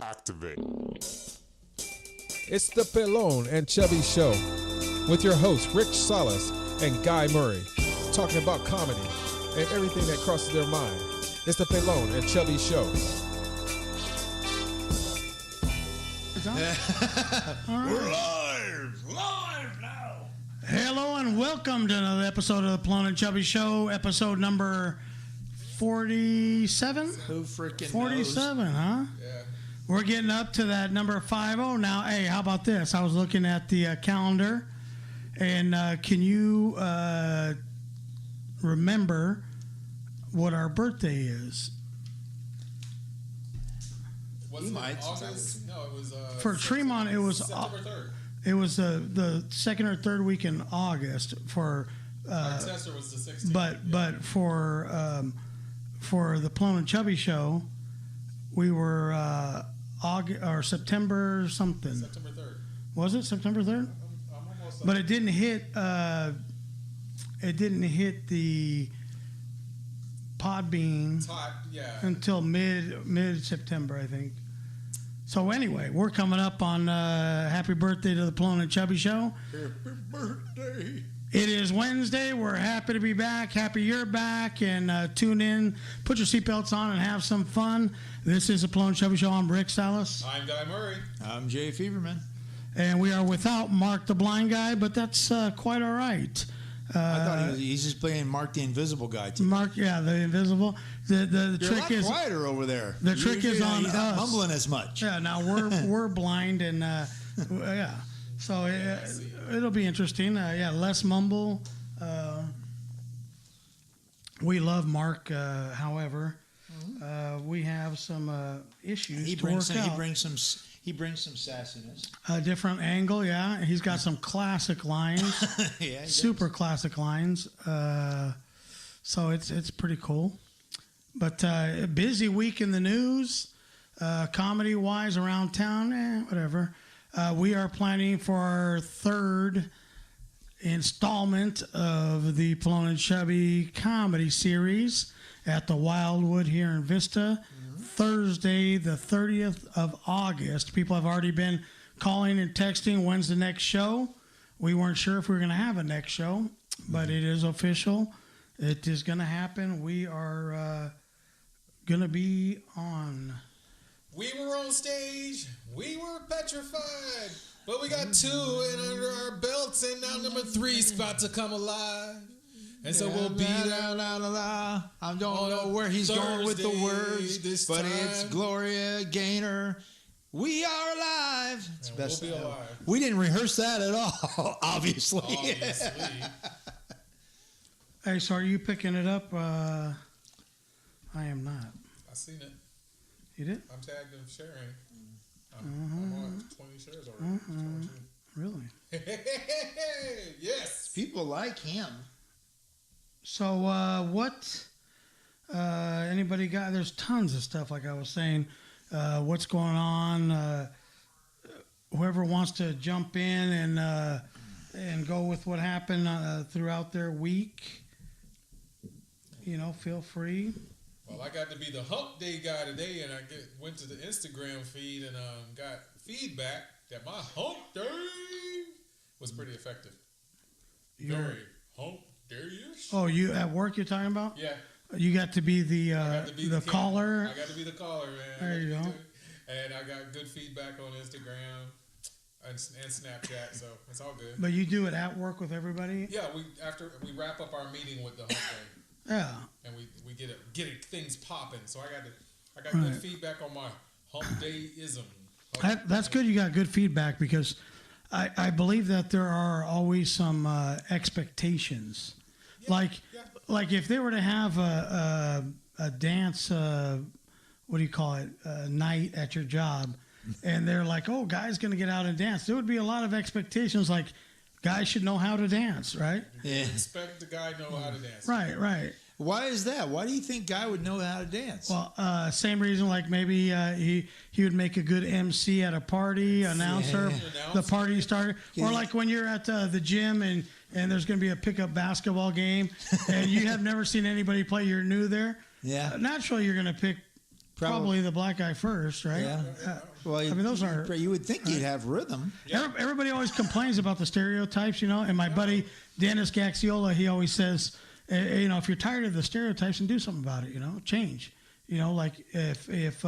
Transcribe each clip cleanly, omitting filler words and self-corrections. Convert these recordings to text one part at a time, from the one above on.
Activate. It's the Pelon and Chubby Show with your hosts Rich Salas and Guy Murray, talking about comedy and everything that crosses their mind. It's the Pelon and Chubby Show. We're live now. Hello and welcome to another episode of the Pelon and Chubby Show, episode number 47. Who freaking 47, huh? Yeah. We're getting up to that number 50 now. Hey, how about this? I was looking at the calendar, and can you remember what our birthday is? What's You it, might. August? No, it was For Tremont, it was September 3rd. It was the second or third week in August for. Our tester was the 16th. But for the Pelon and Chubby Show, we were August or September something. September 3rd. Was it September 3rd? I'm almost. But it didn't hit. It didn't hit the Podbean until mid September, I think. So anyway, we're coming up on happy birthday to the Pelon and Chubby Show. Happy birthday. It is Wednesday. We're happy to be back. Happy you're back. And tune in. Put your seatbelts on and have some fun. This is the Pelon and Chubby Show. I'm Rick Salas. I'm Guy Murray. I'm Jay Feverman. And we are without Mark the Blind Guy, but that's quite all right. I thought he's just playing Mark the Invisible Guy today. Mark, yeah, the invisible. The You're trick a lot is quieter over there. The trick is on he's not us. mumbling as much. Yeah, now we're blind and yeah, so it'll be interesting. Yeah, less mumble. We love Mark. However, we have some issues He to brings work some. out. He brings some sassiness. A different angle. Yeah, he's got some classic lines. Yeah, Super classic lines. So it's pretty cool. But a busy week in the news, comedy-wise around town, whatever. We are planning for our third installment of the Pelon and Chubby comedy series at the Wildwood here in Vista. Thursday, the 30th of August. People have already been calling and texting, when's the next show? We weren't sure if we were going to have a next show, but it is official. It is going to happen. We are going to be on. We were on stage. We were petrified. But we got 2 in under our belts, and now number 3's about to come alive. And so we'll be there. I don't know where he's going with the words, but it's Gloria Gaynor. We are alive. It's And best. we'll be alive. We didn't rehearse that at all, obviously. Hey, so are you picking it up? I am not. I seen it. You did? I'm tagged in sharing. I'm on 20 shares already. 22. Really? Yes. People like him. So what anybody got? There's tons of stuff, like I was saying. What's going on? Whoever wants to jump in and go with what happened throughout their week, feel free. Well, I got to be the hump day guy today, and I went to the Instagram feed and got feedback that my hump day was pretty effective. Very hump day-ish. Oh, you at work you're talking about? Yeah. You got to be the caller. I got to be the caller, man. There you go. And I got good feedback on Instagram and Snapchat, so it's all good. But you do it at work with everybody? Yeah, after we wrap up our meeting with the hump day. Yeah. And we get things popping. So I got good feedback on my hump day-ism. That's good you got good feedback, because I believe that there are always some expectations. Yeah, like if they were to have a dance, what do you call it, night at your job, and they're like, oh, Guy's going to get out and dance, there would be a lot of expectations, like guys should know how to dance, right? Yeah. Expect the guy to know how to dance. Right. Why is that? Why do you think Guy would know how to dance? Well, same reason, like maybe he would make a good MC at a party, announcer, the party starter. Yeah. Or like when you're at the gym and and there's going to be a pickup basketball game, and you have never seen anybody play, you're new there. Yeah. Naturally, you're going to pick probably the black guy first, right? Yeah. Well, I mean, those are. You would think you'd have rhythm. Yeah. Everybody always complains about the stereotypes, and my buddy Dennis Gaxiola, he always says, if you're tired of the stereotypes, and do something about it, change. Like if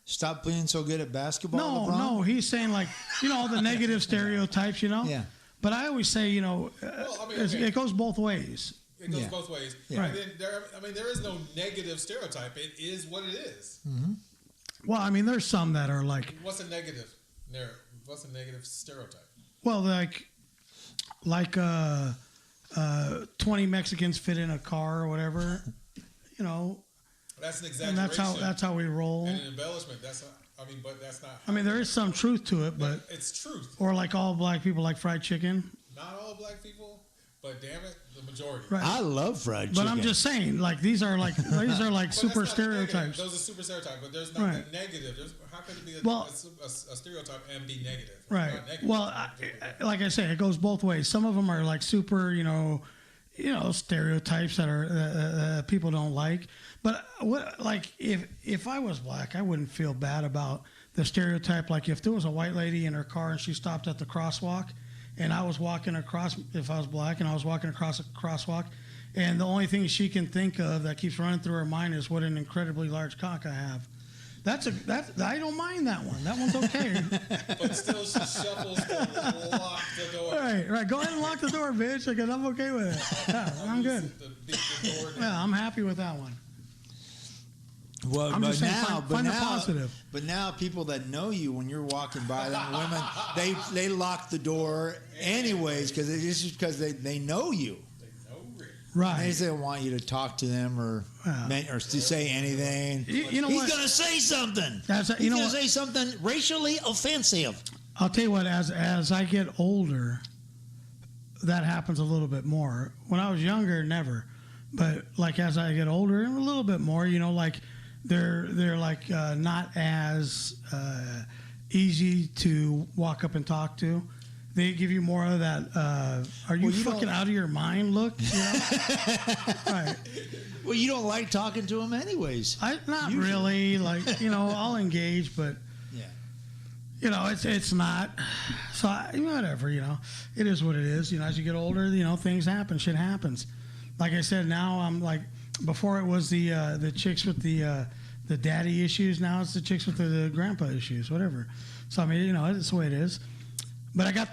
stop being so good at basketball. No, he's saying all the negative stereotypes, Yeah. But I always say, it goes both ways. It goes both ways. Yeah. Right. There is no negative stereotype. It is what it is. Mm-hmm. Well, there's some that are like. What's a negative? What's a negative stereotype? Well, like 20 Mexicans fit in a car or whatever, That's an exaggeration. And that's how we roll. And an embellishment. But that's not. There is some truth to it, but it's truth. Or like all black people like fried chicken. Not all black people, but damn it, the majority. Right. I love fried chicken. But I'm just saying, these are super stereotypes. Those are super stereotypes, but there's nothing negative. How could it be a stereotype and be negative? Right. Well, like I say, it goes both ways. Some of them are like super, stereotypes that are people don't like. But if I was black, I wouldn't feel bad about the stereotype. Like if there was a white lady in her car and she stopped at the crosswalk, and I was walking across, if I was black, and I was walking across a crosswalk, and the only thing she can think of that keeps running through her mind is what an incredibly large cock I have. I don't mind that one. That one's okay. But still, she shuffles to lock the door. Right. Go ahead and lock the door, bitch, because I'm okay with it. Yeah, I'm good. Yeah, I'm happy with that one. Well, I'm just saying, find the positive. But now people that know you when you're walking by them, women, they lock the door anyways because they know you. Right. They don't want you to talk to them or to say anything. He's going to say something. He's going to say something racially offensive. I'll tell you what, as I get older, that happens a little bit more. When I was younger, never. But as I get older, a little bit more, they're not as easy to walk up and talk to. They give you more of that, are you fucking out of your mind look? Right. Well, you don't like talking to them anyways. Not really. I'll engage, but, it's not. So, whatever, it is what it is. As you get older, things happen. Shit happens. Like I said, now I'm before it was the chicks with the daddy issues. Now it's the chicks with the grandpa issues, whatever. So, it's the way it is. But I got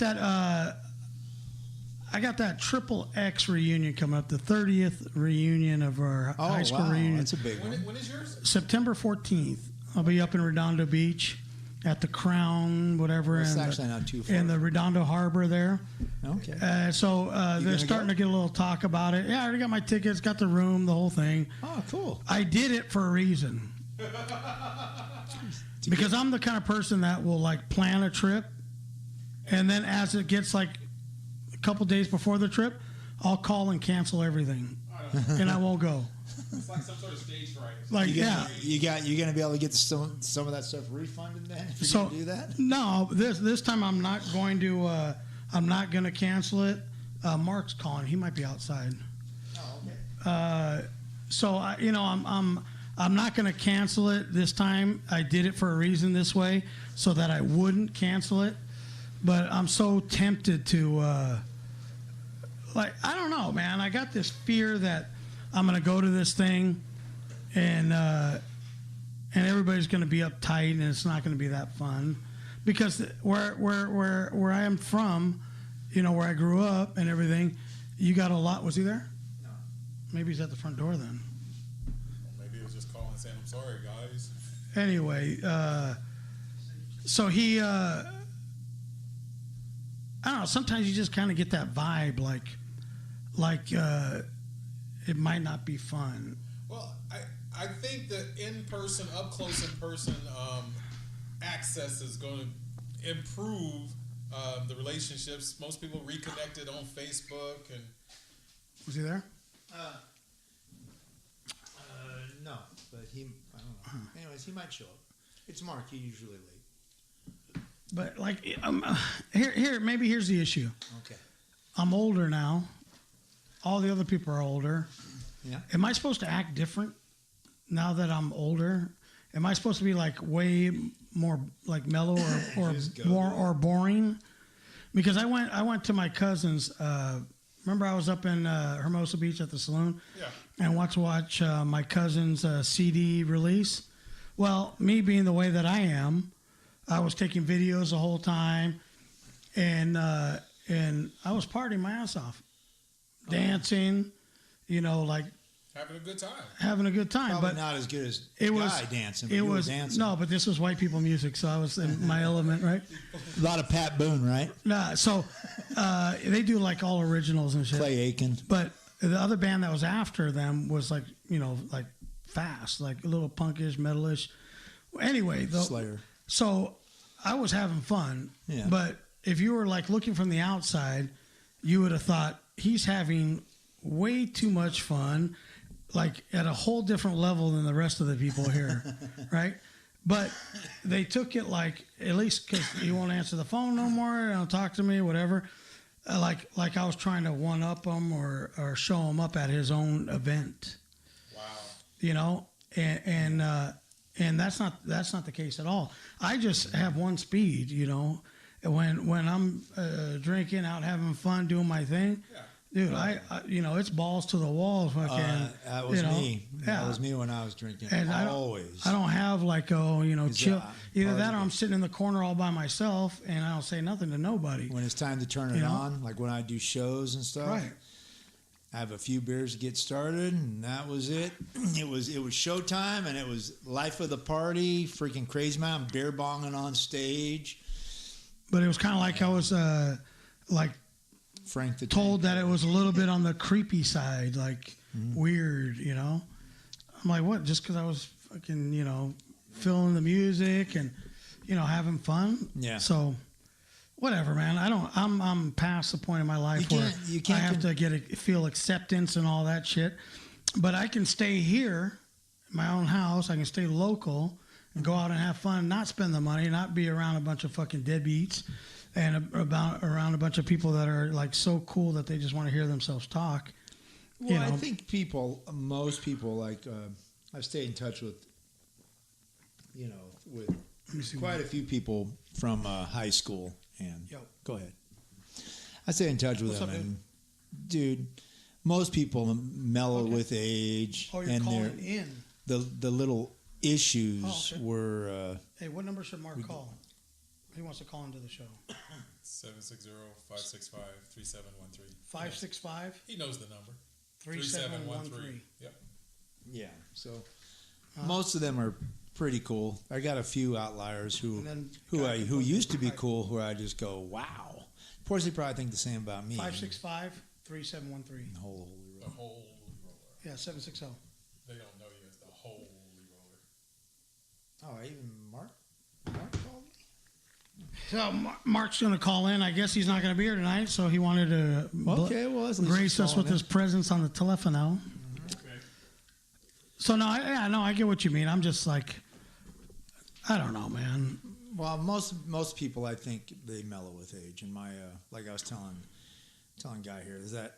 that Triple X reunion coming up, the 30th reunion of our high school reunion. That's a big one. When is yours? September 14th. I'll be up in Redondo Beach at the Crown, whatever. It's actually not too far. In the Redondo Harbor there. Okay. So they're starting to get a little talk about it. Yeah, I already got my tickets, got the room, the whole thing. Oh, cool. I did it for a reason. Because I'm the kind of person that will plan a trip. And then as it gets a couple days before the trip, I'll call and cancel everything, and I won't go. It's like some sort of stage fright. You're gonna be able to get some of that stuff refunded then if you're gonna do that. No, this time I'm not going to. I'm not going to cancel it. Mark's calling. He might be outside. Oh, okay. So I'm not going to cancel it this time. I did it for a reason this way, so that I wouldn't cancel it. But I'm so tempted to, I don't know, man. I got this fear that I'm going to go to this thing, and everybody's going to be uptight, and it's not going to be that fun, because where I am from, where I grew up and everything, you got a lot. Was he there? No. Maybe he's at the front door then. Well, maybe he was just calling saying, "I'm sorry, guys." Anyway, so he. I don't know. Sometimes you just kind of get that vibe, it might not be fun. Well, I think that in-person, up-close in-person access is going to improve the relationships. Most people reconnected on Facebook. And was he there? No, but I don't know. Anyways, he might show up. It's Mark. He's usually late. But here's the issue. Okay. I'm older now. All the other people are older. Yeah. Am I supposed to act different now that I'm older? Am I supposed to be like way more like mellow or boring? Because I went to my cousin's. Remember, I was up in Hermosa Beach at the saloon, and watch my cousin's CD release. Well, me being the way that I am, I was taking videos the whole time, and I was partying my ass off, dancing, like. Having a good time. Probably but not as good as it was guy dancing. But it you were was dancing. No, but this was white people music, so I was in my element, right? A lot of Pat Boone, right? Nah, so they do like all originals and shit. Clay Aiken. But the other band that was after them was like like fast, like a little punkish, metalish. Anyway, Slayer. So I was having fun. Yeah. But if you were like looking from the outside, you would have thought he's having way too much fun. Like at a whole different level than the rest of the people here, right? But they took it like, at least because he won't answer the phone no more, don't talk to me, whatever. Like I was trying to one up him or show him up at his own event. Wow. And that's not the case at all. I just have one speed, when I'm drinking, out having fun, doing my thing. Yeah. Dude, I it's balls to the wall. Fucking, that was me. Yeah. That was me when I was drinking. And always. I don't have like chill. Either that or I'm sitting in the corner all by myself and I don't say nothing to nobody. When it's time to turn it on, like when I do shows and stuff. Right. I have a few beers to get started, and that was it. It was showtime, and it was life of the party. Freaking crazy man, beer bonging on stage. But it was kind of like I was like. Frank the told that it was a little bit on the creepy side, like weird, I'm like, what? Just because I was fucking, feeling the music and, having fun. Yeah. So, whatever, man. I'm past the point in my life where I have to feel acceptance and all that shit. But I can stay here, in my own house. I can stay local and go out and have fun, not spend the money, not be around a bunch of fucking deadbeats. And around a bunch of people that are like so cool that they just want to hear themselves talk. Well, I think most people, like I've stayed in touch with, with quite a few people from high school. And go ahead. I stay in touch with them, and dude, most people mellow with age. Oh, you're calling in. The little issues were. Hey, what number should Mark call? He wants to call into the show. 760-565-3713. 565? He knows the number. 3713. Yep. Yeah. So most of them are pretty cool. I got a few outliers who used to be cool, who I just go, wow. Of course, they probably think the same about me. 565-3713. The whole holy roller. The holy roller. Yeah, 760. They don't know you as the holy roller. Oh, even Mark called me? So Mark's going to call in. I guess he's not going to be here tonight, so he wanted to grace us with his presence on the telephone now. Okay. So I get what you mean. I'm just like, I don't know, man. Well, most people, I think they mellow with age. And my like I was telling Guy here is that,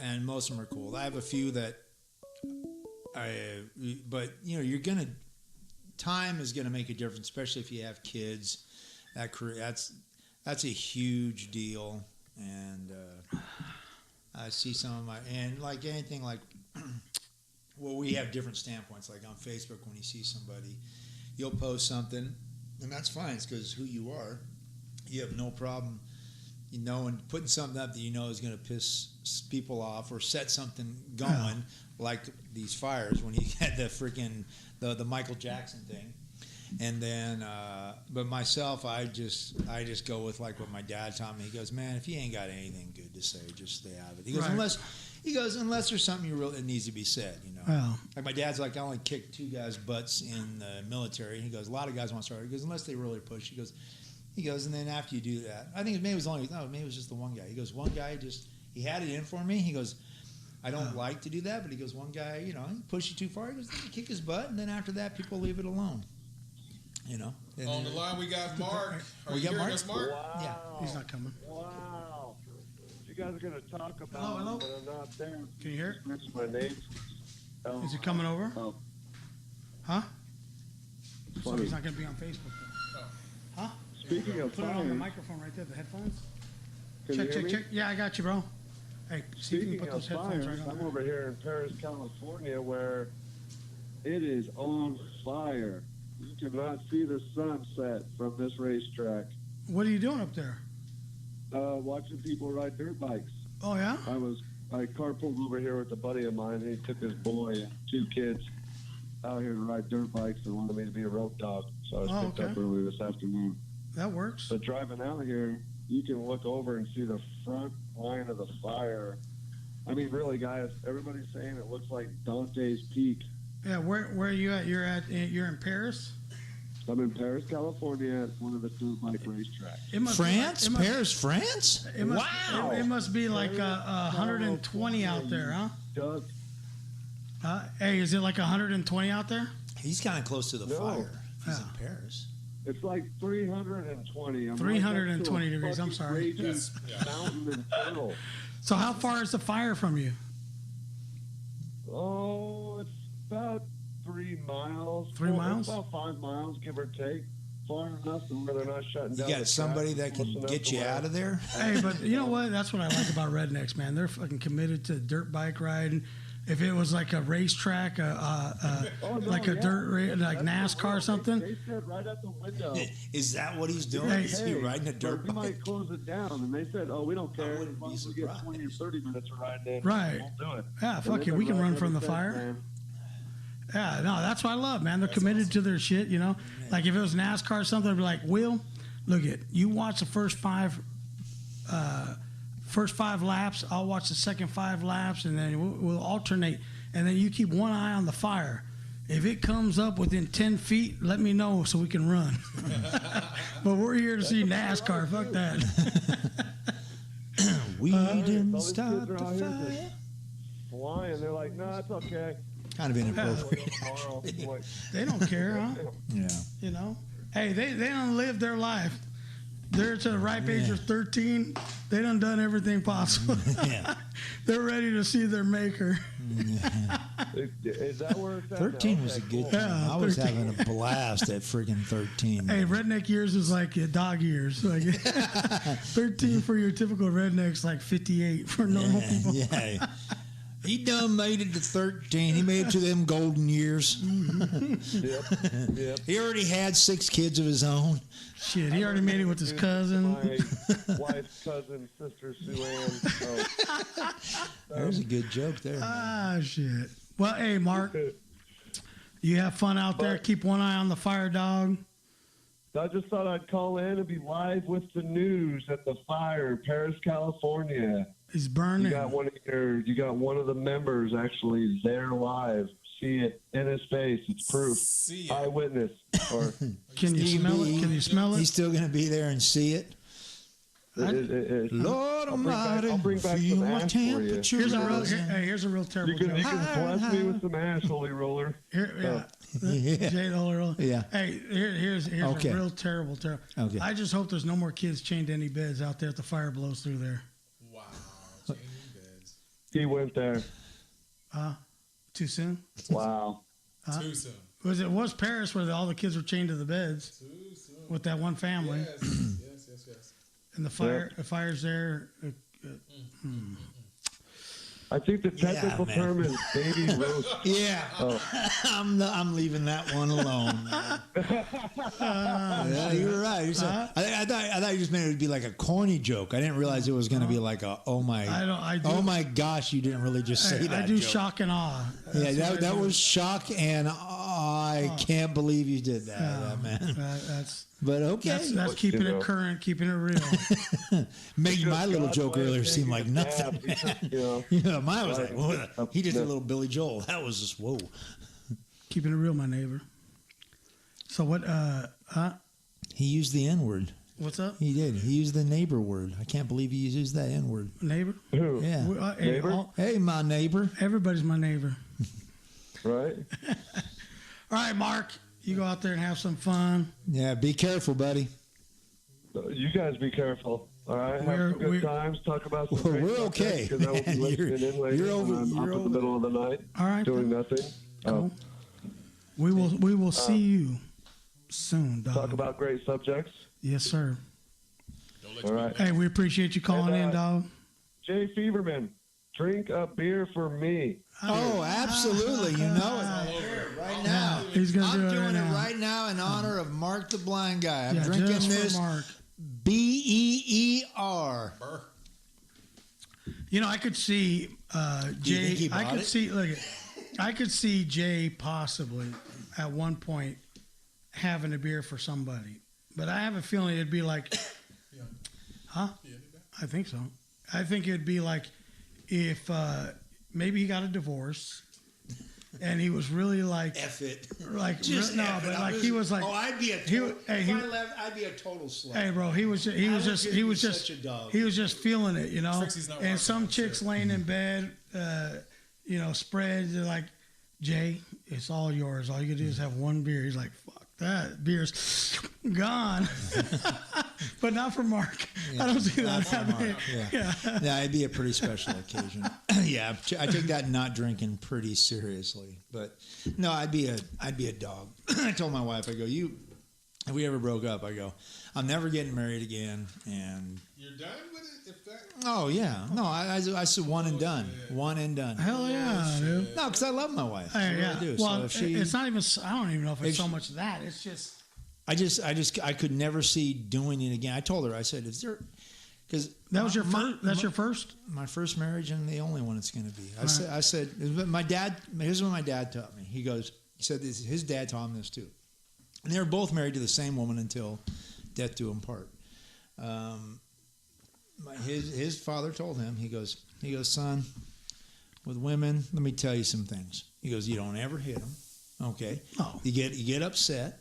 and most of them are cool. I have a few that but time is gonna make a difference, especially if you have kids. That's a huge deal, and I see some of and like anything like, well, we have different standpoints. Like on Facebook, when you see somebody, you'll post something, and that's fine. It's because who you are. You have no problem, and putting something up that is going to piss people off or set something going, like these fires when he had the freaking the Michael Jackson thing. And then, but myself, I just go with like what my dad taught me. He goes, man, if you ain't got anything good to say, just stay out of it. He goes, unless there's something that needs to be said, Like my dad's like, I only kicked 2 guys' butts in the military. He goes, a lot of guys want to start. He goes, unless they really push. He goes, and then after you do that, I think maybe it was just the one guy. He goes, one guy he had it in for me. He goes, I don't like to do that, but he goes, one guy, he pushed you too far. He goes, kick his butt, and then after that, people leave it alone. On the line, we got Mark. Are you hearing us, Mark? Wow. Yeah, he's not coming. Wow. Did you guys are going to talk about Hello? when I'm not there. Can you hear it? Mention my name. Is it coming over? Oh, Huh? So funny. he's not going to be on Facebook though. Huh? Speaking of Put it on the fire, microphone right there, the headphones. can you hear me? Check. Yeah, I got you, bro. Hey, see if you Speaking can put of those headphones fires, right on I'm there. over here in Paris, California, where it is on fire. You cannot see the sunset from this racetrack. What are you doing up there? Watching people ride dirt bikes. Oh, yeah? I carpooled over here with a buddy of mine. He took his boy and 2 kids out here to ride dirt bikes and wanted me to be a road dog. So I was picked up early this afternoon. That works. But driving out here, you can look over and see the front line of the fire. I mean, really, guys, everybody's saying it looks like Dante's Peak. Yeah, where are you at? You're in Paris? I'm in Paris, California, at one of the dirt bike racetracks. It must France? Be like, Paris, France? Wow. It must be like 120 out there, huh? Doug, Hey, is it like 120 out there? He's kind of close to the No. fire. He's Yeah. in Paris. it's like 320. I'm 320 right next to a degrees, I'm fucking sorry. raging Yes, yeah. mountain and tunnel. So how far is the fire from you? Oh, it's about 3 miles. 3 miles? It's about 5 miles, give or take. Far enough to where they're not shutting You down. got somebody that can get you out of there? Hey, but you know what? That's what I like about rednecks, man. They're fucking committed to dirt bike riding. If it was like a racetrack, like a dirt like NASCAR or something. They said right at the window. Is that what he's doing? Hey, Is he riding a dirt we bike? might close it down. And they said, oh, we don't care. wouldn't As long be as we get surprised. 20 or 30 minutes of riding in, Right. we'll do it. Yeah, And fuck they've it. We been can run riding from the ever fire. since, man. Yeah, no, that's what I love, man. They're committed to their shit, you know. Like if it was NASCAR or something, I'd be like, Will, look it. You watch the first five laps. I'll watch the second 5 laps, and then we'll alternate. And then you keep one eye on the fire. If it comes up within 10 feet, let me know so we can run. But we're here to see NASCAR. Fuck that. We didn't All these start kids the are out here fire. just flying. They're like, no, it's okay. Kind of inappropriate. Tomorrow. I'm like, They don't care, huh? Yeah. You know? Hey, they don't live their life. They're to the ripe age of 13. They done everything possible. Yeah. They're ready to see their maker. Is that where it's at? 13 now? was a Okay, good cool. time. Yeah, I was 13. having a blast at friggin' 13. Hey, redneck years is like dog years. Like 13 for your typical rednecks, like 58 for normal people. Yeah. He done made it to 13. He made it to them golden years. Yep. He already had 6 kids of his own. Shit, he already made it with his cousin. My wife's cousin, sister Sue Ann. So, There's a good joke there. Ah, shit. Well, hey, Mark, you have fun out there. Keep one eye on the fire, dog. I just thought I'd call in and be live with the news at the fire in Paris, California. He's burning. You got one of the members actually there live. See it in his face. It's proof. See it. Eyewitness. Or Can you smell it? Can you smell He's it? still going to be there and see it. I'll Lord Almighty, bring back feel some my ash for you. temperature. Here's a real. rising. Here's a real terrible you can joke. bless me with some ash, holy roller. Here, yeah. Yeah. Jay the Holy Roller. Yeah. Hey, here's Okay. a real terrible. Okay. I just hope there's no more kids chained to any beds out there if the fire blows through there. Wow. Changing beds. He went there. Too soon? Wow. Too soon. It was Paris where all the kids were chained to the beds Too soon. with that one family, Yes. and the fire's there. I think the technical man. term is baby roast. Yeah, Oh. I'm leaving that one alone. Man. Yeah, you're right. I thought you just meant it would be like a corny joke. I didn't realize it was going to be like a I do. oh my gosh, you didn't really just say Hey, that. I do joke. shock and awe. Yeah, That's what I that do. was shock, and I can't believe you did that, man. That's But okay, that's keeping you know. it current, keeping it real. made my little God's joke way of earlier taking seem like a nothing. nap. You know. Yeah, mine was like, Right. whoa, he just did a little Billy Joel. That was just whoa. Keeping it real, my neighbor. So what? He used the N word. What's up, He did. He used the neighbor word. I can't believe he used that N word. neighbor? Who? Yeah. Hey, Neighbor? Hey, my neighbor. everybody's my neighbor. Right? All right, Mark, you go out there and have some fun. Yeah, be careful, buddy. You guys be careful. All right, have some good times. Talk about some great We're subjects, okay. 'cause I will be listening in later You're over. when I'm You're up in the middle of the night, All right. doing nothing. Cool. We will see you soon, dog. Talk about great subjects. Yes, sir. All right. Hey, we appreciate you calling in, dog. Jay Feverman, drink a beer for me. Oh, absolutely. You know it. Right now. He's gonna I'm do it doing right now. it right now in honor of Mark the Blind Guy. I'm Yeah, drinking just for this Mark. BEER. You know, I could see Do you Jay. think he I bought could it? see. Look, I could see Jay possibly at one point having a beer for somebody, but I have a feeling it'd be like, huh? I think so. I think it'd be like if maybe he got a divorce. And he was really like, F it. Like, Just no, F it. but like he was like, oh, I'd be a he- total, hey, if he- I left, I'd be a total slut. hey, bro, he was I would just be such a dog. he was just feeling it, you know. Trixie's not And watching some that chicks shit. laying in bed, you know, spread. They're like, Jay, it's all yours. All you gotta do is have one beer. He's like, fuck that, beer's gone. But not for Mark. I don't see that happening. Yeah. Yeah, it'd be a pretty special occasion. Yeah, I take that not drinking pretty seriously. But no, I'd be a dog. I told my wife, I go, if we ever broke up, I go, I'm never getting married again. And You're done with it? If that. oh yeah, no, I said one and done, one and done. Hell yeah, dude. No, because I love my wife. I Hey, really yeah. do. Well, So if she, it's not even. I don't even know if it's if so she- much that. It's just. I could never see doing it again. I told her, I said, is there, because That was your first. That's your first. my first marriage and the only one it's going to be. I said, my dad, here's what my dad taught me. He said this, his dad taught him this too. And they were both married to the same woman until death do them part. His father told him, he goes, son, with women, let me tell you some things. He goes, you don't ever hit them. Okay. Oh. You get upset.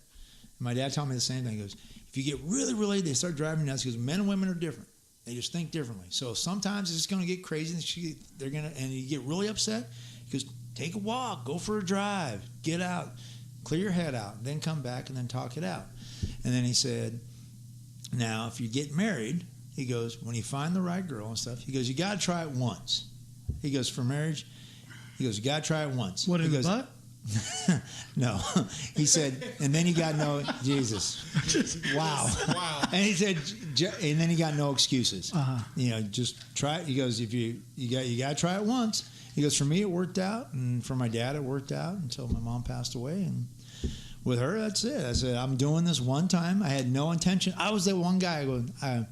My dad told me the same thing. He goes, if you get really, really, they start driving you nuts because men and women are different. They just think differently. So sometimes it's going to get crazy. And you get really upset. He goes, take a walk, go for a drive, get out, clear your head out, then come back and then talk it out. And then he said, now, if you get married, he goes, when you find the right girl and stuff, he goes, you got to try it once. He goes, for marriage, he goes, you got to try it once. What he in the goes, butt? No. He said, and then you got no, Jesus. Wow. Wow. And he said, and then he got no excuses. Uh-huh. You know, just try it. He goes, if you got to try it once. He goes, for me, it worked out. And for my dad, it worked out until my mom passed away. And with her, that's it. I said, I'm doing this one time. I had no intention. I was that one guy going, I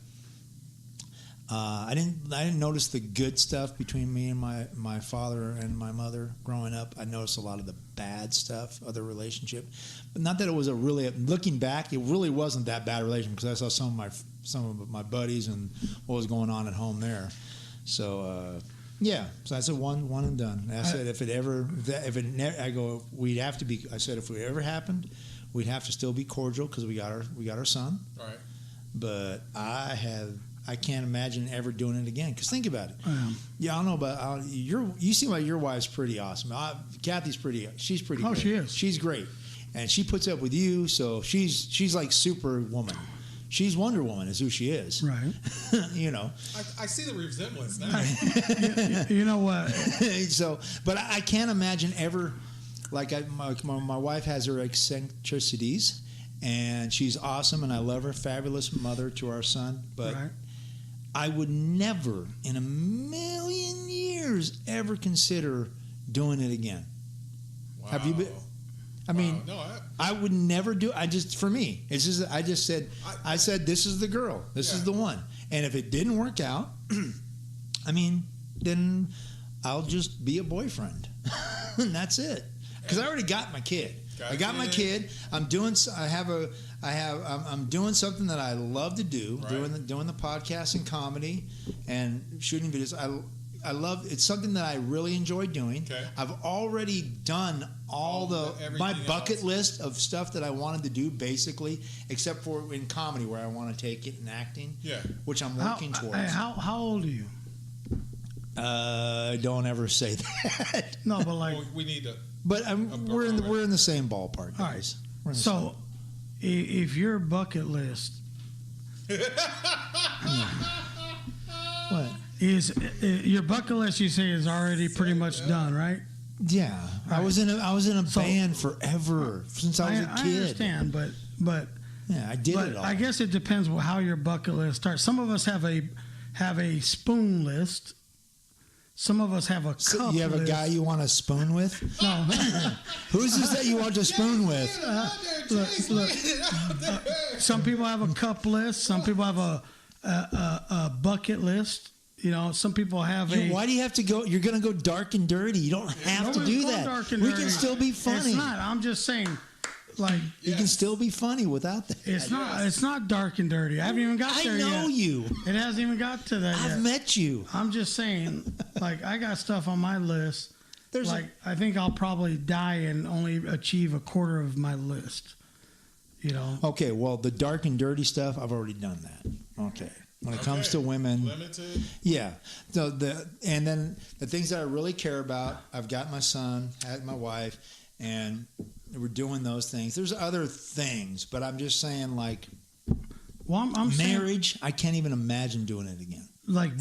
didn't notice the good stuff between me and my father and my mother growing up. I noticed a lot of the bad stuff of the relationship, but not that it was looking back, it really wasn't that bad a relationship because I saw some of my buddies and what was going on at home there. So yeah, so I said one and done. And I said we'd have to be. I said if it ever happened, we'd have to still be cordial because we got our son. All right. But I can't imagine ever doing it again. Because think about it. Yeah, I don't know about you. Seem like your wife's pretty awesome. Kathy's pretty. She's pretty. Oh, great. she is. She's great, and she puts up with you. So she's like Superwoman. She's Wonder Woman, is who she is. Right. You know. I see the resemblance now. You know what? So, but I can't imagine ever. Like my wife has her eccentricities, and she's awesome, and I love her. Fabulous mother to our son, but. Right. I would never in a million years ever consider doing it again. Wow. Have you been? I mean, no, I would never do. For me, it's just. I just said. I said this is the girl. This is the one. And if it didn't work out, I mean, then I'll just be a boyfriend, and that's it. Because I already got my kid. I got my kid. I'm doing something that I love to do. Right. Doing the podcast and comedy, and shooting videos. I love. It's something that I really enjoy doing. Okay. I've already done my bucket list of stuff that I wanted to do, basically, except for in comedy where I want to take it in acting. Yeah. Which I'm working towards. How old are you? Don't ever say that. No, but like. we need to. But we're in the same ballpark, All guys. right. So, if your bucket list your bucket list, you say, is already pretty much done, right? Yeah, right. I was in a band forever since I was a kid. I understand, but yeah, I did it all. I guess it depends how your bucket list starts. Some of us have a spoon list. Some of us have a cup. So you have list. A guy you want to spoon with? No. Who's this that you want to spoon with? Look. Some people have a cup list. Some people have a bucket list. You know, some people have Why do you have to go? You're going to go dark and dirty. You don't have to do that. We can still be funny. It's not. I'm just saying, like you can still be funny without that. It's not. It's not dark and dirty. I haven't even got there yet. I know you. It hasn't even got to that yet. I've met you. I'm just saying, like I got stuff on my list. I think I'll probably die and only achieve a quarter of my list. You know. Okay. Well, the dark and dirty stuff, I've already done that. Okay. When it comes to women, limited. Yeah. So and then the things that I really care about, I've got my son, had my wife, and we're doing those things. There's other things, but I'm just saying, like, I'm marriage. Saying, I can't even imagine doing it again.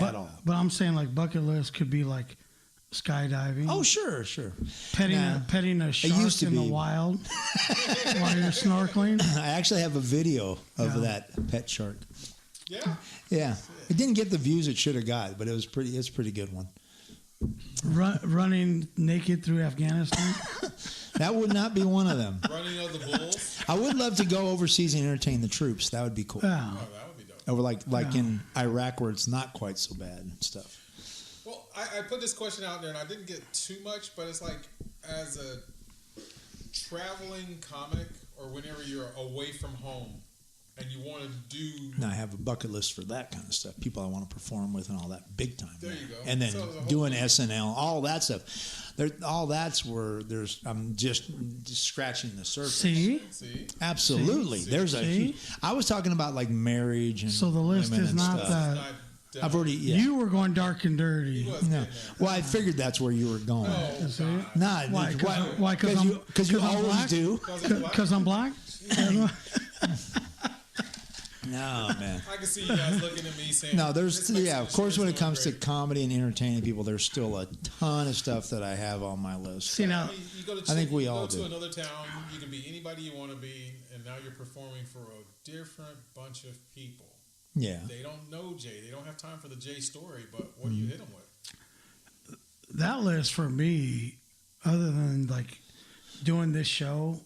At all. But I'm saying, like, bucket list could be like skydiving. Oh, sure. Petting a shark in the wild while you're snorkeling. I actually have a video of that pet shark. Yeah. It didn't get the views it should have got, but it's a pretty good one. Running naked through Afghanistan? That would not be one of them. Running of the bulls? I would love to go overseas and entertain the troops. That would be cool. Yeah. Oh, that would be dope. Over like in Iraq where it's not quite so bad and stuff. Well, I put this question out there and I didn't get too much, but it's like as a traveling comic or whenever you're away from home, and you want to do... Now, I have a bucket list for that kind of stuff. People I want to perform with and all that big time. There you go. And then doing SNL, all that stuff. All that's where I'm just scratching the surface. See? Absolutely. See? I was talking about like marriage and so the list is not that... I've already... Yeah. You were going dark and dirty. No. Well, I figured that's where you were going. Why? Why? Because you always black? do. Because I'm black? No, man. I can see you guys looking at me saying... No, of course, when it comes to comedy and entertaining people, there's still a ton of stuff that I have on my list. See, now... I think we all do. do. You go to another town, you can be anybody you want to be, and now you're performing for a different bunch of people. Yeah. They don't know Jay. They don't have time for the Jay story, but what do you hit them with? That list for me, other than like doing this show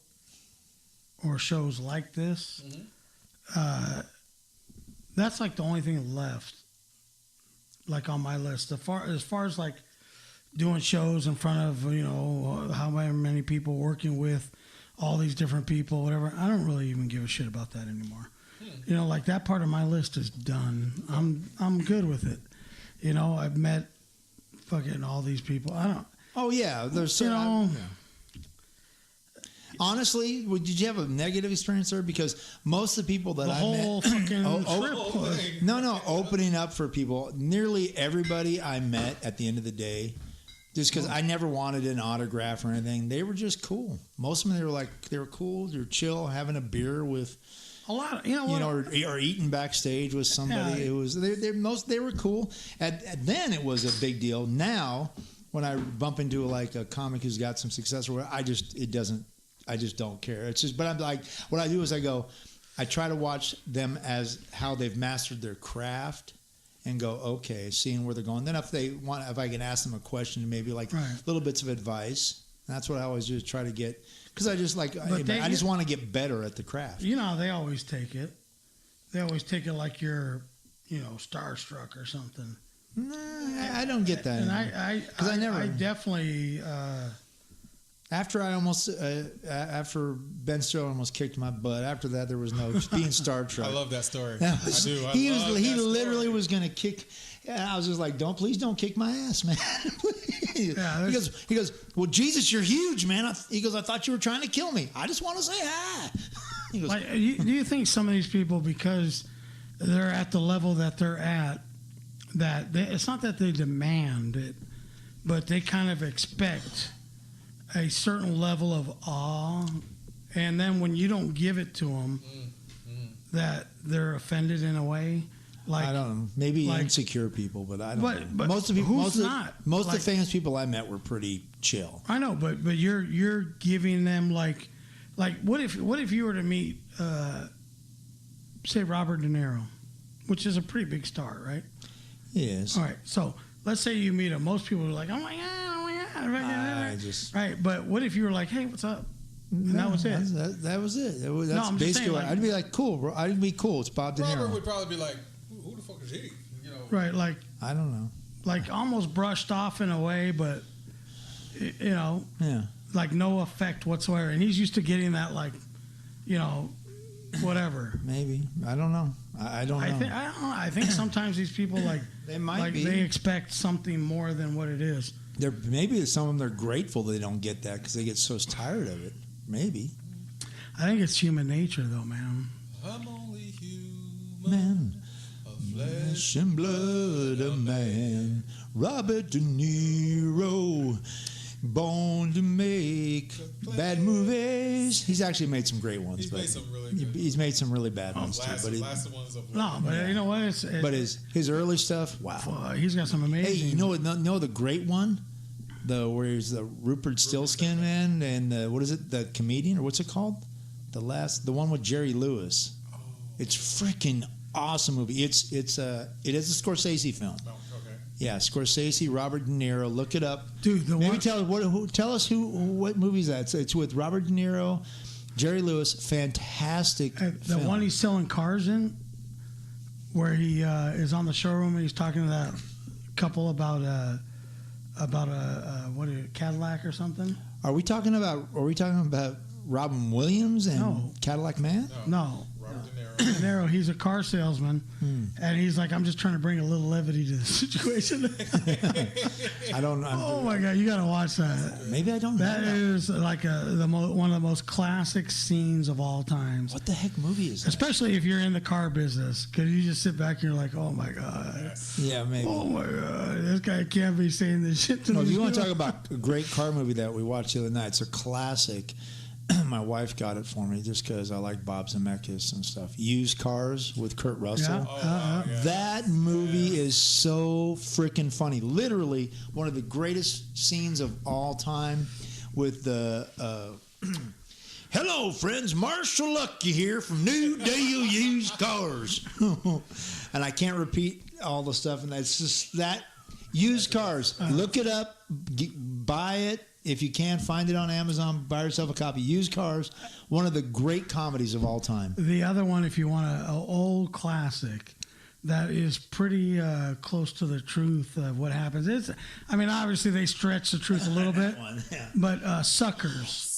or shows like this, that's like the only thing left, like on my list. As far as like doing shows in front of however many people, working with all these different people, whatever, I don't really even give a shit about that anymore. You know, like that part of my list is done. I'm good with it. You know, I've met fucking all these people. I don't. Oh yeah, there's so. Honestly, did you have a negative experience there? Because most of the people that I met, opening up for people, nearly everybody I met at the end of the day, just because I never wanted an autograph or anything, they were just cool. Most of them, they were cool, they were chill, having a beer with a lot, or eating backstage with somebody. Yeah. It was they were cool. Then it was a big deal. Now, when I bump into like a comic who's got some success, or whatever, I just don't care. It's just, but I'm like, what I do is I try to watch them as how they've mastered their craft and go, okay, seeing where they're going. Then if I can ask them a question, maybe like little bits of advice. That's what I always do, is try to get, because I just want to get better at the craft. You know how they always take it. They always take it like you're, starstruck or something. Nah, I don't get that. And I definitely... After Ben Stiller almost kicked my butt, after that there was no being Star Trek. I love that story. He literally was going to kick. And I was just like, please don't kick my ass, man. He goes, well, Jesus, you're huge, man. He goes, I thought you were trying to kill me. I just want to say hi. He goes, do you think some of these people, because they're at the level that they're at, it's not that they demand it, but they kind of expect a certain level of awe, and then when you don't give it to them, that they're offended in a way? Like, I don't know. Maybe like, insecure people, but I don't know. But Most of the people, who's not? Most Like, of the famous people I met were pretty chill. I know, but you're giving them like what if you were to meet say Robert De Niro, which is a pretty big star, right? Yes. All right, so let's say you meet him. Most people are like, oh my god, right? But what if you were like, hey, what's up? And that was it. That was it. That's I'm just basically saying, what I'd be like, cool, bro. I'd be cool. It's Bob De Niro. Robert would probably be like, who the fuck is he? You know, Right, like I don't know. like almost brushed off in a way, but you know, Yeah. like no effect whatsoever. And he's used to getting that, like, you know, whatever. Maybe. I don't know. I don't know. I don't know. I think sometimes these people They might like be. they expect something more than what it is. Maybe some of them they're grateful they don't get that because they get so tired of it. Maybe. I think it's human nature, though, man. I'm only human. Man. Of flesh. Flesh and blood of man. Robert De Niro. Born to make bad movies. He's actually made some great ones. He's but made some really good He's made some really bad ones last, too. But last ones of No, but you know what? but his early stuff, wow. He's got some amazing. Hey, you know the great one, where he's the Rupert Stillskin man and what is it, the comedian or what's it called? The one with Jerry Lewis. Oh. It's freaking awesome movie. It is a Scorsese film. Oh, okay. Yeah, Scorsese, Robert De Niro. Look it up, Dude, Maybe tell us what movie is that? It's with Robert De Niro, Jerry Lewis. Fantastic. The film. one he's selling cars in, where he is on the showroom and he's talking to that couple about a Cadillac or something. Are we talking about Robin Williams and No. Cadillac Man? No. Robert De Niro. De Niro, he's a car salesman, and he's like, I'm just trying to bring a little levity to the situation. I don't know. Oh my God, you got to watch that. Maybe I don't know. That is like one of the most classic scenes of all times. What the heck movie is that? Especially if you're in the car business, because you just sit back and you're like, oh my God. Yeah, maybe. Oh my God, this guy can't be saying this shit to No, me. if you want to talk about a great car movie that we watched the other night, it's a classic. My wife got it for me just because I like Bob Zemeckis and stuff. Used Cars with Kurt Russell. Yeah. Yeah. That movie is so freaking funny. Literally one of the greatest scenes of all time with the hello, friends. Marshall Lucky here from New Deal Used Cars. And I can't repeat all the stuff. And that's just that. Used Cars. Look it up. Buy it. If you can, find it on Amazon. Buy yourself a copy. Used Cars. One of the great comedies of all time. The other one, if you want an old classic that is pretty close to the truth of what happens. Obviously they stretch the truth a little bit, but Suckers.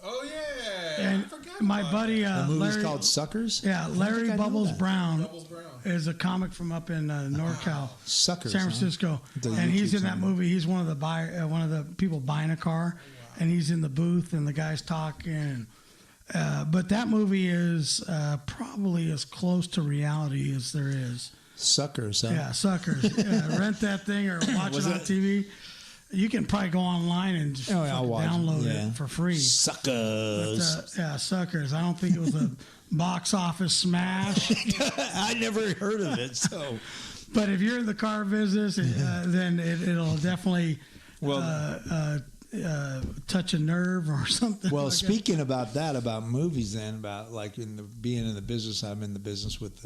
Oh yeah, And I forgot my about buddy The movie's Larry, called Suckers? yeah, I don't Larry think I know Bubbles that. Brown Bubbles Brown. is a comic from up in NorCal, Suckers. San huh? Francisco, The and he's YouTube in that channel. movie. He's one of the people buying a car, and he's in the booth, and the guy's talking. But that movie is probably as close to reality as there is. Suckers, huh? Yeah, Suckers. Rent that thing or watch it on TV. You can probably go online and just Oh, yeah, I'll watch it. download Yeah. it for free. Suckers. But, Suckers. I don't think it was a box office smash. I never heard of it, so. But if you're in the car business, then it'll definitely touch a nerve or something. Well, like speaking about that, about movies, then about like being in the business, I'm in the business with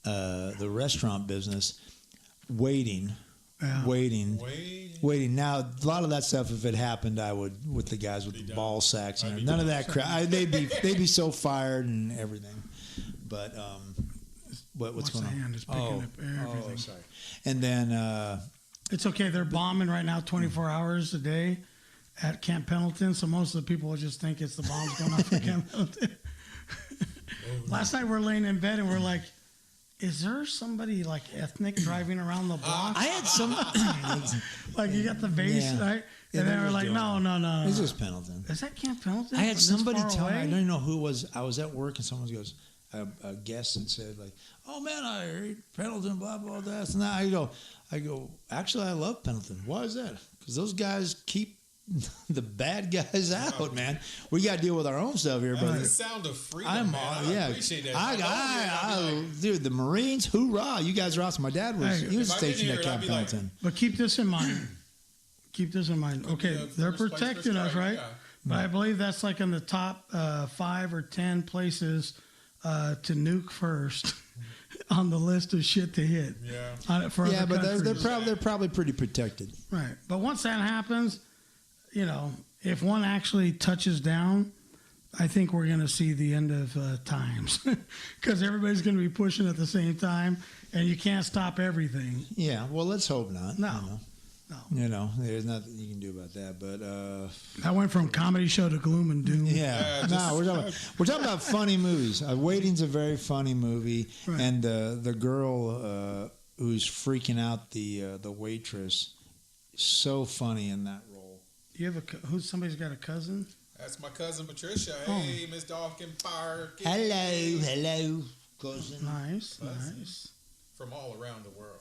the restaurant business, waiting. Now, a lot of that stuff, if it happened, I would with the guys with the ball sacks. None of that crap. They'd be so fired and everything. But what's going on? hand is picking up everything. Sorry. And then. It's okay. They're bombing right now 24 hours a day at Camp Pendleton, so most of the people will just think it's the bombs going off at Camp Pendleton. Last night we're laying in bed and we're like, is there somebody like ethnic driving around the block? I had some. Like you got the base, Yeah. right? Yeah, And they then we're were like, doing no. It's just Pendleton. Is that Camp Pendleton? I had This somebody far tell me, I away? don't even know who it was. I was at work and someone goes, a guest and said like, oh man, I heard Pendleton, blah, blah, blah. And I go, actually, I love Pendleton. Why is that? Because those guys keep the bad guys out, man. We got to deal with our own stuff here, That's but the sound of freedom, man. I appreciate that. Dude, the Marines, hoorah! You guys are awesome. My dad he was stationed at Camp Pendleton. But keep this in mind. Okay, they're protecting us, right? Yeah. But I believe that's like in the top 5 or 10 places to nuke first on the list of shit to hit. Yeah. But they're probably pretty protected. Right. But once that happens, if one actually touches down, I think we're going to see the end of times because everybody's going to be pushing at the same time, and you can't stop everything. Yeah. Well, let's hope not. No. There's nothing you can do about that. But I went from comedy show to gloom and doom. Yeah. We're talking about funny movies. Waiting's a very funny movie, right. And the girl who's freaking out the waitress, so funny in that role. You have somebody's got a cousin? That's my cousin Patricia. Hey, Miss Dawkins Park. Hello, cousin. Nice. From all around the world.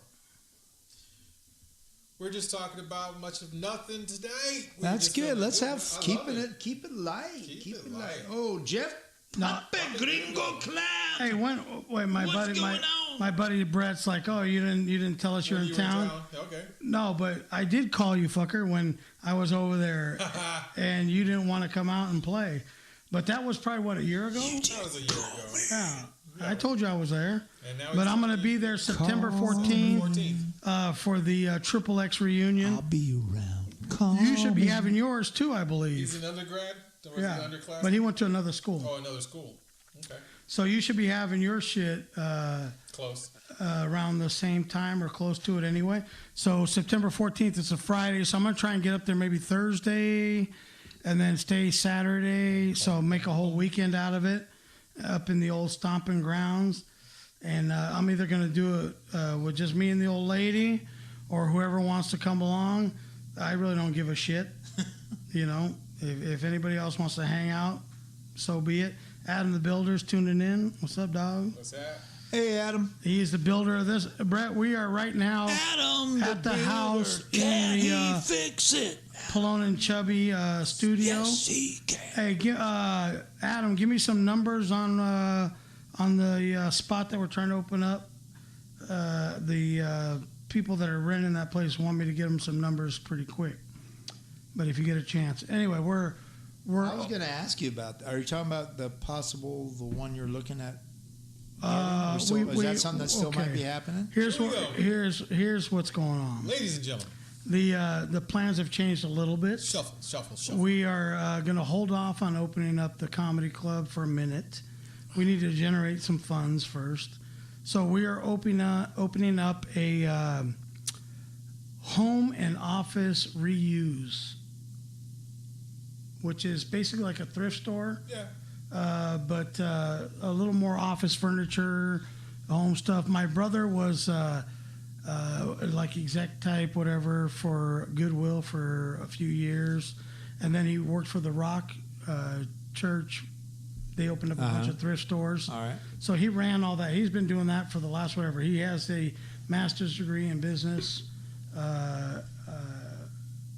We're just talking about much of nothing today. That's good. Let's keep it light. Keep it light. Oh, Jeff, Gringo Clown. Hey, my buddy Brett's like, oh, you didn't tell us you're in town. Okay. No, but I did call you, fucker, when I was over there, and you didn't want to come out and play. But that was probably a year ago. That was a year ago. Yeah. I told you I was there, but I'm going to be there September 14th for the Triple X reunion. I'll be around. You should be having yours too, I believe. He's an undergrad? Yeah, but he went to another school. Oh, another school. Okay. So you should be having your shit close around the same time or close to it anyway. So September 14th, it's a Friday, so I'm going to try and get up there maybe Thursday and then stay Saturday, so make a whole weekend out of it. Up in the old stomping grounds, and I'm either going to do it with just me and the old lady, or whoever wants to come along. I really don't give a shit. If anybody else wants to hang out, so be it. Adam the Builder's tuning in. What's up, dog? What's that? Hey, Adam. He's the builder of this. Brett, we are right now at the house in the fix it? Pelon and Chubby studio. Yes, he can. Hey, Adam, give me some numbers on the spot that we're trying to open up. The people that are renting that place want me to get them some numbers pretty quick. But if you get a chance, anyway, we're. I was going to ask you about that. Are you talking about the one you're looking at? Is that something that still might be happening? Here's what's going on, ladies and gentlemen. The plans have changed a little bit. Shuffle. We are going to hold off on opening up the comedy club for a minute. We need to generate some funds first. So we are opening up a home and office reuse, which is basically like a thrift store. Yeah. But a little more office furniture, home stuff. My brother was like exec type, whatever, for Goodwill for a few years. And then he worked for the Rock Church. They opened up a bunch of thrift stores. All right. So he ran all that. He's been doing that for the last whatever. He has a master's degree in business.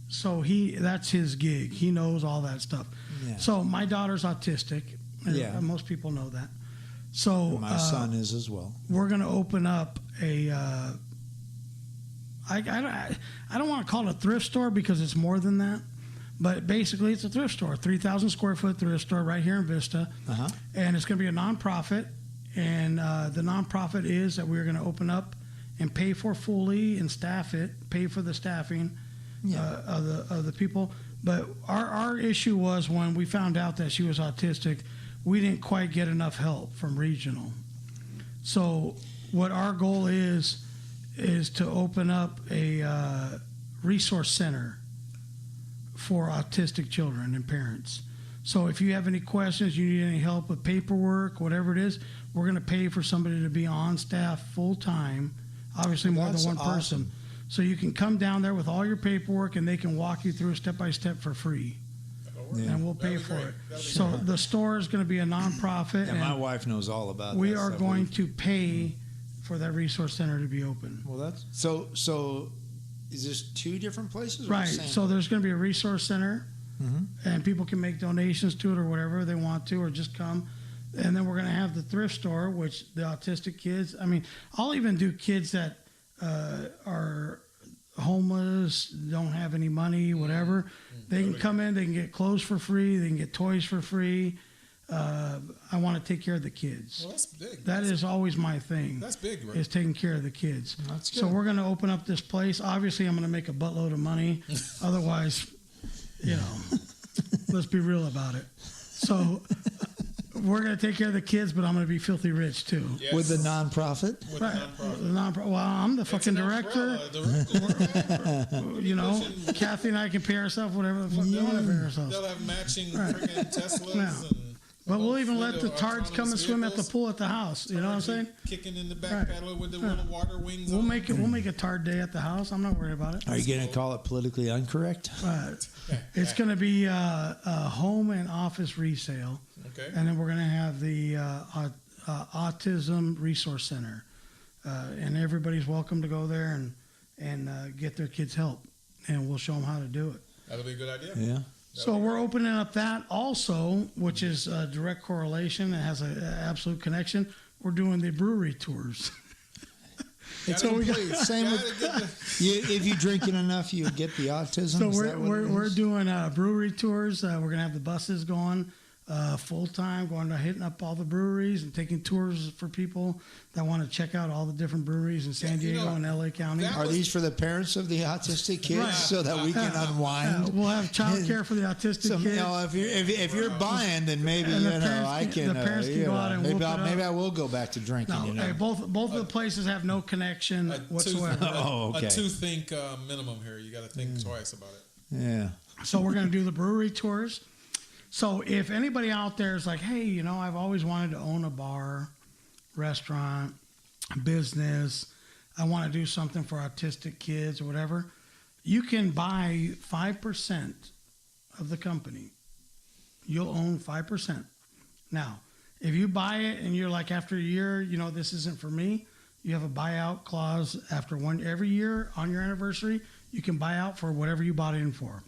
So that's his gig. He knows all that stuff. Yeah. So my daughter's autistic. Yeah. Most people know that. So my son is as well. We're going to open up a. I don't want to call it a thrift store because it's more than that, but basically it's a thrift store, 3,000 square foot thrift store right here in Vista, and it's going to be a nonprofit. And the nonprofit is that we're going to open up and pay for fully and staff it, pay for the staffing of the people. But our issue was when we found out that she was autistic, we didn't quite get enough help from regional. So what our goal is to open up a resource center for autistic children and parents. So if you have any questions, you need any help with paperwork, whatever it is, we're going to pay for somebody to be on staff full time, obviously more than one person. So you can come down there with all your paperwork and they can walk you through step by step for free. Yeah. And we'll pay for it. So the store is going to be a nonprofit. And my wife knows all about we are going to pay for that resource center to be open. Well, that's so Is this 2 different places? Or Right. the same So place? there's going to be a resource center, and people can make donations to it or whatever they want to, or just come. And then we're going to have the thrift store, which the autistic kids. I mean, I'll even do kids that are homeless, don't have any money, whatever. They can come in. They can get clothes for free. They can get toys for free. I want to take care of the kids. Well, that's big. That is always my thing. That's big, right? Is taking care of the kids. That's good. So we're going to open up this place. Obviously, I'm going to make a buttload of money. Otherwise, let's be real about it. So we're going to take care of the kids, but I'm going to be filthy rich too. Yes. With the nonprofit? With Right. the The nonprofit. Well, I'm the It's fucking an director. umbrella. Kathy and I can pay ourselves whatever the fuck we want to pay ourselves. They'll have matching friggin' Teslas. Yeah. And But we'll even let the little tards come and autonomous swim at the vehicles. pool at the house. You know what I'm saying? Kicking in the back Right. pedal with the little water wings. We'll on. make it. We'll make a tard day at the house. I'm not worried about it. Are you going to call it politically incorrect? But it's going to be a home and office resale, Okay. and then we're going to have the autism resource center, and everybody's welcome to go there and get their kids help, and we'll show them how to do it. That'll be a good idea. Yeah. So we're opening up that also, which is a direct correlation. It has an absolute connection. We're doing the brewery tours. Gotta we got- complete. Same Gotta with- get the- If you drink it enough, you get the autism. So Is that what it we're is? doing brewery tours. We're gonna have the buses going full time, going to hitting up all the breweries and taking tours for people that want to check out all the different breweries in San Yeah, you Diego know, and LA County. that- Are these for the parents of the autistic kids Right. so that we can unwind? We'll have childcare for the autistic So, kids. if you're buying, then maybe And the parents I can- can. the parents can go out and maybe whoop it maybe up. I will go back to drinking. No, hey, both of the places have no connection whatsoever. Oh, okay. A two-think minimum here. You got to think twice about it. Yeah. So we're going to do the brewery tours. So if anybody out there is like, hey, I've always wanted to own a bar, restaurant, business, I want to do something for autistic kids or whatever, you can buy 5% of the company. You'll own 5%. Now, if you buy it and you're like, after a year, this isn't for me, you have a buyout clause every year on your anniversary, you can buy out for whatever you bought in for.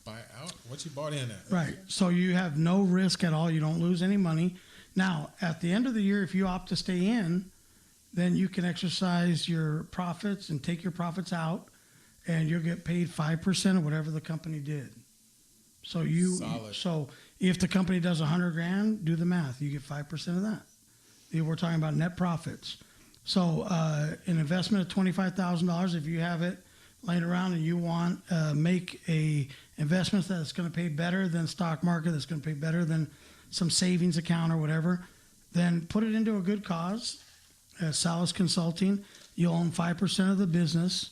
Buy out? What you bought in at? Right. So you have no risk at all. You don't lose any money. Now, at the end of the year, if you opt to stay in, then you can exercise your profits and take your profits out, and you'll get paid 5% of whatever the company did. So Solid. If the company does $100,000, do the math. You get 5% of that. We're talking about net profits. So an investment of $25,000, if you have it laying around and you want make a investment that's going to pay better than stock market, that's going to pay better than some savings account or whatever, then put it into a good cause. Salas Consulting, you'll own 5% of the business,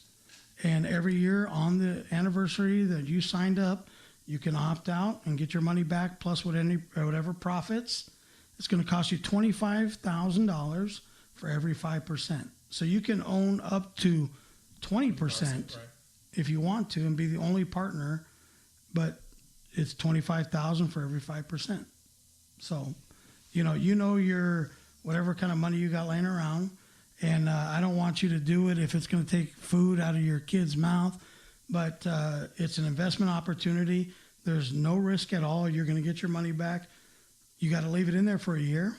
and every year on the anniversary that you signed up, you can opt out and get your money back plus whatever profits. It's going to cost you $25,000 for every 5%. So you can own up to 20% Right. if you want to and be the only partner, but it's $25,000 for every 5%. So, your whatever kind of money you got laying around, and I don't want you to do it if it's going to take food out of your kid's mouth, but it's an investment opportunity. There's no risk at all. You're going to get your money back. You got to leave it in there for a year,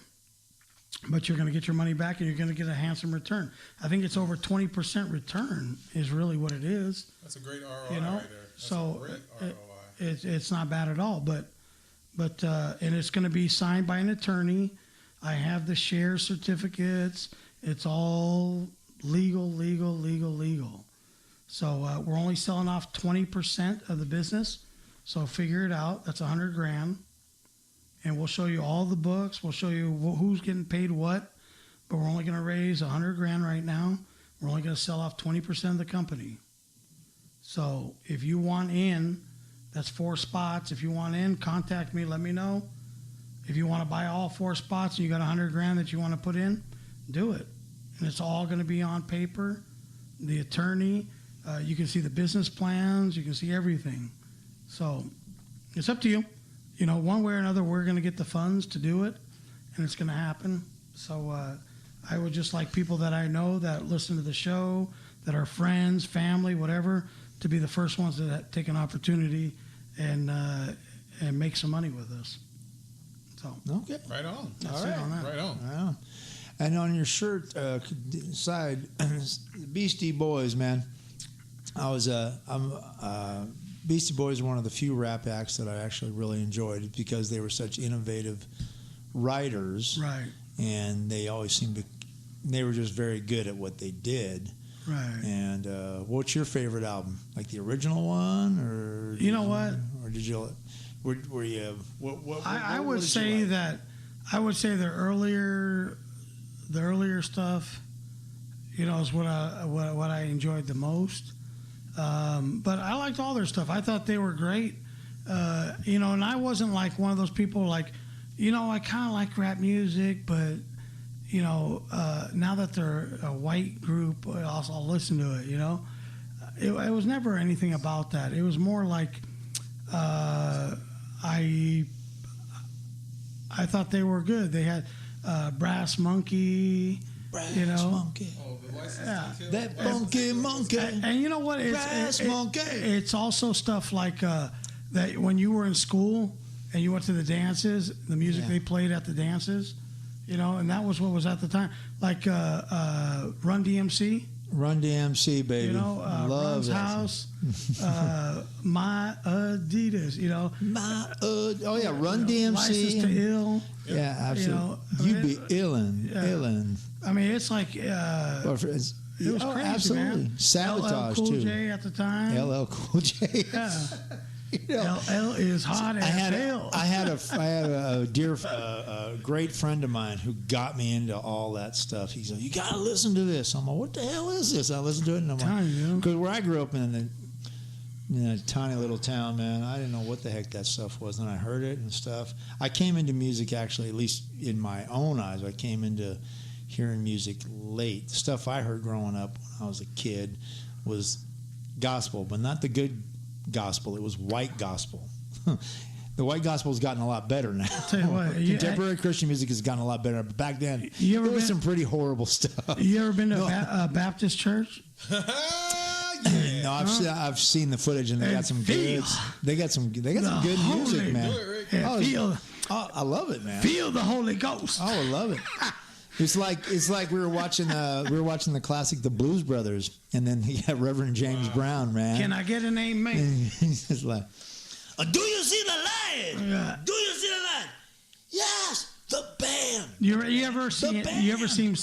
but you're going to get your money back and you're going to get a handsome return. I think it's over 20% return is really what it is. That's a great ROI You know, right there. That's so a great ROI. it's not bad at all, but and it's going to be signed by an attorney. I have the share certificates. It's all legal. So we're only selling off 20% of the business. So figure it out. That's $100,000. And we'll show you all the books. We'll show you who's getting paid what. But we're only going to raise $100,000 right now. We're only going to sell off 20% of the company. So if you want in, that's 4 spots. If you want in, contact me. Let me know. If you want to buy all 4 spots and you got $100,000 that you want to put in, do it. And it's all going to be on paper. The attorney, you can see the business plans. You can see everything. So it's up to you. One way or another, we're going to get the funds to do it, and it's going to happen. So I would just like people that I know that listen to the show, that are friends, family, whatever, to be the first ones to take an opportunity and make some money with us. So Okay. Right on. that's All it right. on that. Right on. Wow. And on your shirt side, Beastie Boys, man. Beastie Boys are one of the few rap acts that I actually really enjoyed because they were such innovative writers, Right. and they always they were just very good at what they did. Right. And what's your favorite album? Like the original one, or You know what? Or did you? Were you? I what would did you say like? that I would say the earlier stuff, is what I enjoyed the most. But I liked all their stuff. I thought they were great. And I wasn't like one of those people like, I kind of like rap music, but now that they're a white group, I'll listen to it. It was never anything about that. It was more like I thought they were good. They had Brass Monkey. Monkey. Oh, the license Yeah. to kill. That funky monkey. And you know what? Brass Monkey. It's also stuff like that when you were in school and you went to the dances, the music Yeah. they played at the dances, and that was what was at the time. Like Run DMC, Run DMC, baby. Love Run's that. House, My Adidas, My, oh yeah, Run DMC. License to Ill. Yeah, absolutely. You be illin'. I mean, it's like It was crazy, absolutely. man. Sabotage LL Cool too. J at the time. LL Cool J. Yeah. LL is hot as hell. I had a dear, great friend of mine who got me into all that stuff. He said, "You gotta listen to this." I'm like, "What the hell is this?" I listened to it, and I'm like, because where I grew up in a tiny little town, man, I didn't know what the heck that stuff was. And I heard it and stuff. I came into music actually, at least in my own eyes, I came into hearing music late. The stuff I heard growing up when I was a kid was gospel, but not the good gospel. It was white gospel. The white gospel has gotten a lot better now. Tell you what, contemporary Christian music has gotten a lot better. But back then, You ever there was been- some pretty horrible stuff. You ever been to a Baptist church? Yeah. No, I've seen the footage, and they got some good. They got some good music, man. Do it, Rick. Yeah, I love it, man. feel the Holy Ghost. Oh, I love it. It's like we were watching the classic The Blues Brothers, and then he had Reverend James Brown, man. Can I get an amen? He's just like, do you see the light? Yeah. Do you see the light? Yes, the band. You ever seen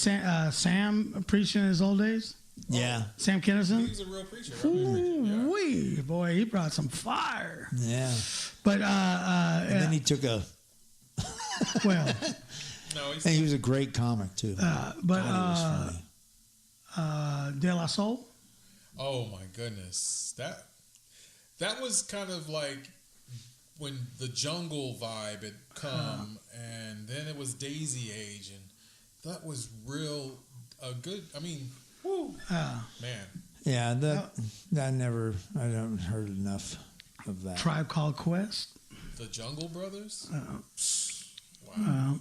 band. Sam preach in his old days? Yeah, He Sam Kinison? was a real preacher. Yeah. Wee, boy, he brought some fire. yeah. But And then he took a. well, No, he's And he was a great comic too. but God, he was funny. De La Soul. Oh my goodness, that was kind of like when the jungle vibe had come, and then it was Daisy Age, and that was real a good. I mean, whoo, man. Yeah, I haven't heard enough of that. Tribe Called Quest. The Jungle Brothers. Yeah.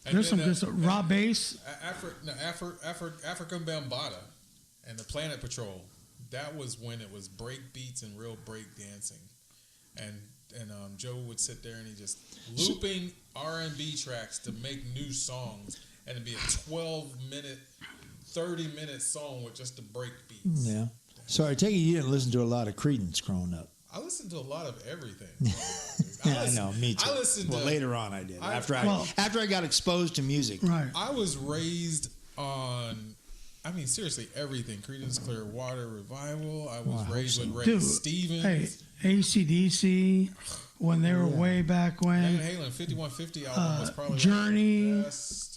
And There's some then, good stuff. Raw bass. African Bambaataa and the Planet Patrol. That was when it was break beats and real break dancing, and Joe would sit there and he just looping R&B tracks to make new songs, and it'd be a 12-minute, 30-minute song with just the break beats. Yeah. So I take it you didn't listen to a lot of Creedence growing up. I listened to a lot of everything. Yeah, I know. Me too. I listened well, to later on I did. After I got exposed to music. Right. I was raised on, I mean, seriously, everything. Creedence Clearwater Revival. I was raised with Ray Dude, Stevens. Hey, AC/DC, when they were way back Van when. Halen 5150 album was probably Journey. one of the best.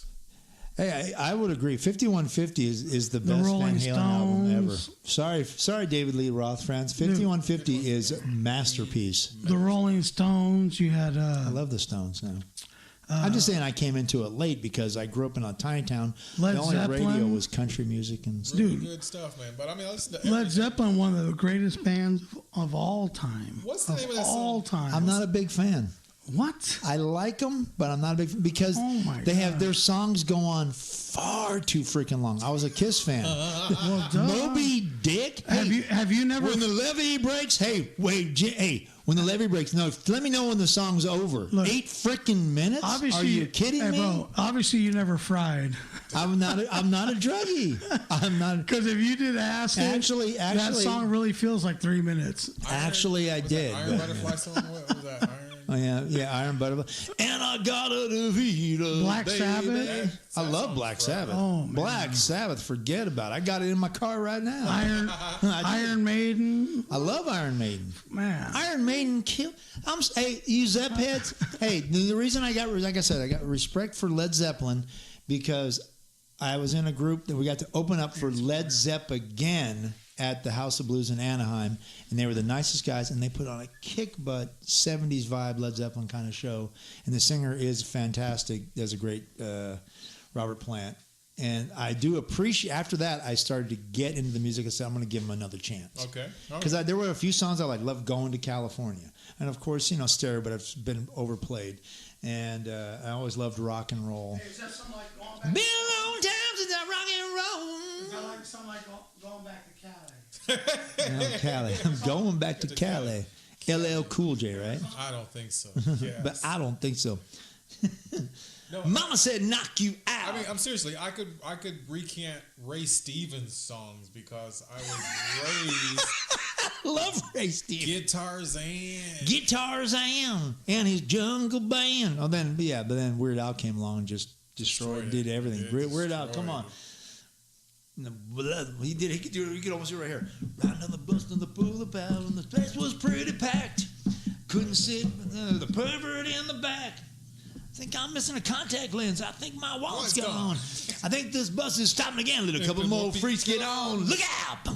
Hey, I would agree. 5150 is the best Rolling Van Halen album ever. Stones. Sorry, David Lee Roth fans. 5150 is a masterpiece. The Rolling Stones. You had. I love the Stones now. I'm just saying I came into it late because I grew up in a tiny town. Led the only radio Zeppelin. was country music and stuff. Really Dude. good stuff, man. But I mean, I listen to Led everything. Zeppelin, one of the greatest bands of all time. What's the name of that all song? time. I'm not a big fan. What? I like them, but I'm not a big because they have their songs go on far too freaking long. I was a Kiss fan. Well, duh. Moby Dick. Have you never? When the levee breaks, hey, when the levee breaks, no, let me know when the song's over. Look, 8 freaking minutes? Obviously, are you kidding me? Bro, obviously, you never fried. I'm not a druggie. I'm not. Because if you did acid, actually, that song really feels like 3 minutes. Actually, I did. Iron Butterfly song? What was that? Iron? Oh yeah, Iron Butterfly. And I got a Davida. Black baby. Sabbath. I love Black Sabbath. Oh, man. Black Sabbath, forget about it. I got it in my car right now. Iron Maiden. I love Iron Maiden. Man, Iron Maiden kill. Hey, you Zepp heads. Hey, the reason I got, like I said, I got respect for Led Zeppelin because I was in a group that we got to open up for Led Zepp again at the House of Blues in Anaheim, and they were the nicest guys, and they put on a kick-butt 70s vibe Led Zeppelin kind of show, and the singer is fantastic, does a great Robert Plant, and I do appreciate, after that, I started to get into the music. I said, I'm going to give him another chance. Okay. Because there were a few songs I love Going to California, and of course, Stereo, but it's been overplayed, and I always loved rock and roll. Hey, is that something like going back? Been a long time since I rock and roll. Is that like something like going back to Cali? Cali. I'm going back to Cali. LL Cool J, right? I don't think so. Yes. But I don't think so. No, Mama said knock you out. I mean, I'm seriously. I could recant Ray Stevens songs because I was raised. I love Ray Stevens. Guitar Zan. And his jungle band. Oh, then Weird Al came along and just destroyed, did everything. Weird Al, come on. He did. He could do it. You could almost do it right here. Riding on the bus on the boulevard, and the place was pretty packed. Couldn't sit. The pervert in the back. I think I'm missing a contact lens. I think my wallet's gone. I think this bus is stopping again. Let a couple more freaks get on. Look out!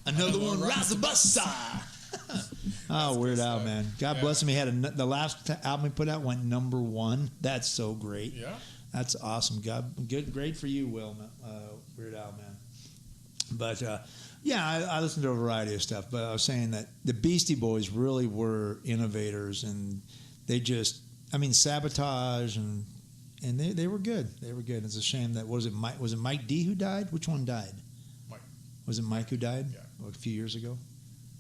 Another one rides the bus side. Oh, Weird Al, man. God bless him. He had the last album he put out went #1. That's so great. Yeah. That's awesome. Great for you, Will, Weird Al, man. But, I listened to a variety of stuff, but I was saying that the Beastie Boys really were innovators, and they just, Sabotage, and they were good. They were good. It's a shame that, was it Mike D who died? Which one died? Mike. Was it Mike who died? Yeah. A few years ago?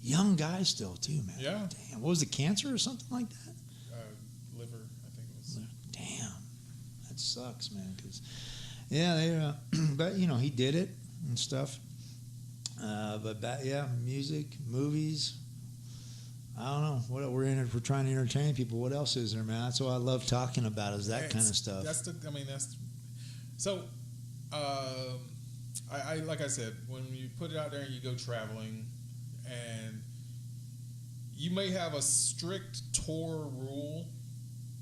Young guy still, too, man. Yeah. Damn. What was it, cancer or something like that? Liver, I think it was. Damn. Sucks, man. Cause but he did it and stuff. Music, movies. I don't know what we're trying to entertain people. What else is there, man? That's what I love talking about is that kind of stuff. So. I like I said, when you put it out there and you go traveling, and you may have a strict tour rule,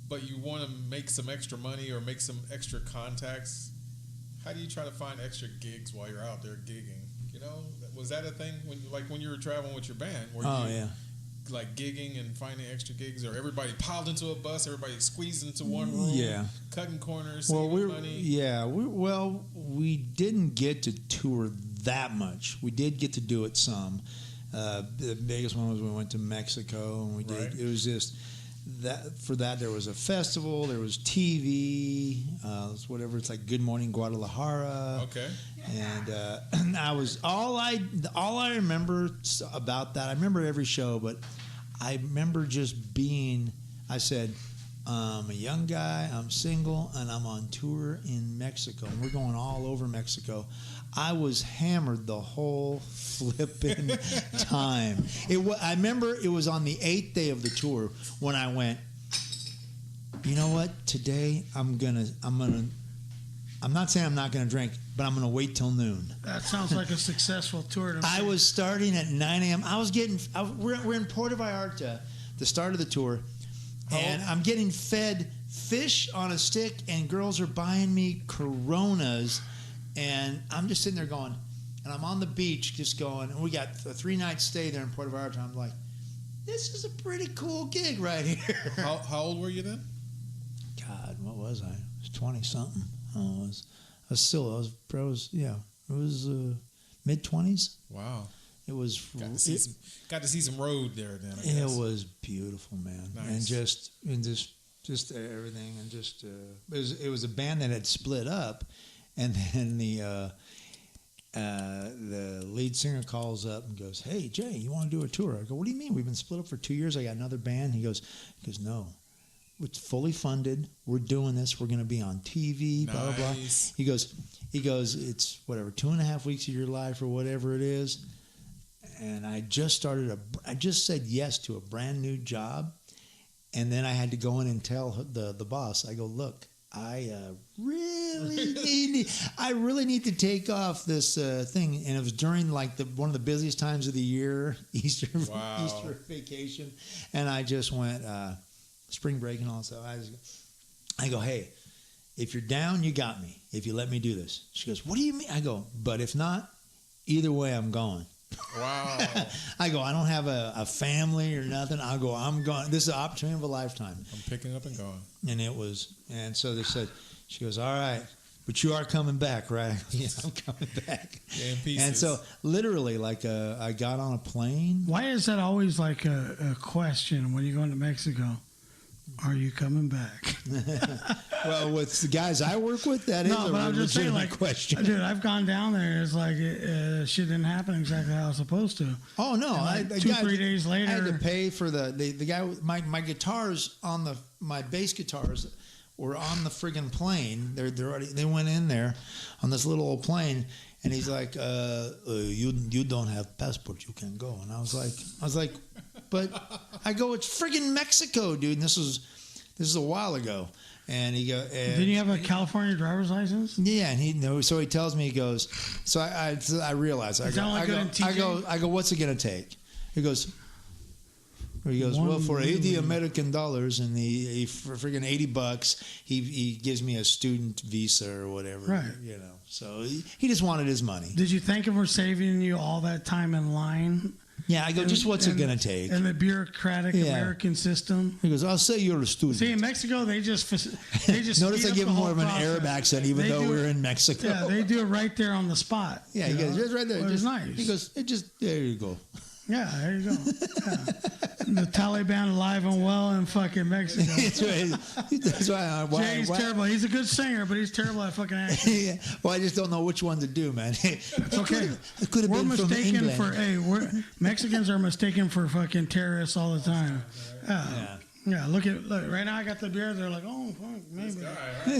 but you want to make some extra money or make some extra contacts. How do you try to find extra gigs while you're out there gigging? Was that a thing when you were traveling with your band? Like gigging and finding extra gigs, or everybody piled into a bus, everybody squeezed into one room, cutting corners, saving money? Yeah, we didn't get to tour that much. We did get to do it some. The biggest one was we went to Mexico, and we did. Right. It was just that. For that, there was a festival, there was TV, whatever. It's like Good Morning Guadalajara. Okay. And I was all I remember about that. I remember every show, but I remember just being. I said, I'm a young guy, I'm single, and I'm on tour in Mexico. And we're going all over Mexico. I was hammered the whole flipping time. I remember it was on the 8th day of the tour when I went, you know what? Today I'm not saying I'm not gonna drink, but I'm gonna wait till noon. That sounds like a successful tour to me. I was starting at 9 a.m. We're in Puerto Vallarta, the start of the tour, and I'm getting fed fish on a stick, and girls are buying me Coronas, and I'm just sitting there going, and I'm on the beach just going, and we got a 3-night stay there in Puerto Vallarta. I'm like, this is a pretty cool gig right here. How old were you then? God, what was I? I was 20-something. It was mid-20s. Wow. It was. Got to see some road there. Then it was beautiful, man, nice. and just everything, and just it was a band that had split up, and then the lead singer calls up and goes, "Hey Jay, you want to do a tour?" I go, "What do you mean? We've been split up for 2 years. I got another band." He goes, "No, it's fully funded. We're doing this. We're going to be on TV." Nice. Blah blah blah. He goes, "It's whatever 2.5 weeks of your life or whatever it is." And I just said yes to a brand new job, and then I had to go in and tell the boss. I go, "Look, I really need to take off this thing." And it was during like one of the busiest times of the year, Easter vacation, and I just went spring break and all that stuff. I go, "Hey, if you're down, you got me. If you let me do this." She goes, "What do you mean?" I go, "But if not, either way, I'm going." Wow. I go, "I don't have a family or nothing." I go, "I'm going. This is an opportunity of a lifetime." I'm picking up and going. And so they said, she goes, "All right, but you are coming back, right?" I go, "Yeah, I'm coming back." Yeah, in pieces. And so literally, like, I got on a plane. Why is that always like a question when you go into Mexico? Are you coming back? Well, with the guys I work with, that is a legitimate question. Dude, I've gone down there. It's like shit didn't happen exactly how it was supposed to. Oh no! Like 2-3 days later, I had to pay for the guy. My guitars my bass guitars were on the friggin' plane. They went in there on this little old plane, and he's like, "You don't have passport. You can't go." And I was like, but I go, "It's friggin' Mexico, dude." And this is a while ago. And he goes, "Didn't you have a California driver's license?" Yeah, and so he tells me, he goes, so I realize, I go, "What's it gonna take?" He goes, "Well, for $80 American dollars and the for friggin' $80, he gives me a student visa or whatever." Right. You know, so he just wanted his money. Did you thank him for saving you all that time in line? Yeah, I go, "Just what's it going to take?" And the bureaucratic American system. He goes, "I'll say you're a student." See, in Mexico, they just notice I give him more of an Arab accent, even though we're in Mexico. Yeah, they do it right there on the spot. Yeah, he goes, "Just right there." Well, it's nice. He goes, there you go." Yeah, there you go. Yeah. The Taliban alive and well in fucking Mexico. That's right. Jay's terrible. He's a good singer, but he's terrible at fucking acting. Yeah. Well, I just don't know which one to do, man. It's okay. It could have We're been from mistaken England. Mexicans are mistaken for fucking terrorists all the time. Yeah, look right now I got the beard. They're like, "Oh, fuck, maybe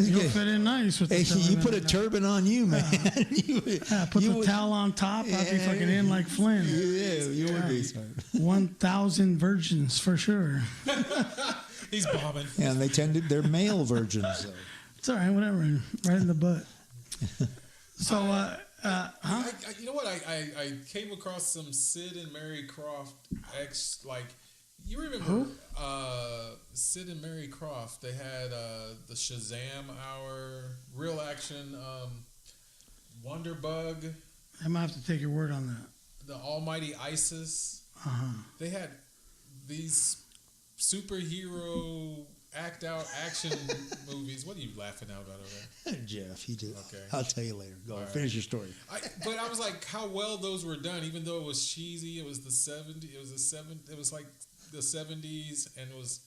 you'll fit in nice with the you put a turban on you, man. Put the towel on top. I'd be fucking in like Flynn. Yeah, you would be. 1,000 virgins for sure. He's bombing. Yeah, and they're male virgins, though. It's all right, whatever. Right in the butt. So, you know what? I came across some Sid and Mary Croft you remember Sid and Mary Croft? They had the Shazam Hour, Real Action, Wonder Bug. I might have to take your word on that. The Almighty ISIS. They had these superhero act out action movies. What are you laughing out about over there? Jeff, he did. Okay. I'll tell you later. Go on, finish your story. But I was like, how well those were done, even though it was cheesy. It was the 70s. It was like the 70s, and it was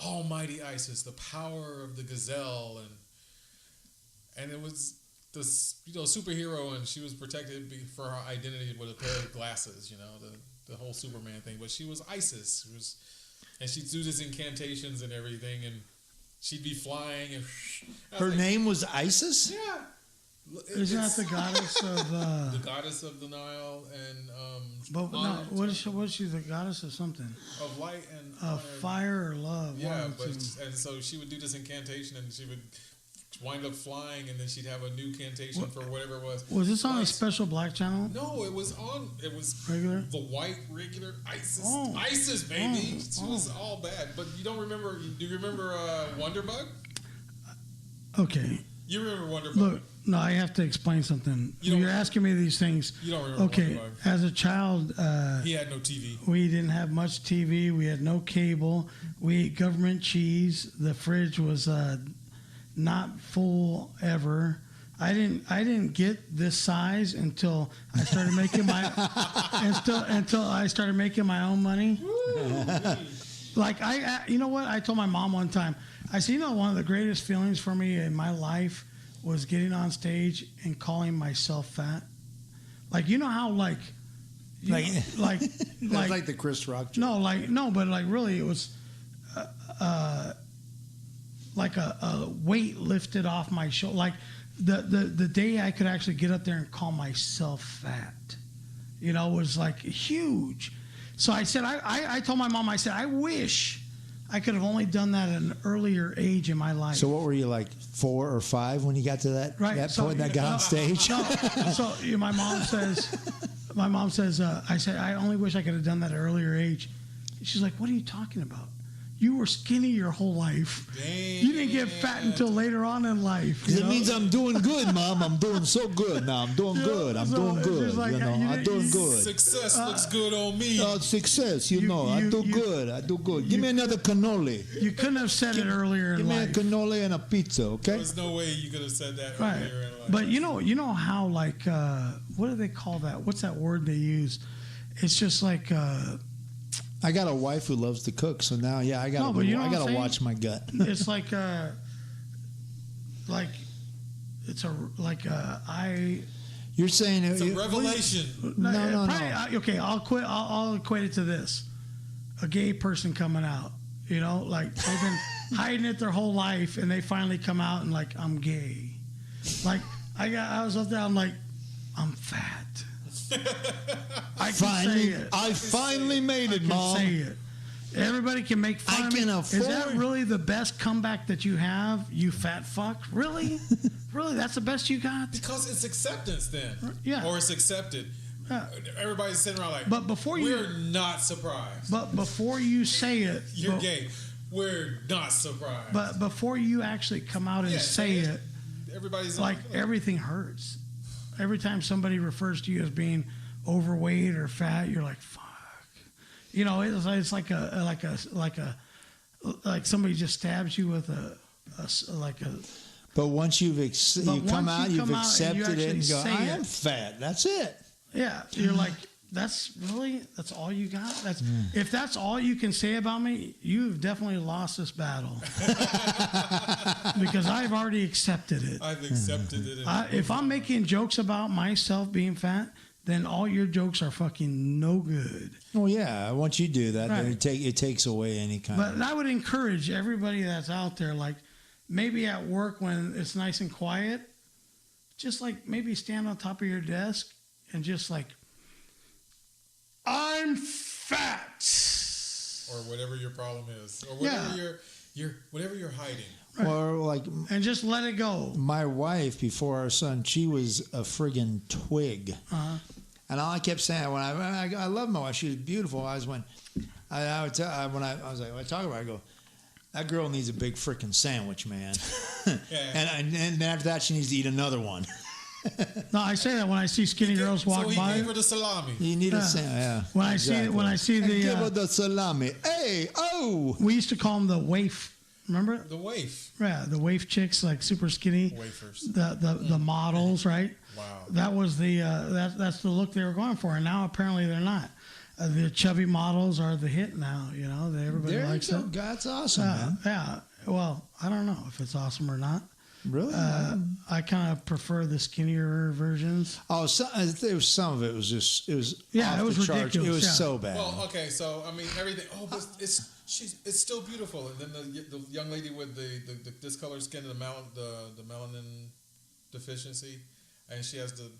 Almighty ISIS, the power of the gazelle, and it was this superhero, and she was protected for her identity with a pair of glasses, the whole Superman thing. But she was ISIS, and she'd do this incantations and everything, and she'd be flying. And her name was Isis? Yeah. Isn't that the goddess of the goddess of the Nile and but no, what is she the goddess of something? Of light and of fire or love. Yeah, and so she would do this incantation, and she would wind up flying, and then she'd have a new incantation for whatever it was. Was this on a special black channel? No, it was regular, the white regular ISIS. ISIS, baby. She was all bad. But you don't remember? Do you remember Wonder Bug? Okay. You remember Wonder Bug? Look, no, I have to explain something. You're asking me these things. You don't remember Okay, Wonder Bug. as a child, he had no TV. We didn't have much TV. We had no cable. We ate government cheese. The fridge was not full ever. I didn't get this size until I started making my until I started making my own money. Like you know what? I told my mom one time. I said, one of the greatest feelings for me in my life was getting on stage and calling myself fat. Like how like the Chris Rock joke. But really it was like a weight lifted off my shoulder. Like the day I could actually get up there and call myself fat, was like huge. So I said, I told my mom, I said, I wish I could have only done that at an earlier age in my life. So what were you, like 4 or 5 when you got to that point that got on stage? No, so my mom says, I said, I only wish I could have done that at an earlier age. She's like, what are you talking about? You were skinny your whole life. Dang. You didn't get fat until later on in life. It means I'm doing good, Mom. I'm doing so good now. I'm doing good. I'm doing good. Like, I'm doing good. Success looks good on me. Success, I do good. I do good. Give me another cannoli. You couldn't have said it earlier in life. Give me a cannoli and a pizza, okay? There's no way you could have said that right. earlier in life. But you know how, like, what do they call that? What's that word they use? It's just like... I got a wife who loves to cook, so now, I got to watch my gut. It's like You're saying it's a revelation. No. Okay, I'll equate it to this: a gay person coming out. Like they've been hiding it their whole life, and they finally come out and like, I'm gay. Like I was up there, I'm like, I'm fat. I finally made it, Mom. Say it. Everybody can make fun of me. Is that really the best comeback that you have, you fat fuck? Really? Really? That's the best you got? Because it's acceptance then. Yeah. Or it's accepted. Yeah. Everybody's sitting around like, but we're not surprised. But before you say it. You're gay. We're not surprised. But before you actually come out and say it, everybody's like everything hurts. Every time somebody refers to you as being overweight or fat, you're like, "Fuck," It's like somebody just stabs you with a. But once you've accepted it and go, I am fat. That's it. Yeah, you're like, that's all you got. If that's all you can say about me, you've definitely lost this battle. Because I've already accepted it. I've accepted it. If I'm making jokes about myself being fat, then all your jokes are fucking no good. Well, yeah. Once you do that, then it takes away any kind. But I would encourage everybody that's out there, like maybe at work when it's nice and quiet, just like maybe stand on top of your desk and just like, I'm fat, or whatever your problem is, or whatever whatever you're hiding, right. Or like, and just let it go. My wife, before our son, she was a friggin' twig, and all I kept saying when I love my wife, she was beautiful. I was when I would tell when I was like, when I talk about her, I go, that girl needs a big frickin' sandwich, man, and after that she needs to eat another one. No, I say that when I see skinny girls walk by. So he gave her the salami. You need a salami, When I see the give her the salami. Hey, oh! We used to call them the waif. Remember? The waif. Yeah, the waif chicks, like super skinny. Wafers. The models, right? Wow. That was that's the look they were going for, and now apparently they're not. The chubby models are the hit now. Everybody likes it. That's awesome, man. Yeah. Well, I don't know if it's awesome or not. Really? I kind of prefer the skinnier versions. Oh, there was some of it was just it was it was ridiculous. It was so bad. Well, okay, so I mean everything. Oh, but it's still beautiful. And then the young lady with the discolored skin and the melanin deficiency, and she has the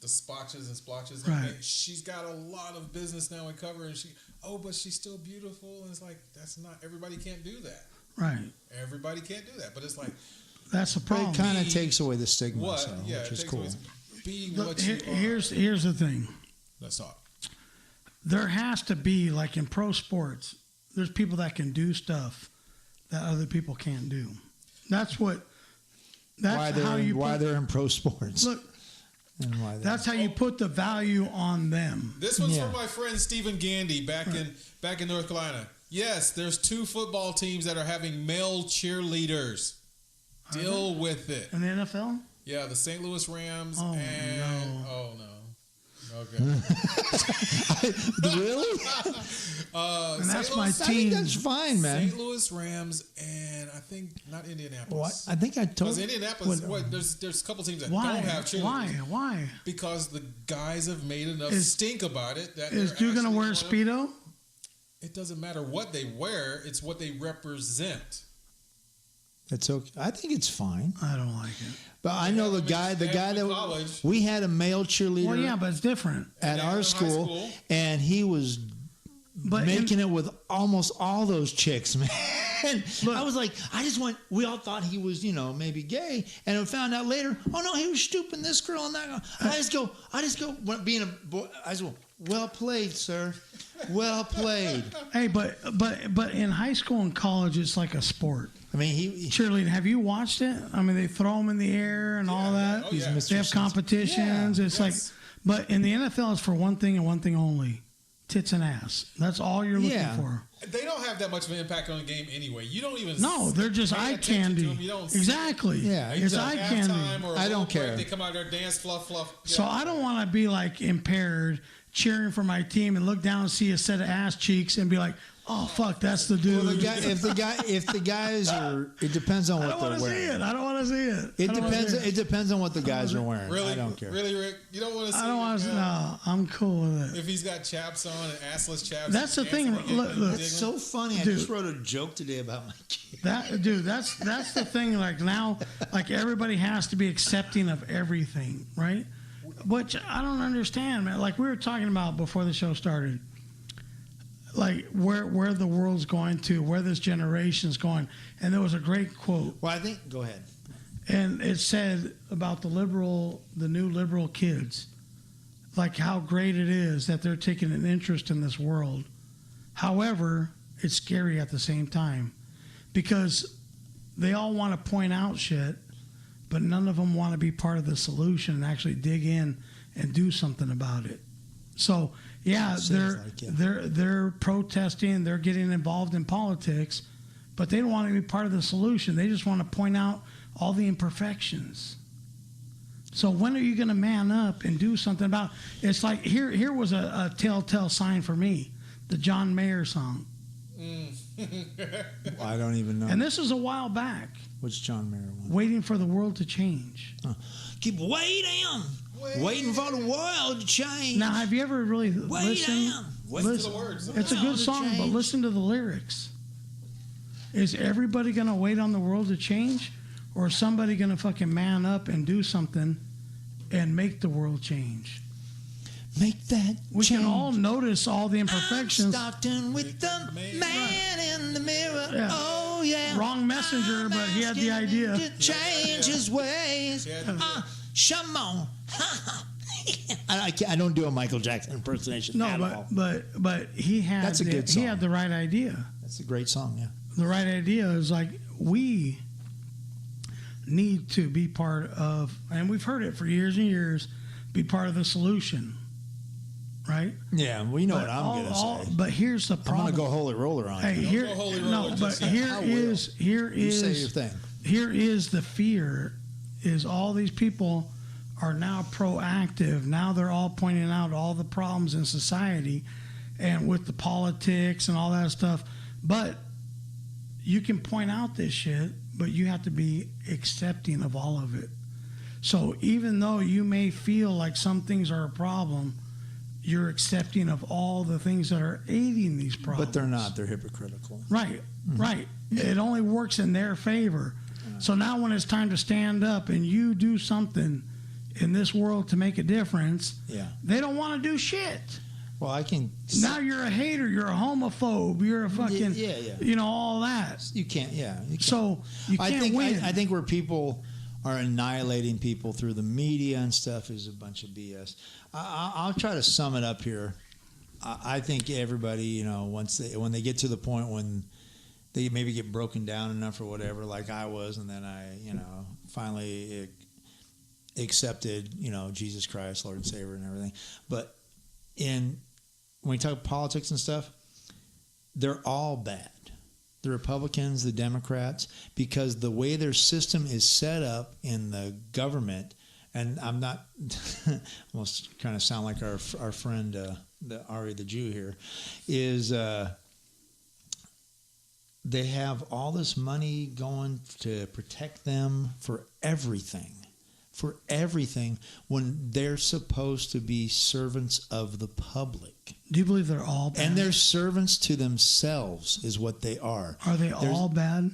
spotches and splotches. Right. And she's got a lot of business now in cover, and but she's still beautiful. And it's like everybody can't do that. Right. Everybody can't do that, but it's like. That's the problem. It kind of takes away the stigma, which is cool. Look, here's the thing. Let's talk. There has to be, like in pro sports, there's people that can do stuff that other people can't do. That's how they're in pro sports. Look, that's how you put the value on them. This one's from my friend Stephen Gandy back in North Carolina. Yes, there's 2 football teams that are having male cheerleaders. Deal with it. In the NFL? Yeah, the St. Louis Rams Oh, and no. oh no. Okay. Really? And that's St. my Louis, I think team. that's fine, man. St. Louis Rams and I think not What? Indianapolis. I think I told Because Indianapolis, there's a couple teams that Why? don't have cheerleaders. Why? Because the guys have made enough Is- stink about it that Is they're Duke gonna actually wear gonna- Speedo? It doesn't matter what they wear; it's what they represent. It's okay. I think it's fine. I don't like it. But I know the have guy them in that college. we had a male cheerleader Well, yeah, but it's different. at down in our high school, school. and he was But making it with almost all those chicks, man. Look. I was like, we all thought he was, maybe gay, and we found out later, oh no, he was stooping this girl and that girl. And I just go, being a boy, I just go, well played, sir, well played. Hey, but in high school and college, it's like a sport. I mean, he Cheerleading. Have you watched it? I mean, they throw them in the air and all that. Oh, yeah. Mr. They have competitions. Yeah. It's Yes. like, but in the NFL, it's for one thing and one thing only: tits and ass. That's all you're looking Yeah. for. They don't have that much of an impact on the game anyway. You don't even No, they're just pay eye attention to candy. them. You don't Exactly. Yeah, it's exactly. eye candy. halftime or a I little don't care. break, They come out there, dance, fluff. So I don't want to be like impaired, cheering for my team, and look down and see a set of ass cheeks and be like, "Oh fuck, that's the dude." well, if the guys are, it depends on I what don't want they're to see wearing. it. I don't want to see it. It I don't wanna depends. see it. It depends on what the guys are wearing. Really, I don't care. Really, Rick, you don't want to see. I don't want to. it, No, I'm cool with it. If he's got chaps on and assless chaps, That's the thing. dancing, Look, giggling, It's so funny. I Dude. just wrote a joke today about my kid. That's the thing. Like now, like everybody has to be accepting of everything, right? Which I don't understand, man. Like we were talking about before the show started, like where the world's going to, where this generation's going, and there was a great quote, Well, I think. Go ahead. and it said about the new liberal kids, like how great it is that they're taking an interest in this world. However, it's scary at the same time because they all want to point out shit, but none of them want to be part of the solution and actually dig in and do something about it. So yeah, Seems like it. they're protesting, they're getting involved in politics, but they don't want to be part of the solution. They just want to point out all the imperfections. So when are you going to man up and do something about? It's like here was a telltale sign for me, the John Mayer song, I don't even know. and this is a while back. Which John Mayer one? Waiting for the world to change. Keep waiting for the world to change. Now, have you ever really Wait listened? down. Listen to the words. It's a good song, but listen to the lyrics. Is everybody going to wait on the world to change? Or is somebody going to fucking man up and do something and make the world change? Make that We change. can all notice all the imperfections. I'm starting with the man in the mirror. Yeah. Oh, yeah. Wrong messenger, but he had the idea. To change his ways. Come on. I don't do a Michael Jackson impersonation at No, all. but he had That's a good he song. had the right idea. That's a great song, yeah. The right idea is like we need to be part of, and we've heard it for years and years, be part of the solution, right? Yeah, well, you know what But I'm going to say. But here's the I'm problem. going to go holy roller on Hey, you. here, go holy roller, no, but just say, here I will. is You say your thing. here is the fear. Is all these people are now proactive. Now they're all pointing out all the problems in society, and with the politics and all that stuff. But you can point out this shit, but you have to be accepting of all of it. So even though you may feel like some things are a problem, you're accepting of all the things that are aiding these problems. But they're not. They're hypocritical. Right, right. It only works in their favor. So now when it's time to stand up and you do something in this world to make a difference, Yeah. they don't want to do shit. Well, I can. Now you're a hater, you're a homophobe, you're a fucking, Yeah. all that. You can't. Yeah. You can't. So you can't win. I think where people are annihilating people through the media and stuff is a bunch of BS. I'll try to sum it up here. I think everybody, when they get to the point when they maybe get broken down enough or whatever, like I was, and then I, finally accepted, Jesus Christ, Lord and Savior, and everything. But when we talk politics and stuff, they're all bad. the Republicans, the Democrats, because the way their system is set up in the government, and I'm not almost kind of sound like our friend the Ari the Jew here, is they have all this money going to protect them for everything when they're supposed to be servants of the public. Do you believe they're all bad? And they're servants to themselves is what they are. Are they all bad?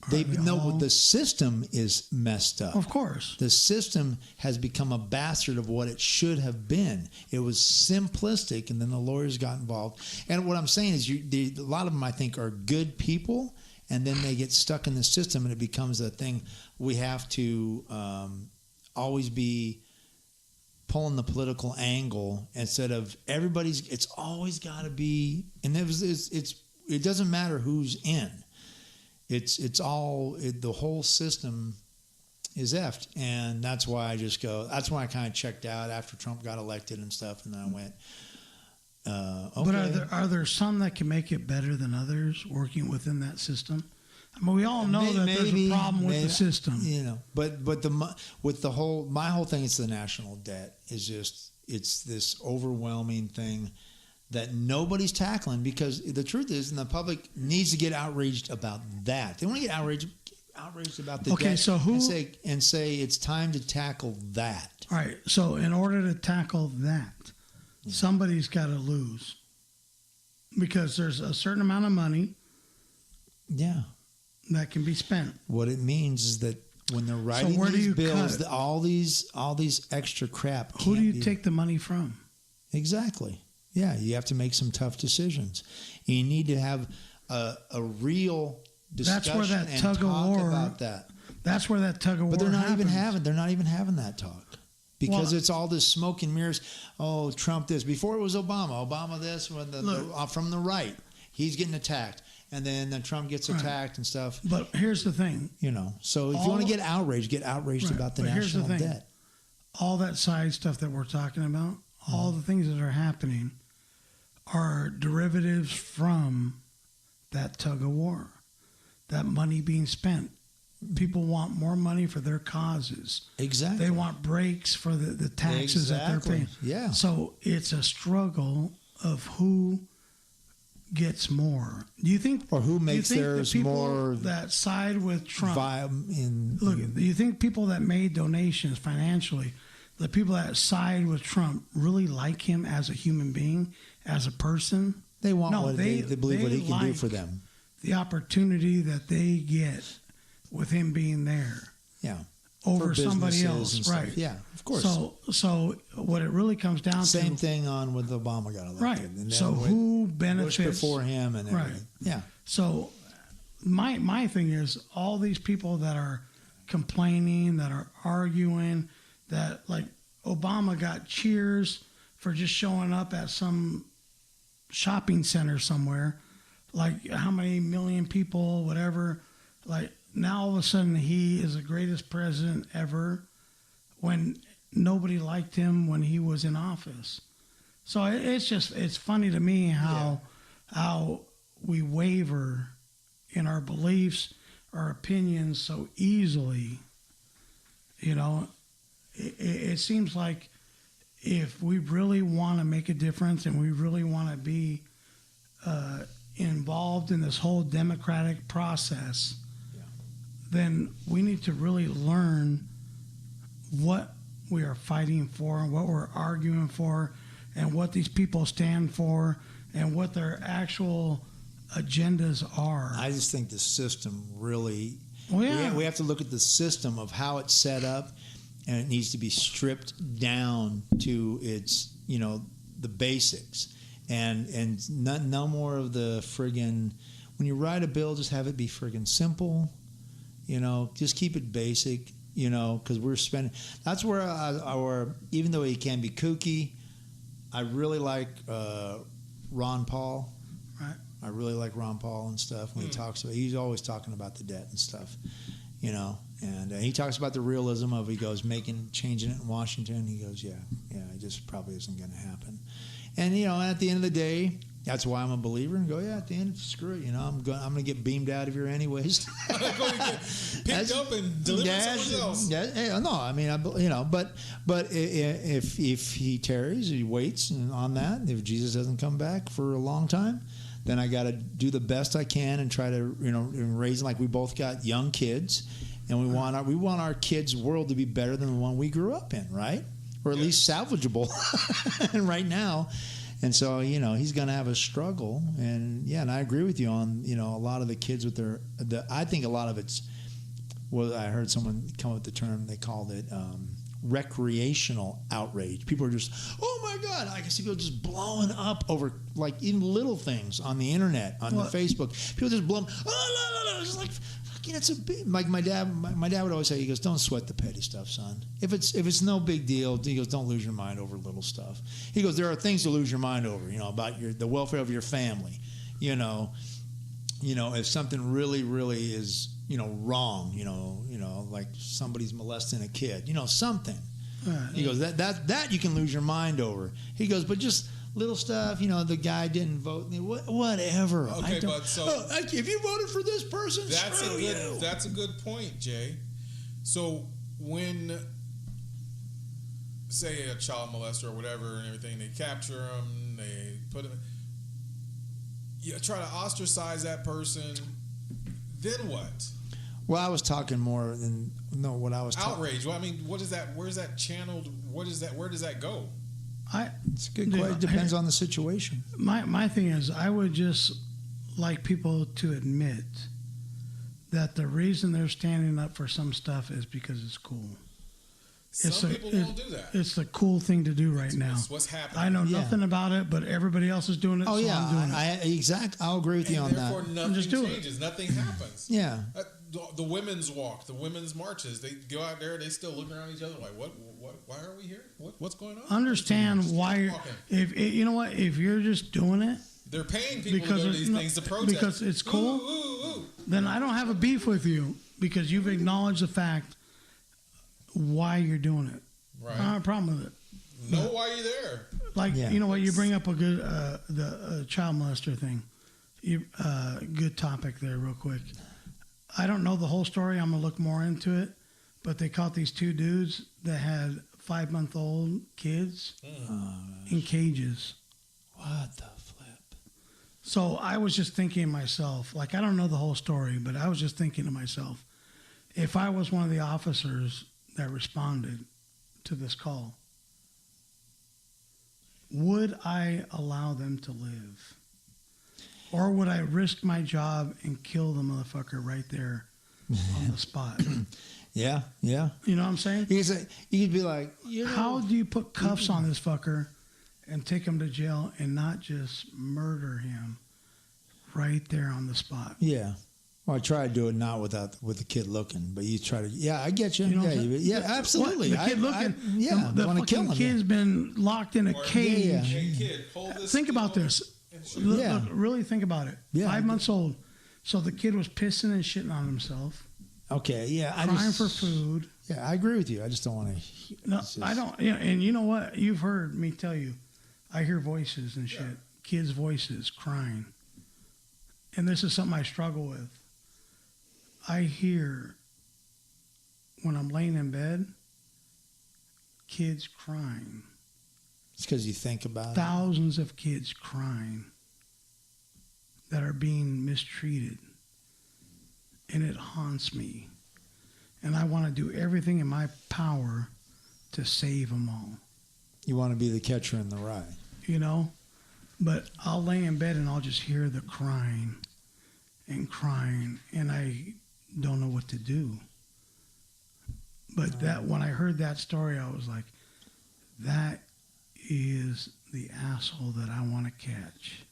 The system is messed up. Of course. The system has become a bastard of what it should have been. It was simplistic, and then the lawyers got involved. And what I'm saying is a lot of them, I think, are good people, and then they get stuck in the system, and it becomes a thing we have to always be pulling the political angle instead of everybody's. It's always got to be, and it doesn't matter who's in. The whole system is effed, and that's why that's why I kind of checked out after Trump got elected and stuff, and then I went, okay. But are there some that can make it better than others working within that system? I mean, we all know that there's a problem with the system, But my whole thing is the national debt is just it's this overwhelming thing that nobody's tackling, because the truth is, and the public needs to get outraged about that. They want to get outraged about the debt. So and say it's time to tackle that. All right. So in order to tackle that, somebody's got to lose, because there's a certain amount of money. Yeah. That can be spent. What it means is that when they're writing these bills, all these extra crap. Who do you take the money from? Exactly. Yeah, you have to make some tough decisions. You need to have a real discussion. That's where that tug of war about that. That's where that tug of war. But they're not happens. even having that talk, because it's all this smoke and mirrors. Oh, Trump this. Before it was Obama. Obama this from the right. He's getting attacked. And then Trump gets attacked and stuff. But here's the thing. So if you want to get outraged about the national debt. All that side stuff that we're talking about, all the things that are happening are derivatives from that tug of war, that money being spent. People want more money for their causes. Exactly. They want breaks for the taxes that they're paying. Yeah. So it's a struggle of who gets more. Do you think, or who makes theirs more that side with Trump? Do you think people that made donations financially, the people that side with Trump, really like him as a human being, as a person? They want they believe what he can do for them. The opportunity that they get with him being there. Yeah. Over somebody else, right? Yeah, of course. So what it really comes down to, same thing on with Obama got elected, right? And so who benefits Bush before him and everything. Right? Yeah. So my thing is, all these people that are complaining, that are arguing, that like Obama got cheers for just showing up at some shopping center somewhere, like how many million people, whatever, like. Now all of a sudden he is the greatest president ever, when nobody liked him when he was in office. So it's funny to me how we waver in our beliefs, our opinions so easily. It seems like if we really want to make a difference and we really want to be involved in this whole democratic process, then we need to really learn what we are fighting for and what we're arguing for and what these people stand for and what their actual agendas are. I just think the system really... Well, we have to look at the system of how it's set up, and it needs to be stripped down to its, the basics. And no more of the friggin'... When you write a bill, just have it be friggin' simple. Just keep it basic, because we're spending. That's where even though he can be kooky, I really like Ron Paul. Right. I really like Ron Paul and stuff when he talks about. He's always talking about the debt and stuff, And he talks about the realism of changing it in Washington. He goes, yeah, it just probably isn't going to happen. And at the end of the day, That's why I'm a believer and go, yeah, at the end, screw it. I'm gonna get beamed out of here anyways. Picked up and delivered to someone else. No, I mean, but if he tarries, he waits on that. If Jesus doesn't come back for a long time, then I got to do the best I can and try to raise. Like we both got young kids, and we want our kids' world to be better than the one we grew up in, right? Or at least salvageable. And right now. And so, he's going to have a struggle. And, and I agree with you on, a lot of the kids with I think a lot of it's, I heard someone come up with the term, they called it recreational outrage. People are just, oh, my God. I can see people just blowing up over, like, even little things on the internet, on the Facebook. People just blow, just like, it's a big, like my dad would always say, he goes, don't sweat the petty stuff, son. If it's no big deal, he goes, don't lose your mind over little stuff. He goes, there are things to lose your mind over, about the welfare of your family. If something really, really is, wrong, like somebody's molesting a kid, something. He goes, that you can lose your mind over. He goes, but just little stuff, the guy didn't vote. Whatever. Okay, but so if you voted for this person, that's a good point, Jay. So when, say, a child molester or whatever and everything, they capture him, they put him, you try to ostracize that person. Then what? Well, I was talking more than what I was outrage. Well, I mean, what is that? Where's that channeled? What is that? Where does that go? It's a good question. It depends on the situation. My thing is, I would just like people to admit that the reason they're standing up for some stuff is because it's cool. Some people won't do that. It's the cool thing to do right now. It's what's happening. I know nothing about it, but everybody else is doing it. Oh, so yeah. I'm doing it. Exactly. I'll agree with you on that. Therefore, nothing changes. Nothing happens. Yeah. The women's walk, the women's marches, they go out there, they still look around each other like, what, why are we here? What's going on? Understand why, if you're just doing it. They're paying people to go to these things to protest. Because it's cool. Ooh. Then I don't have a beef with you because you've acknowledged the fact why you're doing it. Right. I don't have a problem with it. Know why you're there. Like, you know what, you bring up a good, the child molester thing. Good topic there real quick. I don't know the whole story. I'm going to look more into it. But they caught these two dudes that had 5-month-old kids in cages. What the flip? So I was just thinking to myself, like, I don't know the whole story, but I was just thinking to myself, if I was one of the officers that responded to this call, would I allow them to live? Or would I risk my job and kill the motherfucker right there on the spot? Yeah. You know what I'm saying? You'd be like, how do you put cuffs on this fucker and take him to jail and not just murder him right there on the spot? Yeah. Well, I try to do it not with the kid looking, but you try to. Yeah, I get you. Absolutely. What? The kid looking. The fucking kid's been locked in a cage. Yeah. Hey, kid, hold this. Think about this. Look, really think about it. Yeah. 5 months old. So the kid was pissing and shitting on himself. Okay, yeah. Crying for food. Yeah, I agree with you. I just don't want to. No, I don't. And you know what? You've heard me tell you. I hear voices and shit. Kids' voices crying. And this is something I struggle with. I hear, when I'm laying in bed, kids crying. It's because you think about Thousands of kids crying that are being mistreated. And it haunts me. And I want to do everything in my power to save them all. You want to be the catcher in the rye. But I'll lay in bed and I'll just hear the crying. And I don't know what to do. But when I heard that story, I was like, that is the asshole that I want to catch.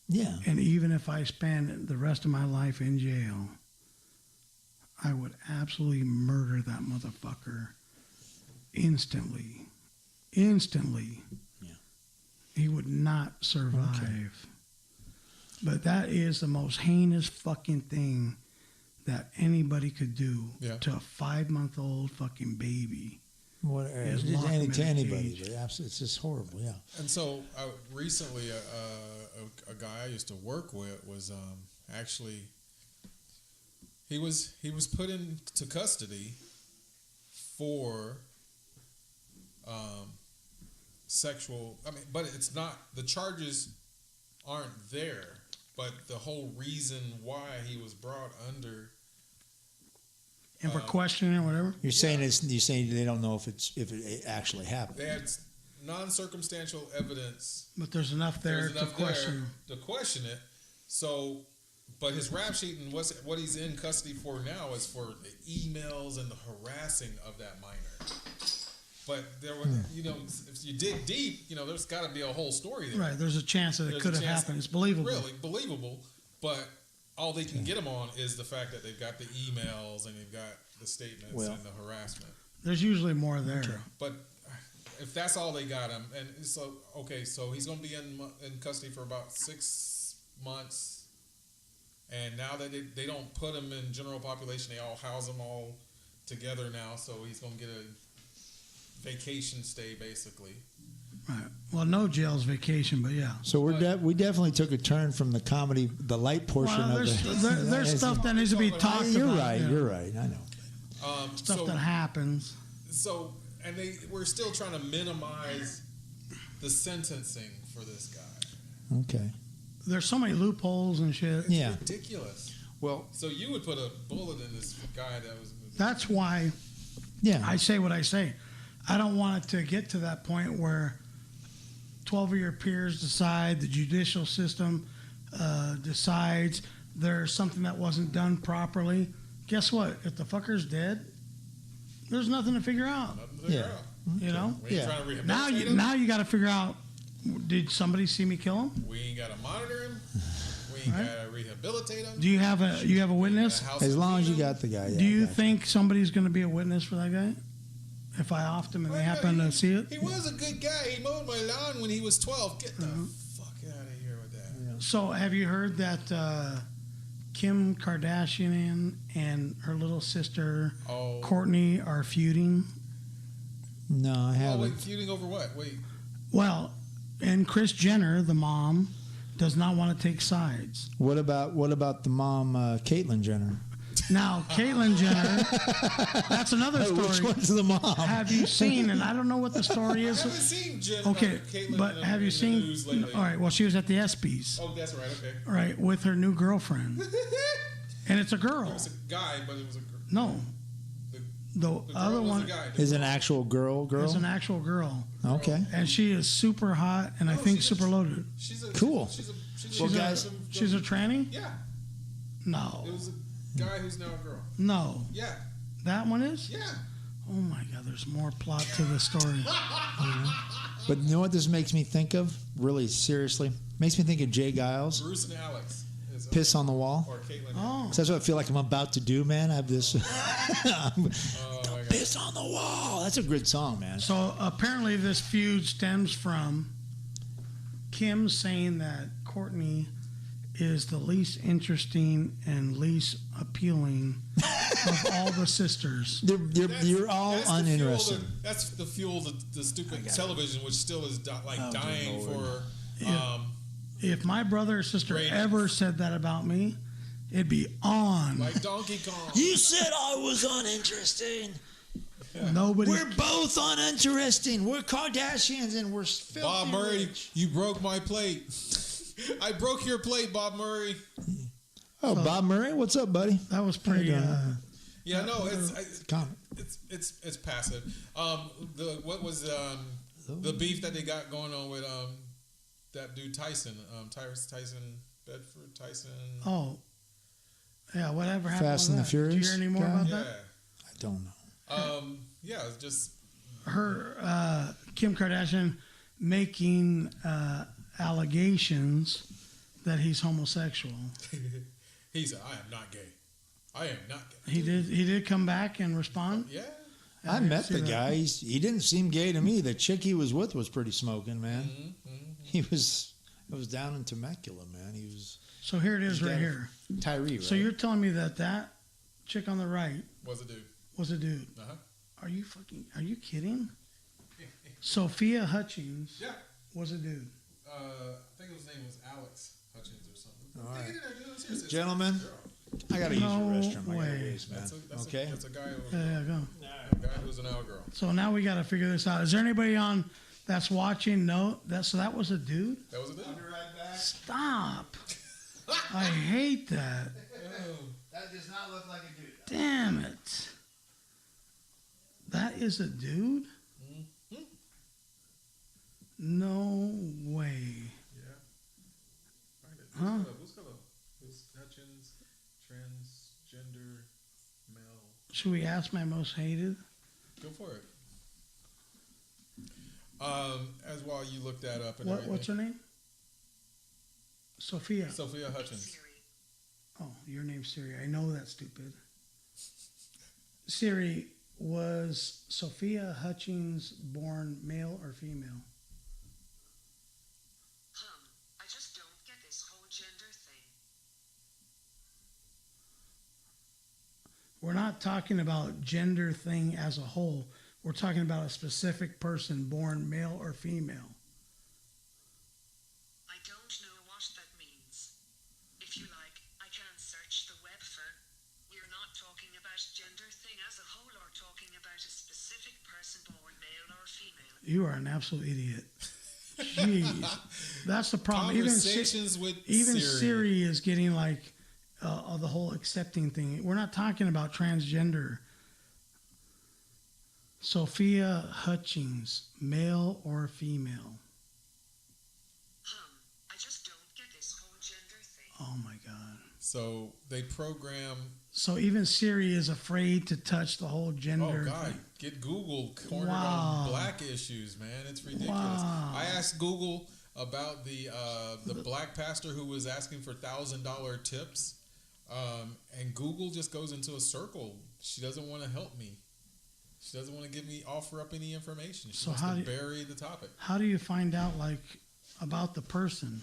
Yeah. And even if I spend the rest of my life in jail, I would absolutely murder that motherfucker instantly. Yeah. He would not survive. Okay. But that is the most heinous fucking thing that anybody could do to a 5-month-old fucking baby. What, is just lock 'em in to a anybody, cage. but absolutely, it's just horrible. Yeah. And so recently, a guy I used to work with was actually he was put into custody for sexual. I mean, but it's not, the charges aren't there, but the whole reason why he was brought under. And for questioning or whatever. You're saying they don't know if it actually happened. They had non-circumstantial evidence. But there's enough there to question. To question it. So, but his rap sheet and what he's in custody for now is for the emails and the harassing of that minor. But there were, if you dig deep, there's got to be a whole story there. Right. There's a chance that it could have happened. It's believable. Really believable. But all they can get them on is the fact that they've got the emails and they've got the statements and the harassment. There's usually more there. Okay. But if that's all they got him, and so he's going to be in custody for about 6 months. And now that they don't put him in general population, they all house him all together now. So he's going to get a vacation stay, basically. Right. Well, no jail's vacation, but yeah. So we definitely took a turn from the comedy, the light portion of it. There's stuff that needs to be talked about. You're right. I know. Stuff that happens. So, and we're still trying to minimize the sentencing for this guy. Okay. There's so many loopholes and shit. Yeah. It's ridiculous. Well, so you would put a bullet in this guy that was. That's why. Yeah. I say what I say. I don't want it to get to that point where 12 of your peers decide, the judicial system decides there's something that wasn't done properly. Guess what? If the fucker's dead, there's nothing to figure out. You know? Now you got to figure out, did somebody see me kill him? We ain't got to monitor him. We ain't got to rehabilitate him. Do you have a witness? As long as you got the guy. Do you think somebody's going to be a witness for that guy? If I offed him and they happen to see it? He was a good guy. He mowed my lawn when he was 12. Get the fuck out of here with that. Yeah. So have you heard that Kim Kardashian and her little sister Courtney are feuding? No, I haven't. Wait, feuding over what? Wait. Well, and Kris Jenner, the mom, does not want to take sides. What about the mom, Caitlyn Jenner? Now, Caitlyn Jenner, that's another story. Which one's the mom? Have you seen, and I don't know what the story is. I haven't seen Jenner. Okay, but have you seen? News lately. All right, well, she was at the ESPYs. Oh, that's right, okay. Right, with her new girlfriend. And it's a girl. It was a guy, but it was a girl. No. The other one is an actual girl. It's an actual girl. Okay. And she is super hot and I think super loaded. Cool. She's a tranny? Yeah. No. It was a guy who's now a girl. No. Yeah. That one is? Yeah. Oh my God, there's more plot to the story. But you know what this makes me think of? Really seriously, makes me think of Jay Giles. Bruce and Alex. Piss on the wall. Or Caitlyn. Oh. So that's what I feel like I'm about to do, man. I have this. Piss on the wall. That's a good song, man. So apparently this feud stems from Kim saying that Courtney is the least interesting and least appealing of all the sisters. You're all uninterested. That's the fuel the stupid television, which still is dying for. If my brother or sister ever said that about me, it'd be on. Like Donkey Kong. You said I was uninteresting. Yeah. We're both uninteresting. We're Kardashians and we're filthy Bob Murray, rich. you broke my plate. I broke your plate, Bob Murray. Oh, so, Bob Murray, what's up, buddy? That was pretty. Yeah, no, it's passive. What was the beef that they got going on with that dude Tyson, Bedford Tyson? Oh, yeah. Whatever happened? Fast and the Furious. Did you hear any more about that? I don't know. Yeah, it's just her Kim Kardashian making allegations that he's homosexual. He said, "I am not gay. I am not gay." He did come back and respond. Yeah. I met the guy. He didn't seem gay to me. The chick he was with was pretty smoking, man. It was down in Temecula, man. He was. So here it is right here. Tyree, right? So you're telling me that chick on the right was a dude. Was a dude. Uh-huh. Are you kidding? Sophia Hutchins was a dude. I think his name was Alex Hutchins or something. All right. It's a Gentlemen, I got to use the restroom. way. I gotta use, man. Okay? That's a guy Go. a guy who's an outgirl. So now we got to figure this out. Is there anybody on that's watching? No. So that was a dude? That was a dude. Stop. I hate that. That does not look like a dude. Damn it. That is a dude? Mm-hmm. No way. Yeah. Huh? Who's Hutchins, transgender, male? Should we ask my most hated? Go for it. As while you look that up and everything. What's her name? Sophia. Sophia Hutchins. Oh, your name's Siri. I know that's stupid. Siri, was Sophia Hutchins born male or female? I just don't get this whole gender thing. We're not talking about gender thing as a whole. We're talking about a specific person born male or female. I don't know what that means. If you like, I can search the web for. We're not talking about gender thing as a whole or talking about a specific person born male or female. You are an absolute idiot. Jeez. That's the problem. Conversations with even Siri. Siri is getting like the whole accepting thing. We're not talking about transgender. Sophia Hutchins, male or female? I just don't get this whole gender thing. Oh my God. So they program. So even Siri is afraid to touch the whole Oh gender God! thing. Get Google cornered Wow. on black issues, man. It's ridiculous. Wow. I asked Google about the black pastor who was asking for $1,000 tips, and Google just goes into a circle. She doesn't want to help me. She doesn't want to offer up any information. She wants to bury the topic. How do you find out like about the person?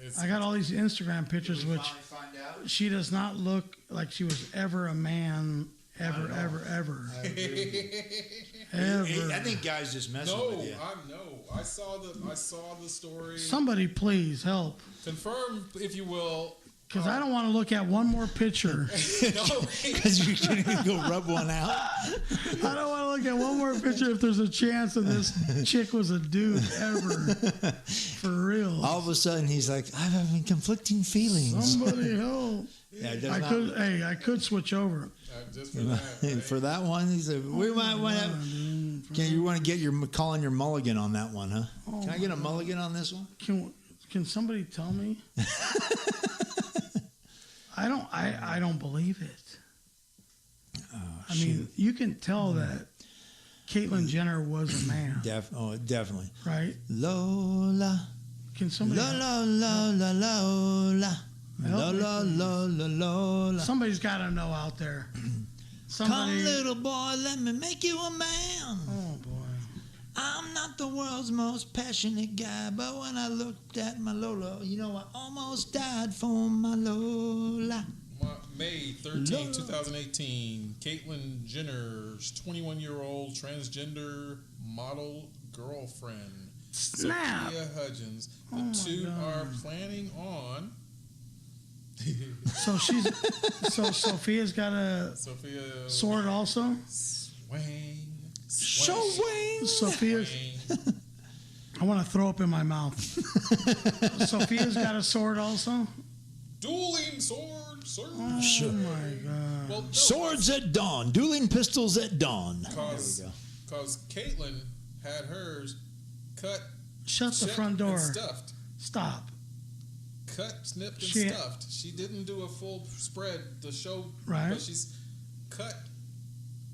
It's, I got all these Instagram pictures, which Find out? she does not look like she was ever a man, ever. I think guys just messing with you. I saw the story. Somebody please help. Confirm, if you will. Because I don't want to look at one more picture. No, Because you're going to go rub one out. I don't want to look at one more picture if there's a chance that this chick was a dude ever. For real. All of a sudden, he's like, I'm having conflicting feelings. Somebody help. Yeah, it does I could switch over. just for that. For that one, he said, we might want to. You want to get calling your mulligan on that one, huh? Can I get a mulligan on this one? Can somebody tell me? I don't believe it. I mean, you can tell that Caitlyn Jenner was a man. Definitely. Right? Lola. Can somebody Lola, Lola, Lola. Lola, Lola, Lola. Somebody's got to know out there. Come, little boy, let me make you a man. Oh, boy. I'm not the world's most passionate guy, but when I looked at my Lola, I almost died for my Lola. May 13, 2018, Caitlyn Jenner's 21-year-old transgender model girlfriend, Snap. Sophia Hutchins. The two are planning on. So Sophia's got a sword also? Swing. Sophia's. I want to throw up in my mouth. Sophia's got a sword also? Dueling sword. Oh my God. Well, no, Swords at dawn. Dueling pistols at dawn. Because Caitlyn had hers cut. Shut the front door. And stuffed. Stop. Cut, snipped, and stuffed. She didn't do a full spread to show. Right. But she's cut,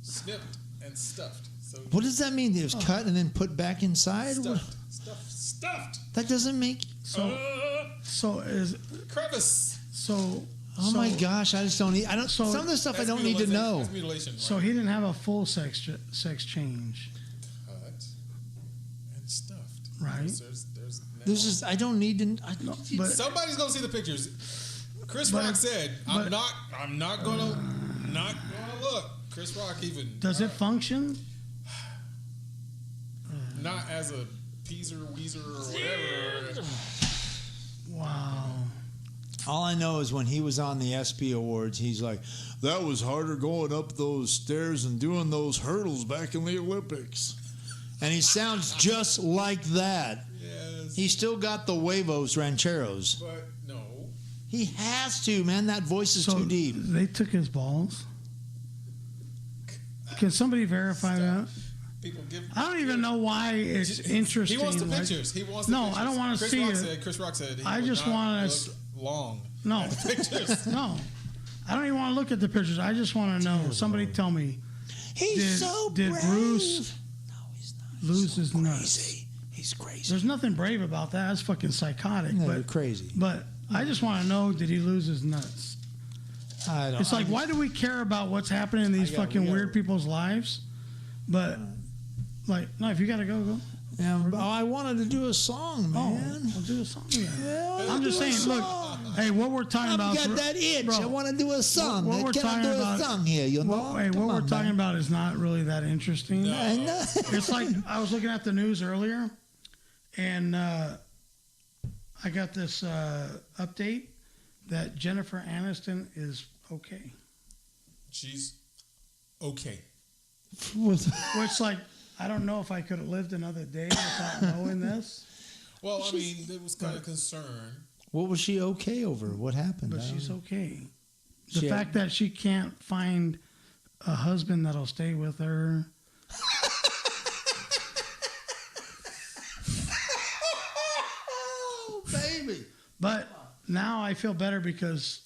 snipped, and stuffed. So What does that mean? It was cut and then put back inside? Stuffed. That doesn't make. So is Crevice. Oh my gosh! I just don't need. some of the stuff I don't need to know. That's mutilation. Right? So he didn't have a full sex change. Cut and stuffed. Right. There's Just I don't need to. But somebody's gonna see the pictures. Chris Rock said, "I'm not gonna look." Chris Rock even Does it function? not as a teaser, Weezer, or whatever. Wow. All I know is when he was on the ESPY Awards, he's like, that was harder going up those stairs and doing those hurdles back in the Olympics. And he sounds just like that. Yes. He still got the huevos rancheros. But no. He has to, man. That voice is So too deep. they took his balls. Can somebody verify that? People give. I don't even know why it's interesting. He wants the like- pictures. He wants the No, pictures. I don't want to see it. Chris Rock said. I just want to. long. No, at the pictures. no. I don't even want to look at the pictures. I just want to know. Somebody tell me. He's so Did brave. Bruce No, he's not. lose his so nuts? crazy. He's crazy. There's nothing brave about that. That's fucking psychotic. No, but you're crazy. But I just want to know, did he lose his nuts? I don't. It's like, why do we care about what's happening in these fucking weird people's lives? But, like, no, if you got to go, go. Yeah, I wanted to do a song, man. Oh, we'll do a song. Yeah. Yeah, I'm just do a saying, look, song. hey, what we're talking I've about. got that itch. Bro, I want to do a song. what we're Can I talking do about- a song here? You know? Hey, Come what we're on, talking man. about is not really that interesting. I know. It's like I was looking at the news earlier, and I got this update that Jennifer Aniston is okay. She's okay. Which, like, I don't know if I could have lived another day without knowing this. Well, I mean, there was kind of concern. What was she okay over? What happened? But I don't she's know. okay. The She had- fact that she can't find a husband that'll stay with her. Oh, baby. But now I feel better because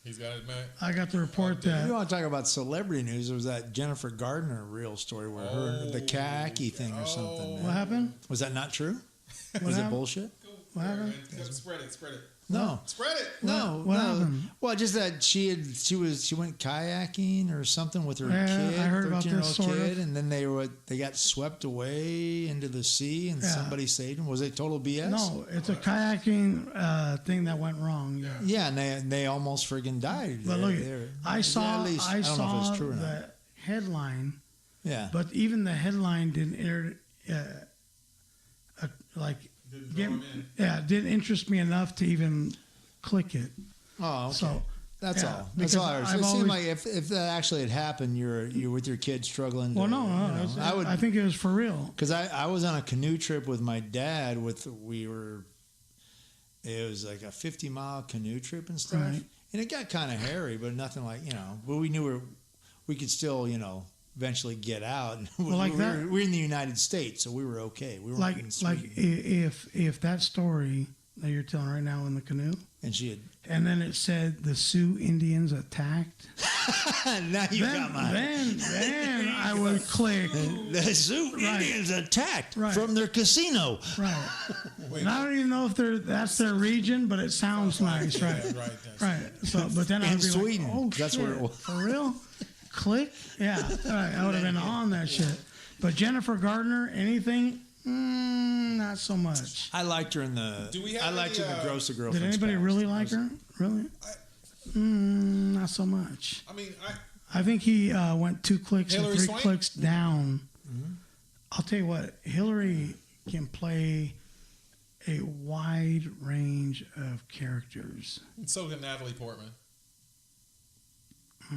He's got it, man. I got the report You that. want to talk about celebrity news? There was that Jennifer Gardner real story where her the khaki thing or something. What man. happened? Was that not true? What Was it happened? bullshit? What happened? Spread it. Spread it. No. Spread it. No, What no. happened? Well, just that she went kayaking or something with her Yeah, kid, I heard about 13-year-old this, sort kid, of. and then they got swept away into the sea, and Yeah. somebody saved them. Was it total BS? No, it's a kayaking thing that went wrong. Yeah. Yeah, and they almost friggin' died. But There- look, there. I saw At least, I don't know if saw it's true or not. the headline, Yeah. but even the headline didn't like Didn't get, draw him in. yeah, didn't interest me enough to even click it. Oh, okay. So That's yeah, all. because That's all. I was. I've It seemed like always- if that actually had happened, you're with your kid struggling. To, well, no, you know, it's- I think it was for real. Because I was on a canoe trip with my dad. It was like a 50-mile canoe trip and stuff, Right. and it got kind of hairy, but nothing like but we knew we could still eventually get out. And Well, like that- we're in the United States, so we were okay. We weren't Like in Sweden. if that story that you're telling right now in the canoe, and she had. and then it said the Sioux Indians attacked, Now you got my. then I would click. The Sioux Right. Indians attacked Right. from their casino. Right. Wait, And I don't even know if that's their region, but it sounds nice, right? Yeah, right. That's Right. So, but then In I'd be Sweden. like, "Oh That's shit, where it was. for real? Click? Yeah. All right. I would have been on that shit. But Jennifer Gardner, anything? Not so much. I liked her in the. Do we have I liked her in any, the Gross Girl. Did anybody really like her? Really? Not so much. I mean, I think he went 2 clicks Hillary and 3 Swank? clicks down. Mm-hmm. I'll tell you what, Hillary can play a wide range of characters. so can Natalie Portman.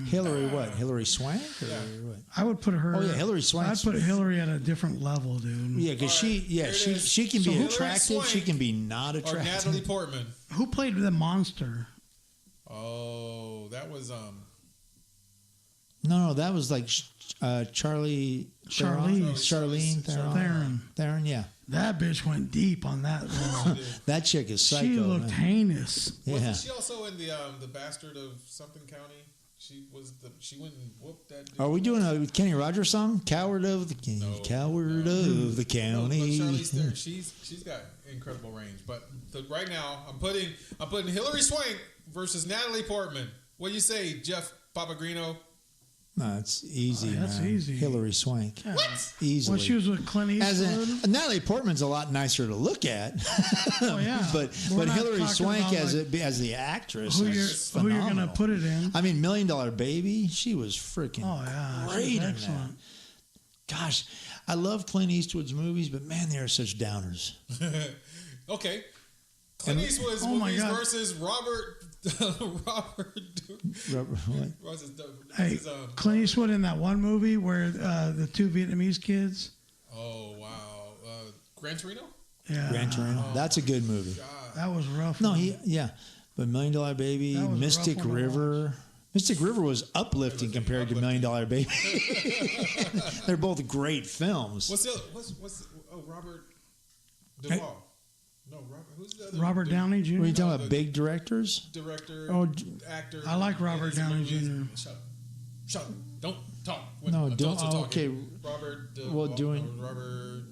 Hillary what? Hillary Swank or Yeah. what? I would put her. Oh, yeah, Hillary Swank. I'd put Hillary at a different level, dude. Yeah, because All right, here it is. she can So be Hillary attractive. She Swank can be not Or attractive. Natalie Portman. Who played the monster? Oh, that was No, that was like Charlene Theron. Yeah, That bitch went deep on that role. that chick is psycho. She looked man. heinous. Yeah, Wasn't she also in the Bastard of something county? She went and whooped that dude. are we doing a Kenny Rogers song? Coward of the King, Coward of the No, but County. Charlize Theron, she's got incredible range. But right now, I'm putting Hillary Swank versus Natalie Portman. What do you say, Jeff Papagrino? No, it's easy. That's man. easy. Hillary Swank. Yeah. What? Easily. Well, she was with Clint Eastwood. Natalie Portman's a lot nicer to look at. Oh yeah, but we're not Hillary talking Swank about, as the actress, who is you're phenomenal. gonna put it in. I mean, $1 Million Baby, she was freaking great in that. Excellent. Gosh, I love Clint Eastwood's movies, but man, they are such downers. Okay. Clint Eastwood's Oh my movies God. versus Robert. What? Hey, Clint Eastwood in that one movie where the two Vietnamese kids. Oh wow, Gran Torino. Yeah, Gran Torino. That's a good movie. that was rough. No, but $1 Million Baby, That was a Mystic rough one to River. Mystic River was uplifting compared to $1 Million Baby. They're both great films. What's the other? What's Robert Duvall? No, Robert. Who's the other? Robert Downey Jr. Were you talking about big directors? Director, actor. I like Robert Downey Jr. Shut up. Don't talk. No, adults are don't. talking. Okay. Robert Duvall. Well, doing- Robert.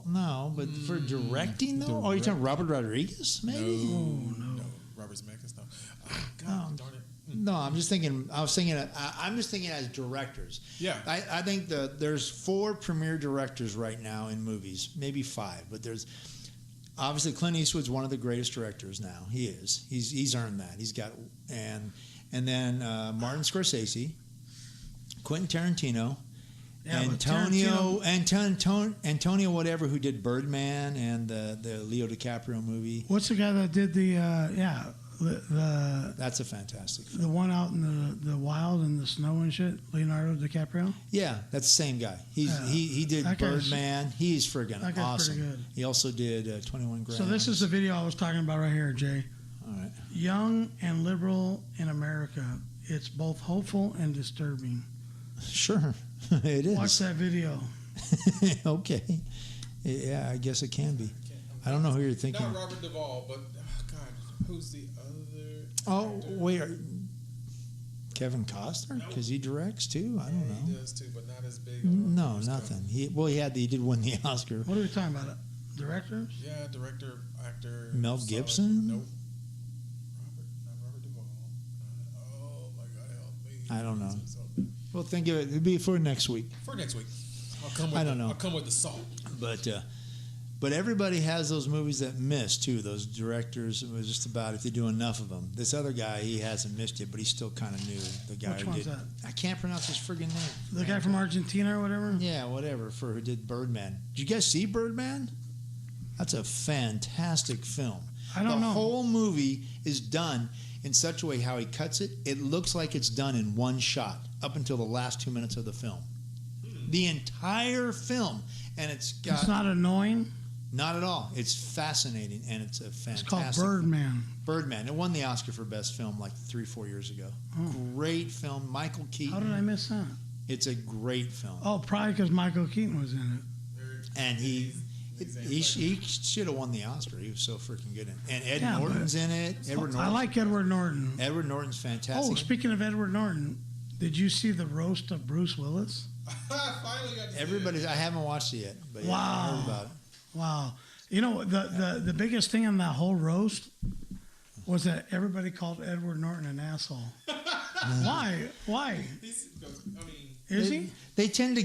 No, but for directing though? Oh, you're talking Robert Rodriguez, maybe? No. Robert Zemeckis. No. Oh, God darn it. No, I'm just thinking. I'm just thinking as directors. Yeah. I think there's 4 premier directors right now in movies, maybe 5, but there's obviously Clint Eastwood's one of the greatest directors now. He is. He's earned that. He's got and then Martin Scorsese, Quentin Tarantino. Yeah, but Antonio whatever, who did Birdman and the Leo DiCaprio movie. What's the guy that did the That's a fantastic film. the one out in the wild and the snow and shit? Leonardo DiCaprio. Yeah, that's the same guy. He did That guy's- Birdman. He's friggin' that guy's awesome. pretty good. He also did 21 Grams. So this is the video I was talking about right here, Jay. All right. Young and liberal in America. It's both hopeful and disturbing. Sure, it is. Watch that video. Okay. Yeah, I guess it can be. I don't know who you're thinking. Not Robert Duvall, but God, who's the other? Oh, wait. Kevin Costner? Because he directs too? I don't know. He does too, but not as big. No, nothing. He did win the Oscar. What are we talking about? Directors? Yeah, director, actor. Mel Gibson? Nope. Not Robert Duvall. Oh my God, help me! I don't know. Well, think of it. It'll be for next week. For next week, I'll come with. I don't know. I'll come with the salt. But everybody has those movies that miss too. Those directors, it was just about if they do enough of them. This other guy, he hasn't missed it, but he's still kind of new. The guy Which who one's did. that? I can't pronounce his friggin' name. The guy from Argentina or whatever? Yeah, whatever. Who did Birdman? Did you guys see Birdman? That's a fantastic film. I don't know. The whole movie is done in such a way how he cuts it. It looks like it's done in one shot up until the last 2 minutes of the film. The entire film, and it's not annoying. Not at all. It's fascinating, and it's a fantastic. It's called Birdman. Birdman. It won the Oscar for Best Film like 3-4 years ago. Great film. Michael Keaton. How did I miss that? It's a great film. Oh, probably because Michael Keaton was in it. And he should have won the Oscar. He was so freaking good in it. And Ed Norton's in it. I like Edward Norton. Edward Norton's fantastic. Oh, speaking of Edward Norton, did you see the roast of Bruce Willis? Finally got to see Everybody's. I haven't watched it yet, but Wow. I heard about it. Wow. You know, the biggest thing in that whole roast was that everybody called Edward Norton an asshole. Why? Is he? They tend to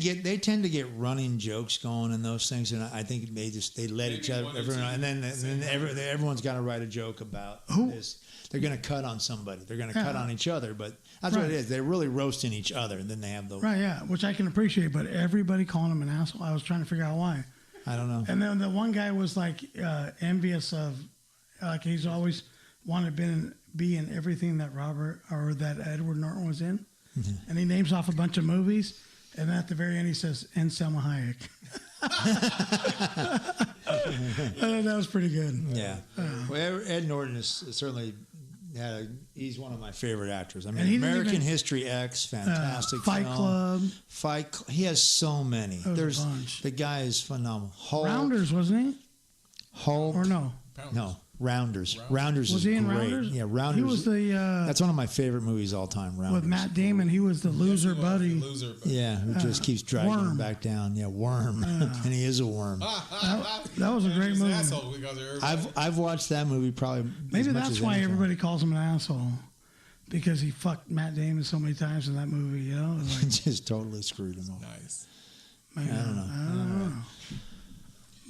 get running jokes going and those things, and I think they let each other, and then everyone's got to write a joke about this. They're going to cut on somebody. They're going to cut on each other, but that's what it is. They're really roasting each other, and then they have the right, yeah, which I can appreciate. But everybody calling him an asshole, I was trying to figure out why. I don't know. And then the one guy was like envious of, like he's always wanted to be in everything that Edward Norton was in, and he names off a bunch of movies, and then at the very end he says, "And Selma Hayek." That was pretty good. Yeah. Well, Ed Norton is certainly he's one of my favorite actors. I mean, he American History X, fantastic Fight film. Club. He has so many. There's a bunch. The guy is phenomenal. Hulk, Rounders, wasn't he? Hulk. Or no? No. Rounders. Rounders Was is he in great. Rounders? Yeah, Rounders. He was the that's one of my favorite movies all time. Rounders. with Matt Damon. He was the loser buddy. Yeah, who just keeps dragging him back down. Yeah, Worm, and he is a worm. That was a great movie. I've watched that movie probably. Maybe as much that's as why any film. everybody calls him an asshole. because he fucked Matt Damon so many times in that movie. You know, like, Just totally screwed him over. Nice. man, I don't know.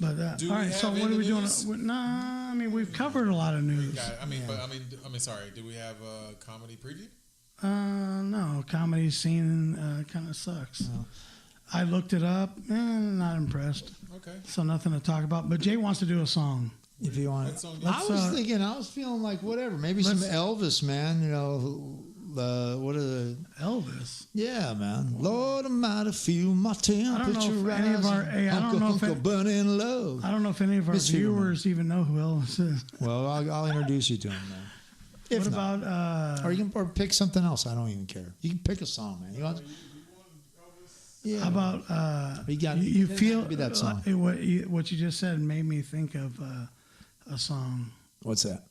But Do all we right, so have what in are we the doing? news? Nah, I mean we've covered a lot of news. Got it. I mean, sorry. Do we have a comedy preview? No, comedy scene kind of sucks. No. I looked it up, not impressed. Okay. So nothing to talk about. But Jay wants to do a song. If you want, What song you- I was feeling like whatever, maybe some Elvis, man. You know, what are the Elvis. Yeah, man. Lord Almighty, feel my temperature if any of our- rising. hey, I don't know if Uncle it- burning low. I don't know if any of our Miss Huberman. viewers even know who Elvis is. Well, I'll introduce you to him then. If What not. about Or you can pick something else. I don't even care. You can pick a song, man. You want? Yeah. how about You got- you it doesn't feel have to be that song. what you just said made me think of a song. What's that?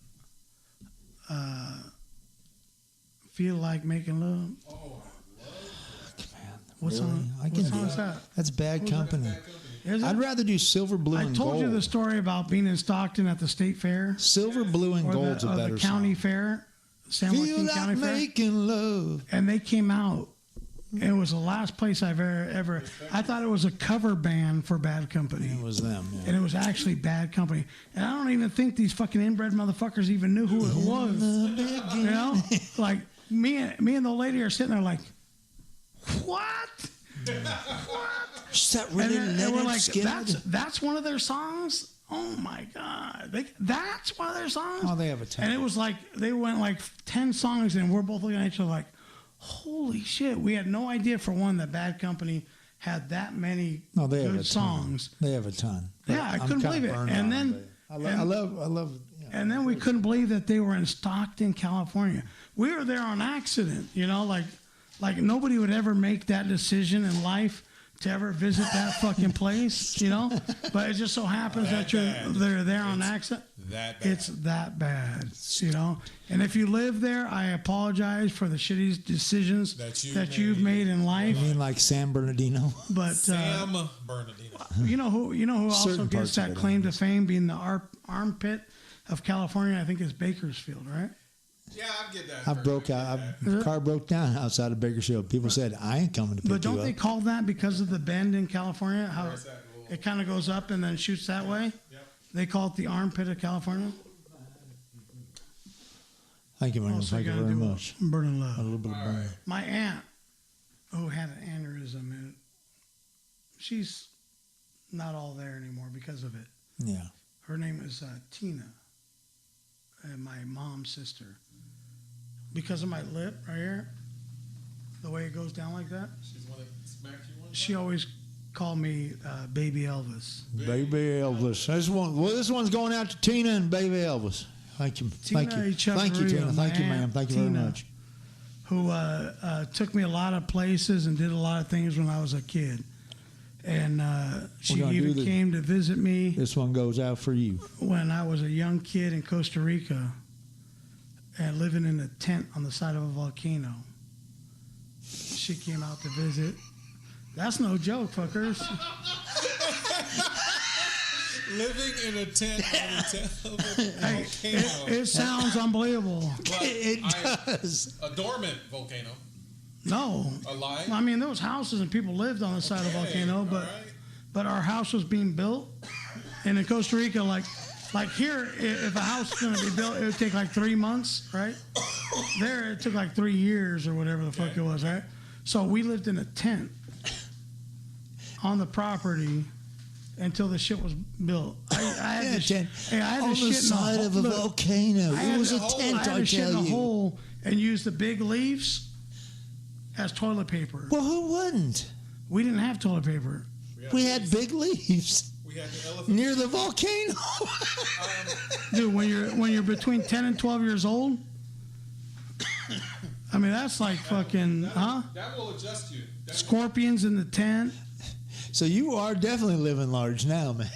Feel like making love. Oh, Man, What really? song? I What can song do is that? That's Bad Company. Is it? I'd rather do Silver, Blue, I and told Gold. you the story about being in Stockton at the state fair Silver, Blue, and or Gold's the, a better the county song. fair, San Feel Joaquin like County Fair, making love. and they came out. And it was the last place I've ever. I thought it was a cover band for Bad Company. It was them. Yeah. And it was actually Bad Company. And I don't even think these fucking inbred motherfuckers even knew who it was. You know? Like, me and the lady are sitting there like, what? Is that And, really then we're Leonard like, Skinner? that's one of their songs? Oh, my God. That's one of their songs? Oh, they have a ton. And it was like, they went like 10 songs, and we're both looking at each other like, holy shit. We had no idea, for one, that Bad Company had that many No, they have good a ton. songs. They have a ton. Yeah, I I'm couldn't kinda believe it. burned And on then- them, but I love. Yeah. And then we couldn't believe that they were in Stockton, California. We were there on accident, you know, like nobody would ever make that decision in life to ever visit that fucking place, you know. But it just so happens that they're there on accident. That bad. It's that bad, you know. And if you live there, I apologize for the shitty decisions That you've made in You life. mean like San Bernardino? But Sam Bernardino. you know who also Certain gets parts of that it, claim to anyways. fame, being the armpit of California. I think is Bakersfield, right? Yeah, I get that. I first. broke get out. that. Car broke down outside of Bakersfield. People said, "I ain't coming to pick But don't you they up." call that because of the bend in California? How Where's that little- it kind of goes up and then shoots that way? Yep. They call it the armpit of California? Thank you, man. Also Thank you gotta very do much. Burning A love. little bit of burn. My aunt, who had an aneurysm, and she's not all there anymore because of it. Yeah. Her name is Tina, my mom's sister. Because of my lip right here, the way it goes down like that, She's the one that smacked you one she time? always called me Baby Elvis. Baby Elvis. This one's going out to Tina and Baby Elvis. Thank you. Thank you. Thank you, Tina. my Thank you, ma'am. aunt Thank you very Tina, much. Who took me a lot of places and did a lot of things when I was a kid. And she gonna even do came to visit me This one goes out for you. when I was a young kid in Costa Rica and living in a tent on the side of a volcano. She came out to visit. That's no joke, fuckers. Living in a tent on the top of a Hey, volcano. it sounds unbelievable. But It does. a dormant volcano. No. Alive? I mean, there was houses and people lived on the side of the volcano, but but our house was being built. And in Costa Rica, like here, if a house is going to be built, it would take like 3 months, right? There, it took like 3 years or whatever the fuck it was, right? So we lived in a tent on the property until the shit was built. I had Yeah, to sh- tent. hey, I had On to the shit side in a of a look, volcano. I It had was a to- tent, I had I to shit in tell a you. hole and use the big leaves as toilet paper. Well, who wouldn't? We didn't have toilet paper. We had big leaves We had the elephant. near the volcano. Dude, when you're between 10 and 12 years old, I mean, that's like fucking, huh? That will adjust you. That will- Scorpions in the tent. So you are definitely living large now, man.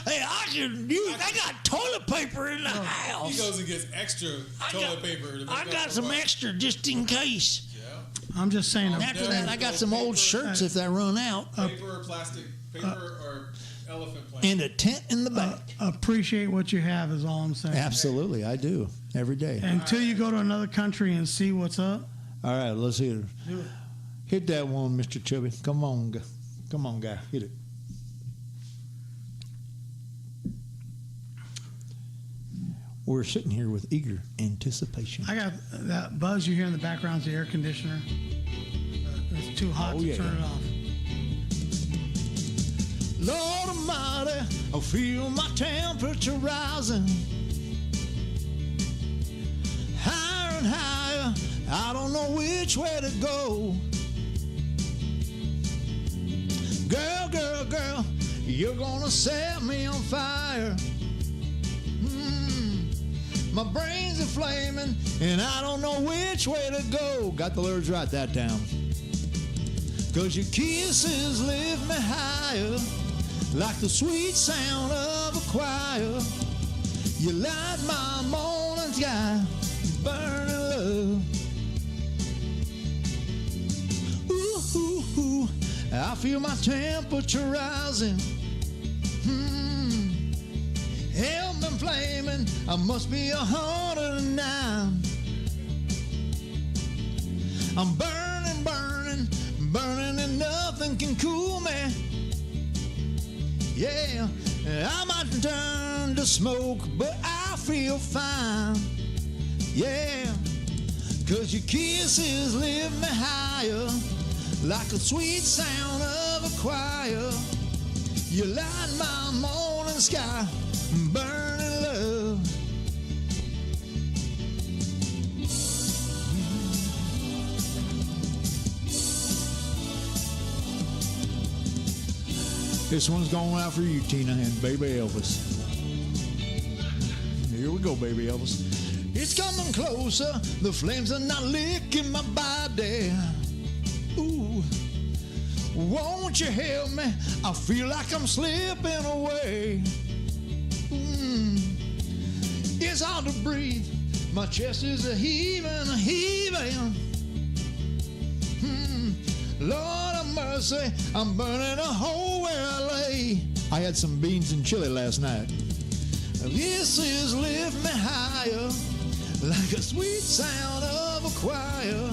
Hey, I got toilet paper in the he house. goes and gets extra toilet paper. To make I up got for some what? extra just in case. Yeah. I'm just saying. After that, I got some old shirts if they run out. Paper or plastic? Paper or elephant plant? In a tent in the back. Appreciate what you have is all I'm saying. Absolutely, I do. every day. Until you go to another country and see what's up. All right, let's hit it. Do it. Hit that one, Mr. Chubby. Come on, guy. Hit it. We're sitting here with eager anticipation. I got that buzz you hear in the background is the air conditioner. It's too hot to turn it off. Lord Almighty, I feel my temperature rising. Higher and higher, I don't know which way to go. Girl, girl, girl, you're gonna set me on fire. My brains are flaming, and I don't know which way to go. Got the lyrics right that time. 'Cause your kisses lift me higher, like the sweet sound of a choir. You light my morning sky, burning love. Ooh, ooh, ooh, I feel my temperature rising. Hell been flaming, I must be 109. I'm burning, burning, burning, and nothing can cool me. Yeah, I might turn to smoke, but I feel fine. Yeah, 'cause your kisses lift me higher, like a sweet sound of a choir. You light my morning sky, burning love. This one's going out for you, Tina, and baby Elvis. Here we go, baby Elvis. It's coming closer, the flames are not licking my body. Ooh, won't you help me? I feel like I'm slipping away. It's hard to breathe. My chest is a heaving, heaving. Lord have mercy, I'm burning a hole where I lay. I had some beans and chili last night. This is lift me higher, like a sweet sound of a choir.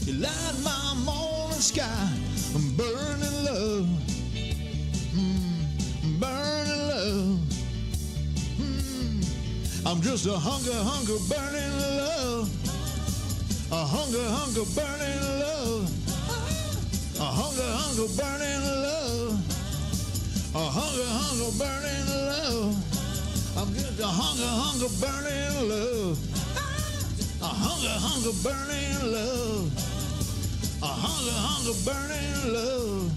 You light my morning sky, I'm burning love. Burning love. I'm just a hunger, burning love. A hunger, burning love. A hunger, burning love. A hunger, burning love. I'm just a hunger, burning love. A hunger, burning love. A hunger, burning love.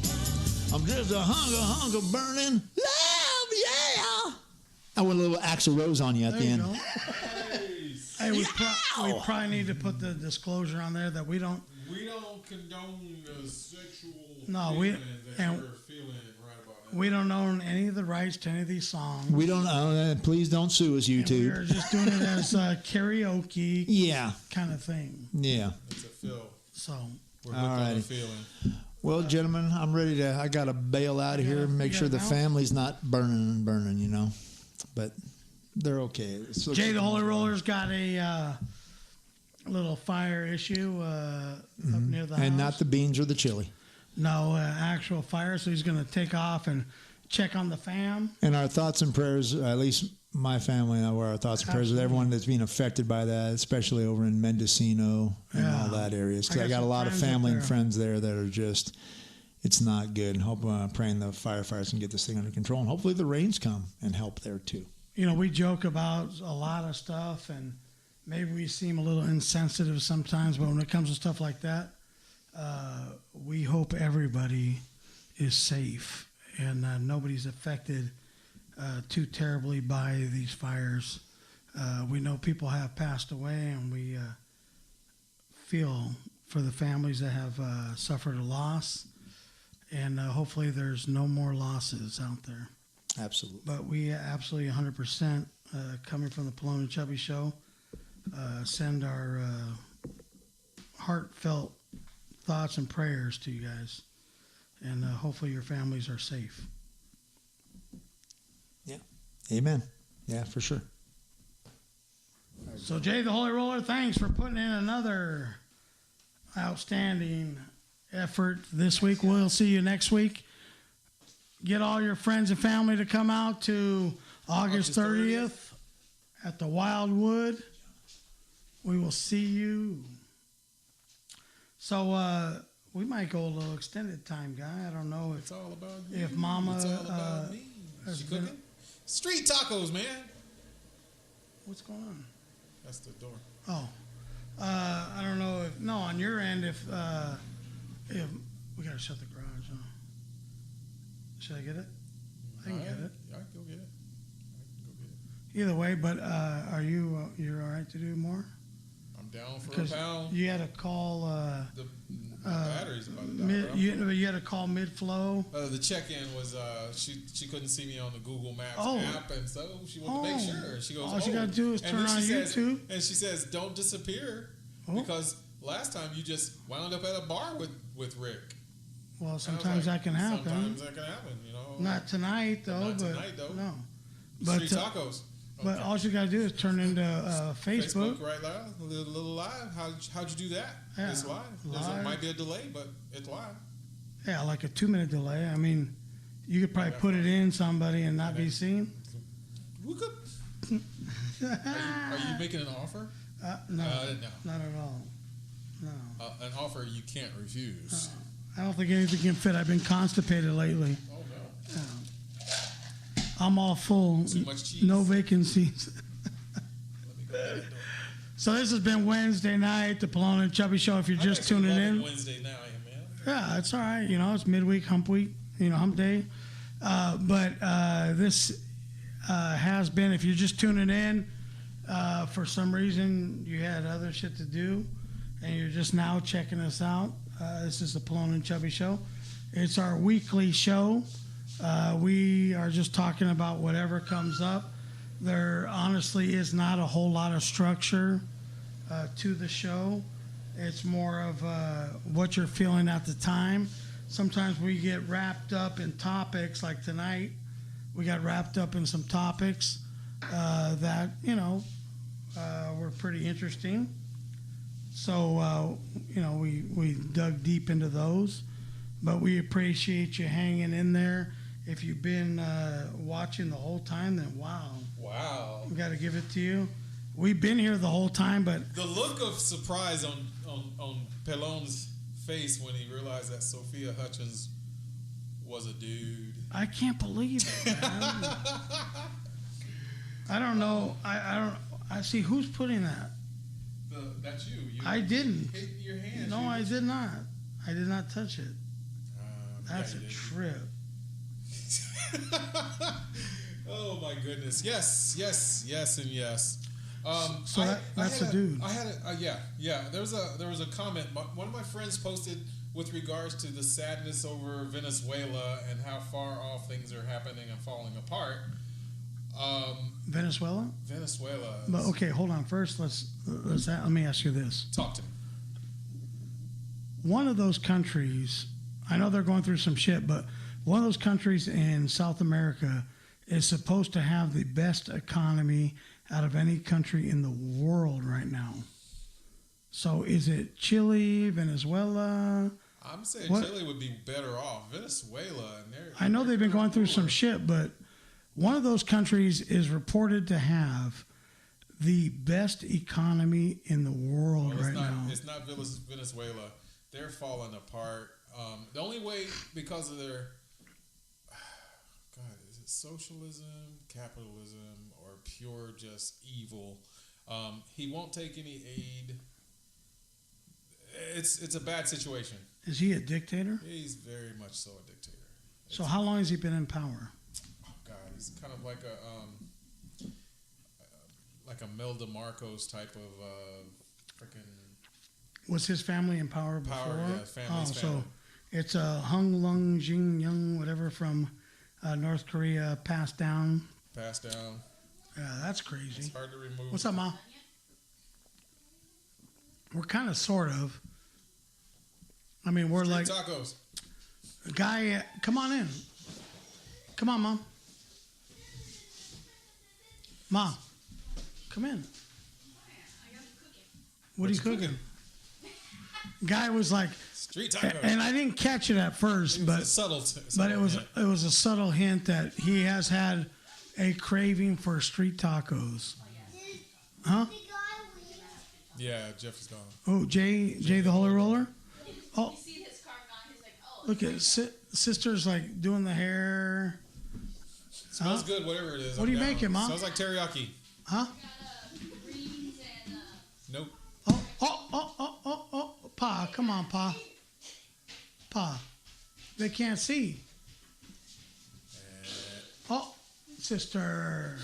I'm just a hunger, burning love, yeah! I went a little Axl Rose on you at the end. Nice. Hey, we probably need to put the disclosure on there that we don't condone the sexual No, feeling that and- you're feeling right about now. we don't own any of the rights to any of these songs. We don't please don't sue us, YouTube. We're just doing it as karaoke Yeah. kind of thing. Yeah. It's a feel. So We're hooked on Alrighty. the feeling. Well, gentlemen, I'm ready to, I got to bail out of here and make sure the family's not burning, you know. But they're okay. Jay the Holy Roller's got a little fire issue up near the house. And not the beans or the chili. No, actual fire. So he's going to take off and check on the fam. And our thoughts and prayers, at least my family, our thoughts and prayers with everyone that's being affected by that, especially over in Mendocino and all that areas. Because I got a lot of family and friends there that are just, it's not good. And praying the firefighters can get this thing under control. And hopefully the rains come and help there too. You know, we joke about a lot of stuff, and maybe we seem a little insensitive sometimes, but when it comes to stuff like that, we hope everybody is safe and nobody's affected too terribly by these fires. We know people have passed away, and we feel for the families that have suffered a loss, and hopefully there's no more losses out there. Absolutely. But we absolutely 100% coming from the Pelon and Chubby show, send our heartfelt thoughts and prayers to you guys, and hopefully your families are safe. Yeah. Amen. Yeah, for sure. So Jay the Holy Roller, thanks for putting in another outstanding effort this week. We'll see you next week. Get all your friends and family to come out to August 30th at the Wildwood. We will see you. So we might go a little extended time, guy. I don't know It's all about me. if Mama. It's all about me. She cooking? Street tacos, man. What's going on? That's the door. Oh, I don't know if on your end if we gotta shut the garage. Huh? Should I get it? I can get it. Yeah, I can go get it. Either way, but are you're all right to do more? I'm down for Because a pound. you had to call. The battery's about to die. You had to call mid-flow. The check-in was she couldn't see me on the Google Maps Oh. app, and so she wanted to make sure. She goes, all you gotta do is And turn then on she says- YouTube. and she says, "Don't disappear," because last time you just wound up at a bar with Rick. Well, And I was sometimes like, that can happen. Sometimes that can happen, you know. Not tonight, though. Not but tonight, though. No. But Street tacos. but Okay. all you gotta do is turn into Facebook. right now, a little live. How'd you do that? Yeah, It's live. live. Might be a delay, but it's live. Yeah, like a 2-minute delay. I mean, you could probably put it in somebody and not be seen. We could. Are you making an offer? No, No. not at all. No, An offer you can't refuse. I don't think anything can fit. I've been constipated lately. Oh no. I'm all full. Too much cheese. No vacancies. Let me go get it, though. So this has been Wednesday night, the Pelon and Chubby Show. If you're just I'm actually tuning loving in, Wednesday now, man. yeah, it's all right. You know, it's midweek, hump week. You know, hump day. But this has been. If you're just tuning in, for some reason you had other shit to do, and you're just now checking us out. This is the Pelon and Chubby Show. It's our weekly show. We are just talking about whatever comes up. There honestly is not a whole lot of structure to the show. It's more of what you're feeling at the time. Sometimes we get wrapped up in topics, like tonight. We got wrapped up in some topics that, you know, were pretty interesting. So, you know, we dug deep into those. But we appreciate you hanging in there. If you've been watching the whole time, then wow. Wow. We got to give it to you. We've been here the whole time, but The look of surprise on Pelon's face when he realized that Sophia Hutchins was a dude. I can't believe it, man. I don't know. I see who's putting that. That's you. I didn't. Hit your hand. No, I did not. I did not touch it. That's yeah, a you did. trip. Oh my goodness! Yes, and yes. So that's a dude. I had a yeah. There was a comment. One of my friends posted with regards to the sadness over Venezuela and how far off things are happening and falling apart. Venezuela? Venezuela. But okay, hold on. First, let me ask you this. Talk to me. One of those countries, I know they're going through some shit, but one of those countries in South America is supposed to have the best economy out of any country in the world right now. So is it Chile, Venezuela? I'm saying What? Chile would be better off. Venezuela, and I know they've been going through some shit, but one of those countries is reported to have the best economy in the world right now. It's not Venezuela. They're falling apart. The only way, because of their God, is it socialism, capitalism, or pure just evil? He won't take any aid. It's a bad situation. Is he a dictator? He's very much so a dictator. So how long has he been in power? Oh God, he's kind of like a Melda Marcos type of freaking Was his family in power before? yeah, family's family. So it's Hung Lung Jing Young, whatever, from North Korea, passed down. Passed down. Yeah, that's crazy. It's hard to remove. What's up, Ma? We're kind of, sort of. I mean, we're Street like, tacos. guy, come on in. Come on, Mom. Mom, come in. What are you cooking? Guy was like, street tacos. And I didn't catch it at first, but it was a subtle hint that he has had a craving for street tacos. Huh? Yeah, Jeff is gone. Oh, Jay the Holy Roller. Oh, You see his car gone, he's like, oh. look at sister's like doing the hair. Smells good, whatever it is. What are you making, Mom? Smells like teriyaki. Huh? Greens and, Nope. Oh, Pa, come on, Pa. Pa, they can't see. Oh, sister.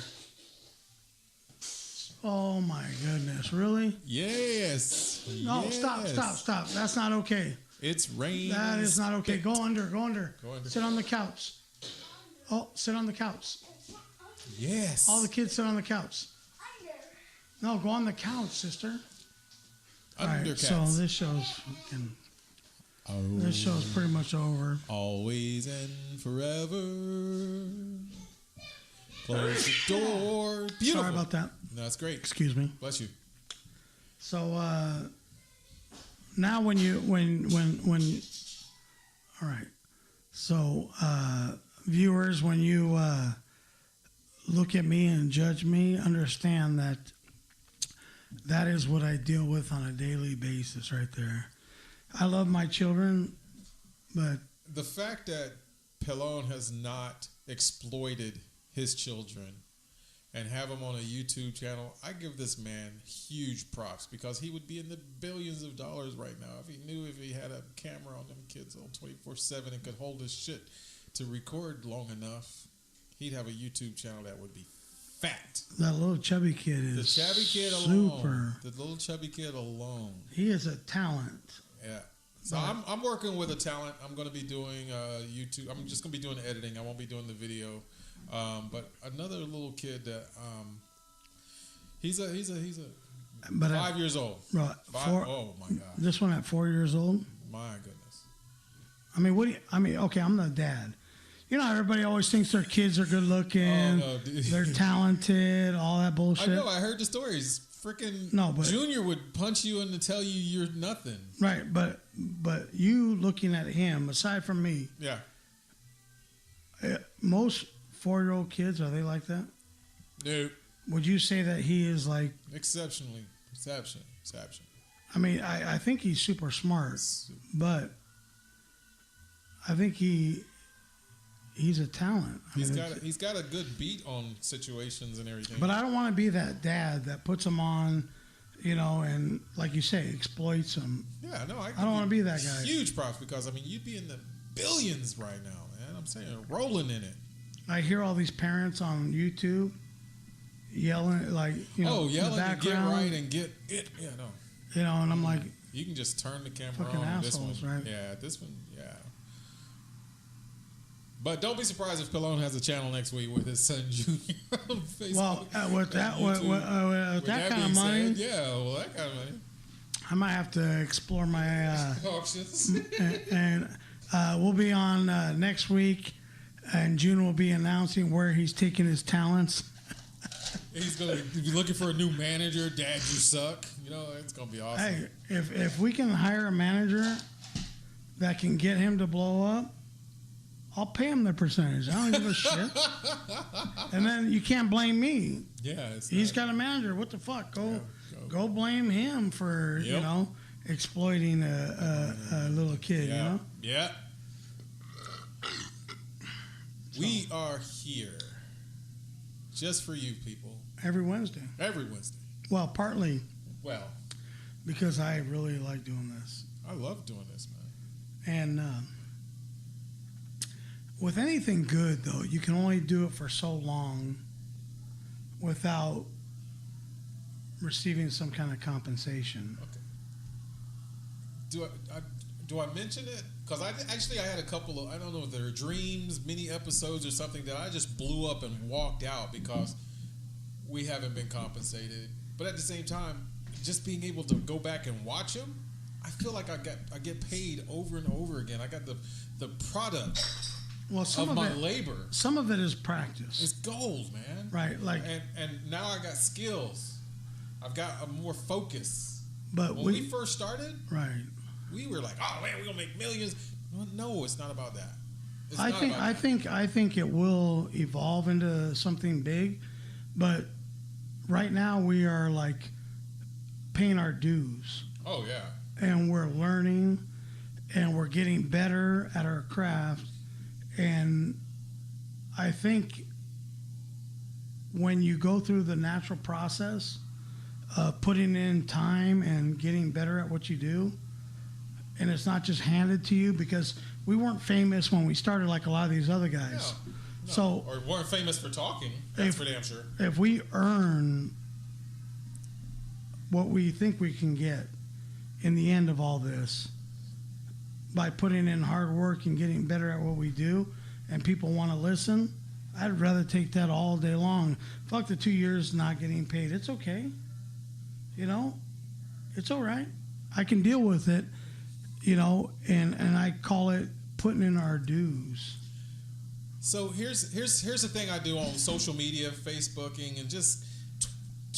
Oh my goodness, really? Yes. No, yes. Stop. That's not okay. It's rain. That is not okay. Go under. Go under. Sit on the couch. Oh, sit on the couch. Yes. All the kids sit on the couch. No, go on the couch, sister. All right, so this show's fucking. This show's pretty much over. Always and forever. Close the door. Beautiful. Sorry about that. No, that's great. Excuse me. Bless you. So now when all right. So viewers, when you look at me and judge me, understand that that is what I deal with on a daily basis right there. I love my children, but The fact that Pelon has not exploited his children and have him on a YouTube channel, I give this man huge props because he would be in the billions of dollars right now if he knew if he had a camera on them kids on 24/7 and could hold his shit to record long enough. He'd have a YouTube channel that would be fat. that little chubby kid is The chubby kid super. alone. The little chubby kid alone. He is a talent. Yeah. So I'm working with a talent. I'm going to be doing YouTube. I'm just going to be doing editing. I won't be doing the video. But another little kid that he's a But 5 years old. Right, Oh my God. This one at 4 years old. My goodness. I mean, okay, I'm the dad. You know, everybody always thinks their kids are good looking, Oh, no, dude. they're talented, all that bullshit. I know. I heard the stories. Freaking No, but- Junior would punch you and to tell you you're nothing. Right, but you looking at him, aside from me, Yeah. most 4-year-old kids, are they like that? No. Would you say that he is like? Exceptionally. Exception. I mean, I think he's super smart, but I think he's a talent. He's got a good beat on situations and everything. But I don't want to be that dad that puts him on, you know, and like you say, exploits him. Yeah, no, I don't want to be that guy. Huge props because I mean you'd be in the billions right now, man. I'm saying rolling in it. I hear all these parents on YouTube yelling, like, you know, in the yelling and get background, right and get it. Yeah, no. you know, and I'm like, You can just turn the camera Fucking on. assholes, this one, right? Yeah, this one, yeah. But don't be surprised if Pelon has a channel next week with his son Junior on Facebook. well, with that kind of money, that kind of money. I might have to explore my Auctions. and we'll be on next week, and June will be announcing where he's taking his talents. He's gonna be looking for a new manager. Dad, you suck. You know, it's gonna be awesome. Hey, if we can hire a manager that can get him to blow up, I'll pay him the percentage. I don't give a shit. And then you can't blame me. Yeah, He's got a manager. What the fuck? Go blame him for you know exploiting a little kid. Yeah. You know. Yeah. We are here just for you people. Every Wednesday. Every Wednesday. Well, partly Well, because I really like doing this. I love doing this, man. And with anything good, though, you can only do it for so long without receiving some kind of compensation. Okay. Do I mention it? Because I had a couple of, I don't know if they're dreams, mini episodes or something that I just blew up and walked out because we haven't been compensated. But at the same time, just being able to go back and watch them, I feel like I get paid over and over again. I got the product of my labor. Some of it is practice. It's gold, man. Right, like and now I got skills. I've got a more focus. But when we first started, right. we were like, "Oh man, we're gonna make millions." No, it's not about that. I think it will evolve into something big, but right now we are like paying our dues. Oh yeah. And we're learning, and we're getting better at our craft, and I think when you go through the natural process of putting in time and getting better at what you do, and it's not just handed to you, because we weren't famous when we started like a lot of these other guys. No. So, or weren't famous for talking. That's for damn sure. If we earn what we think we can get in the end of all this by putting in hard work and getting better at what we do, and people want to listen, I'd rather take that all day long. Fuck the 2 years not getting paid. It's okay. You know, it's all right. I can deal with it, you know, and I call it putting in our dues. So here's the thing I do on social media, Facebooking, and just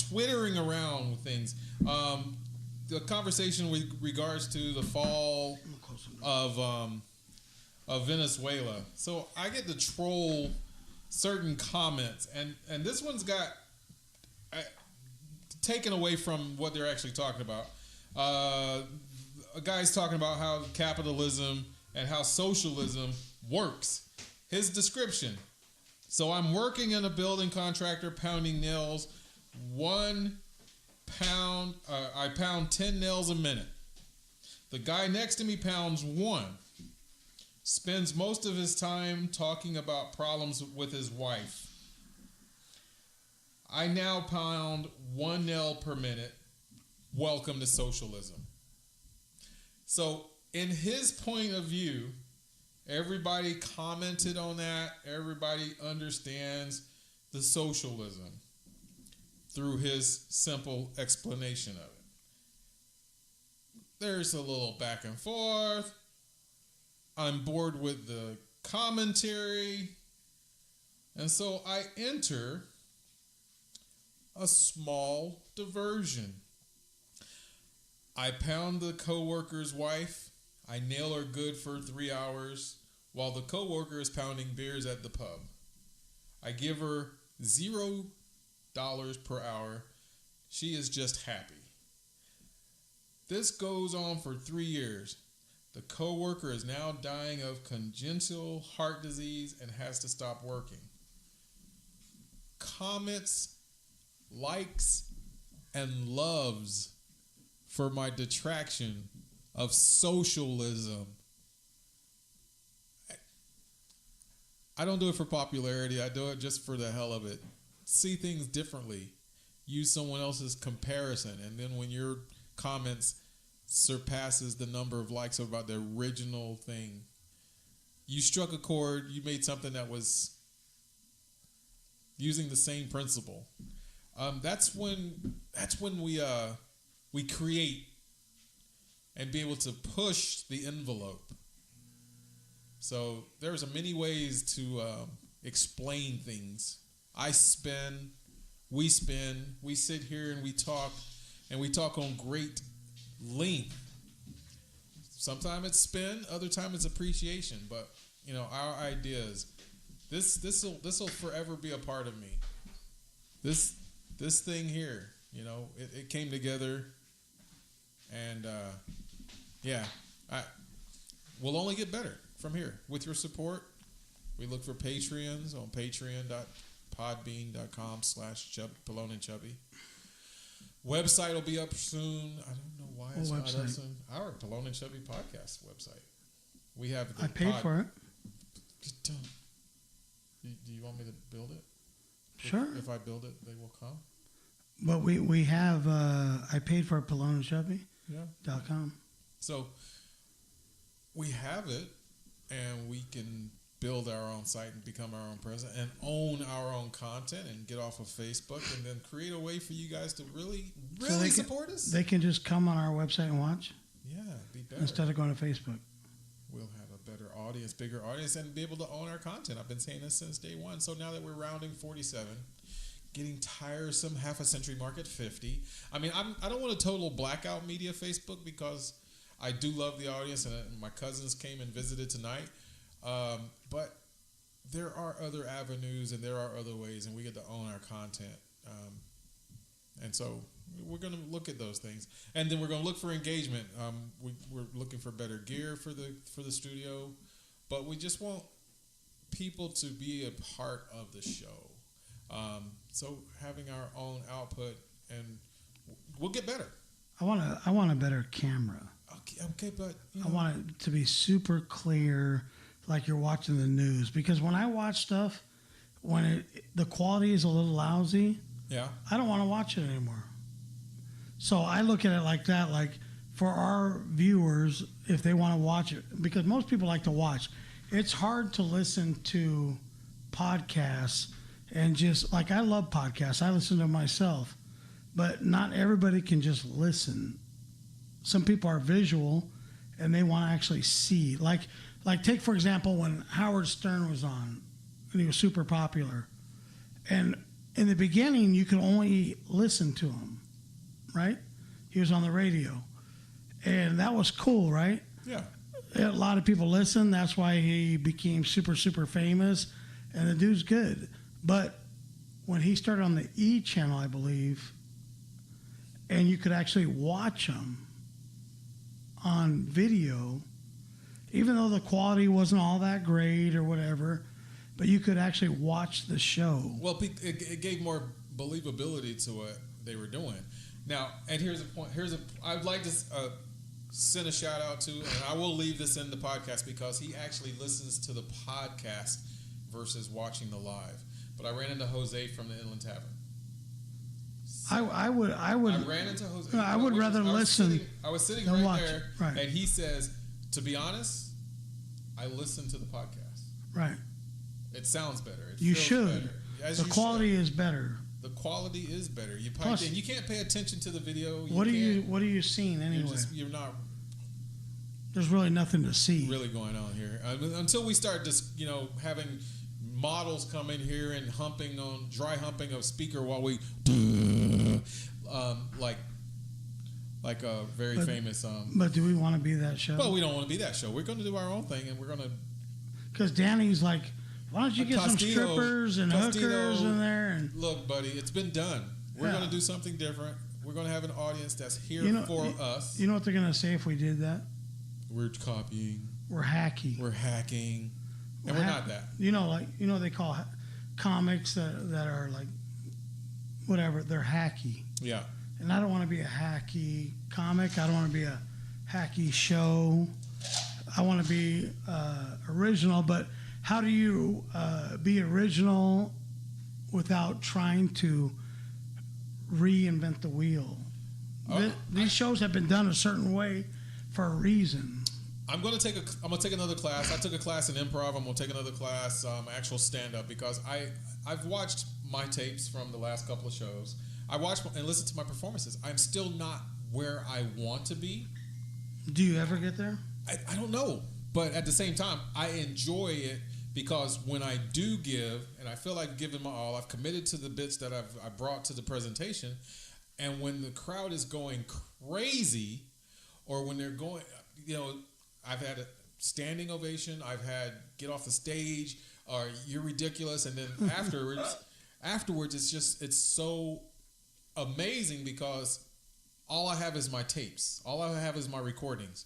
twittering around with things. The conversation with regards to the fall of Venezuela. So I get to troll certain comments, and this one's got taken away from what they're actually talking about. A guy's talking about how capitalism and how socialism works. His description: so I'm working in a building contractor, pounding nails. 1 pound, I pound 10 nails a minute. The guy next to me pounds 1. Spends most of his time talking about problems with his wife. I now pound 1 nail per minute. Welcome to socialism. So, in his point of view, everybody commented on that. Everybody understands the socialism through his simple explanation of it. There's a little back and forth. I'm bored with the commentary. And so I enter a small diversion. I pound the coworker's wife. I nail her good for 3 hours while the coworker is pounding beers at the pub. I give her $0 per hour. She is just happy. This goes on for 3 years. The coworker is now dying of congenital heart disease and has to stop working. Comments, likes, and loves for my detraction of socialism. I don't do it for popularity. I do it just for the hell of it. See things differently. Use someone else's comparison. And then when your comments surpasses the number of likes about the original thing, you struck a chord. You made something that was using the same principle. That's when we create and be able to push the envelope. So there's many ways to explain things. I spin, we sit here and we talk on great length. Sometimes it's spin, other time it's appreciation. But you know, our ideas, this will forever be a part of me. This thing here, you know, it came together, and we'll only get better from here with your support. We look for Patreons on patreon.podbean.com/Pelon and Chubby. Website will be up soon. I don't know why it's not up soon. Our Pelon and Chubby podcast website. We have. I paid for it. Do you want me to build it? Sure. If I build it, they will come. But we have. I paid for Pelon and Chubby. Yeah. .com. So we have it, and we can build our own site and become our own president and own our own content and get off of Facebook and then create a way for you guys to really support us. They can just come on our website and watch. Yeah, be better. Instead of going to Facebook. We'll have a better audience, bigger audience, and be able to own our content. I've been saying this since day one. So now that we're rounding 47, getting tiresome. Half a century mark at 50. I mean, I don't want to total blackout media Facebook because I do love the audience, and my cousins came and visited tonight. But there are other avenues and there are other ways, and we get to own our content. And so we're going to look at those things, and then we're going to look for engagement. We're looking for better gear for the studio, but we just want people to be a part of the show. So having our own output, and we'll get better. I want a better camera. Okay, but I want it to be super clear, like you're watching the news. Because when I watch stuff, when the quality is a little lousy, I don't want to watch it anymore. So I look at it like that, like for our viewers, if they want to watch it, because most people like to watch. It's hard to listen to podcasts and just, like, I love podcasts. I listen to them myself. But not everybody can just listen. Some people are visual and they want to actually see. Like take, for example, when Howard Stern was on and he was super popular. And in the beginning, you could only listen to him, right? He was on the radio. And that was cool, right? Yeah. A lot of people listened. That's why he became super, super famous. And the dude's good. But when he started on the E channel, I believe, and you could actually watch him on video, even though the quality wasn't all that great or whatever, but you could actually watch the show. Well, it gave more believability to what they were doing. Now, and here's a point. I'd like to send a shout out to, and I will leave this in the podcast because he actually listens to the podcast versus watching the live. But I ran into Jose from the Inland Tavern. I would. I ran into Jose. I would rather listen. I was sitting than right watch there, it. Right. and he says, "To be honest, I listen to the podcast. Right. It sounds better. You should. The quality is better. The quality is better. You pipe in. You can't pay attention to the video. What are you seeing anyway? You're not. There's really nothing to see. Really going on here until we start just having models come in here and dry humping of speaker while we like a very famous. But do we want to be that show? Well, we don't want to be that show. We're going to do our own thing, and we're going to. Because Danny's like, why don't you get some strippers and hookers in there? And look, buddy, it's been done. We're going to do something different. We're going to have an audience that's here for us. You know what they're going to say if we did that? We're copying. We're hacky. We're hacking. And we're not that. They call comics that are like, whatever, they're hacky. Yeah. And I don't want to be a hacky comic. I don't want to be a hacky show. I want to be original. But how do you be original without trying to reinvent the wheel? These shows have been done a certain way for a reason. I'm gonna take another class. I took a class in improv. I'm gonna take another class, actual stand up, because I've watched my tapes from the last couple of shows. I watched and listened to my performances. I'm still not where I want to be. Do you ever get there? I don't know, but at the same time, I enjoy it because when I do give, and I feel like giving my all, I've committed to the bits that I brought to the presentation, and when the crowd is going crazy, or when they're going, I've had a standing ovation. I've had get off the stage, or you're ridiculous, and then afterwards, it's so amazing because all I have is my tapes. All I have is my recordings,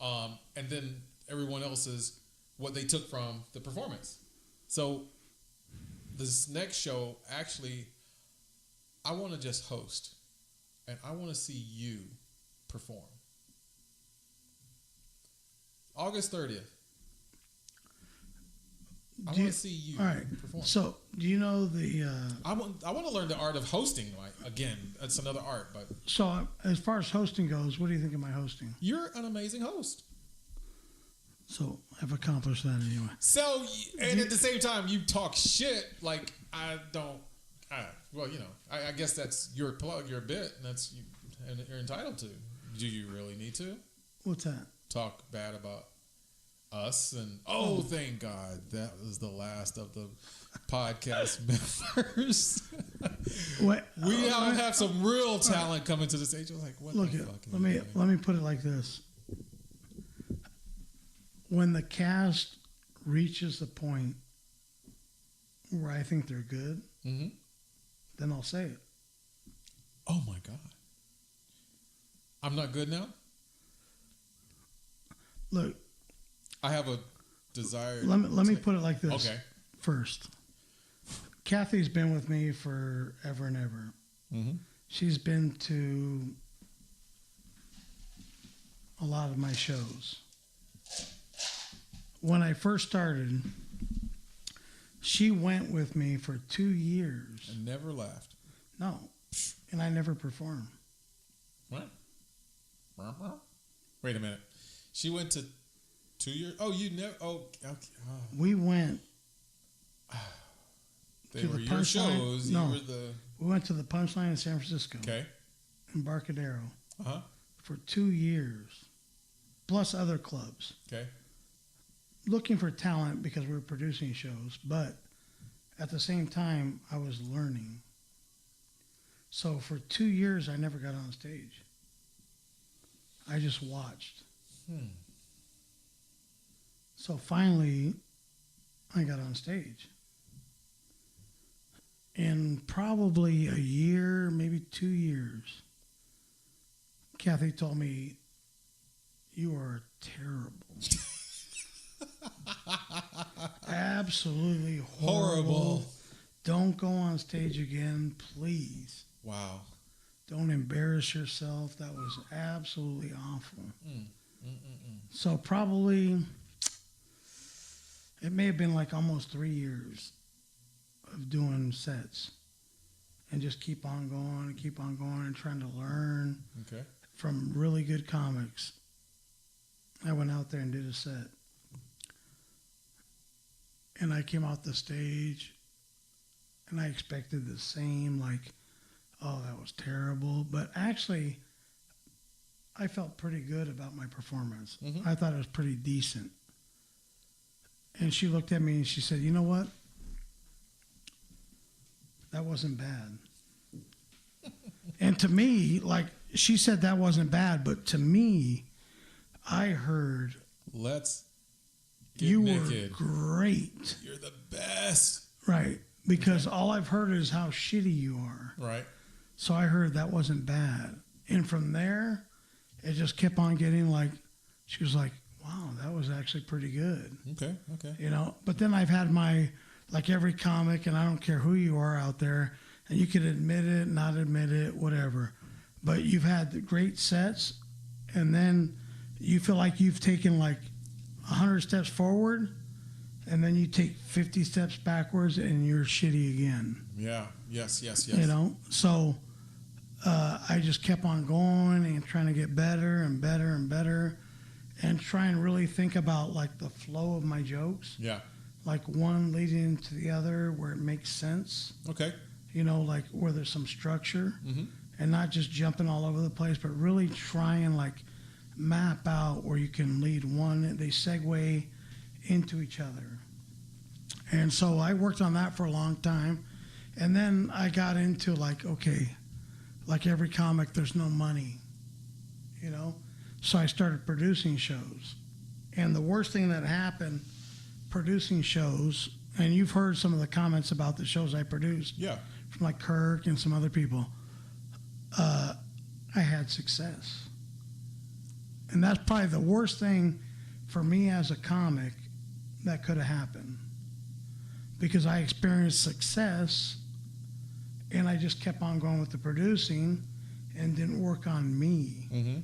and then everyone else is what they took from the performance. So this next show, actually, I want to just host, and I want to see you perform. August 30th. I want to see you perform. So, do you know the... I want to learn the art of hosting. Again, it's another art. But so, as far as hosting goes, what do you think of my hosting? You're an amazing host. So, I've accomplished that anyway. So, and at the same time, you talk shit like I don't... I guess that's your plug, your bit, and you're entitled to. Do you really need to? What's that? Talk bad about us, and thank God that was the last of the podcast members. We now have some real talent coming to the stage. I was like, what? Let me put it like this: when the cast reaches the point where I think they're good, then I'll say it. Oh my God! I'm not good now. Look, I have a desire. Let me put it like this. Okay. First, Kathy's been with me forever and ever. She's been to a lot of my shows. When I first started, she went with me for 2 years. And never laughed. No. And I never performed. What? Wait a minute. She went to 2 years? Oh, you never... Oh, okay. Oh. We went... They were your shows. No. You were the... We went to the Punchline in San Francisco. Okay. Embarcadero. Uh-huh. For 2 years. Plus other clubs. Okay. Looking for talent because we were producing shows. But at the same time, I was learning. So for 2 years, I never got on stage. I just watched. So finally, I got on stage. In probably a year, maybe 2 years, Kathy told me, "You are terrible." Absolutely horrible. Don't go on stage again, please. Wow. Don't embarrass yourself. That was absolutely awful. So probably, it may have been like almost 3 years of doing sets and just keep on going and trying to learn from really good comics. I went out there and did a set. And I came out the stage and I expected the same, like, oh, that was terrible. But actually, I felt pretty good about my performance. I thought it was pretty decent. And she looked at me and she said, "You know what? That wasn't bad." And to me, like, she said that wasn't bad, but to me, I heard, "Let's get you naked. were great. You're the best." Right. Because all I've heard is how shitty you are. Right. So I heard that wasn't bad. And from there, it just kept on getting like, she was like, "Wow, that was actually pretty good." Okay. You know, but then I've had my, like every comic, and I don't care who you are out there, and you can admit it, not admit it, whatever. But you've had the great sets, and then you feel like you've taken like 100 steps forward, and then you take 50 steps backwards, and you're shitty again. Yeah. Yes. You know, so I just kept on going and trying to get better and better and better, and try and really think about like the flow of my jokes. Yeah. Like one leading into the other where it makes sense. Okay. You know, like where there's some structure, and not just jumping all over the place, but really try and like map out where you can lead one. They segue into each other. And so I worked on that for a long time. And then I got into like, okay, like every comic, there's no money, you know? So I started producing shows. And the worst thing that happened producing shows, and you've heard some of the comments about the shows I produced. Yeah. From like Kirk and some other people. I had success. And that's probably the worst thing for me as a comic that could have happened. Because I experienced success and I just kept on going with the producing and didn't work on me.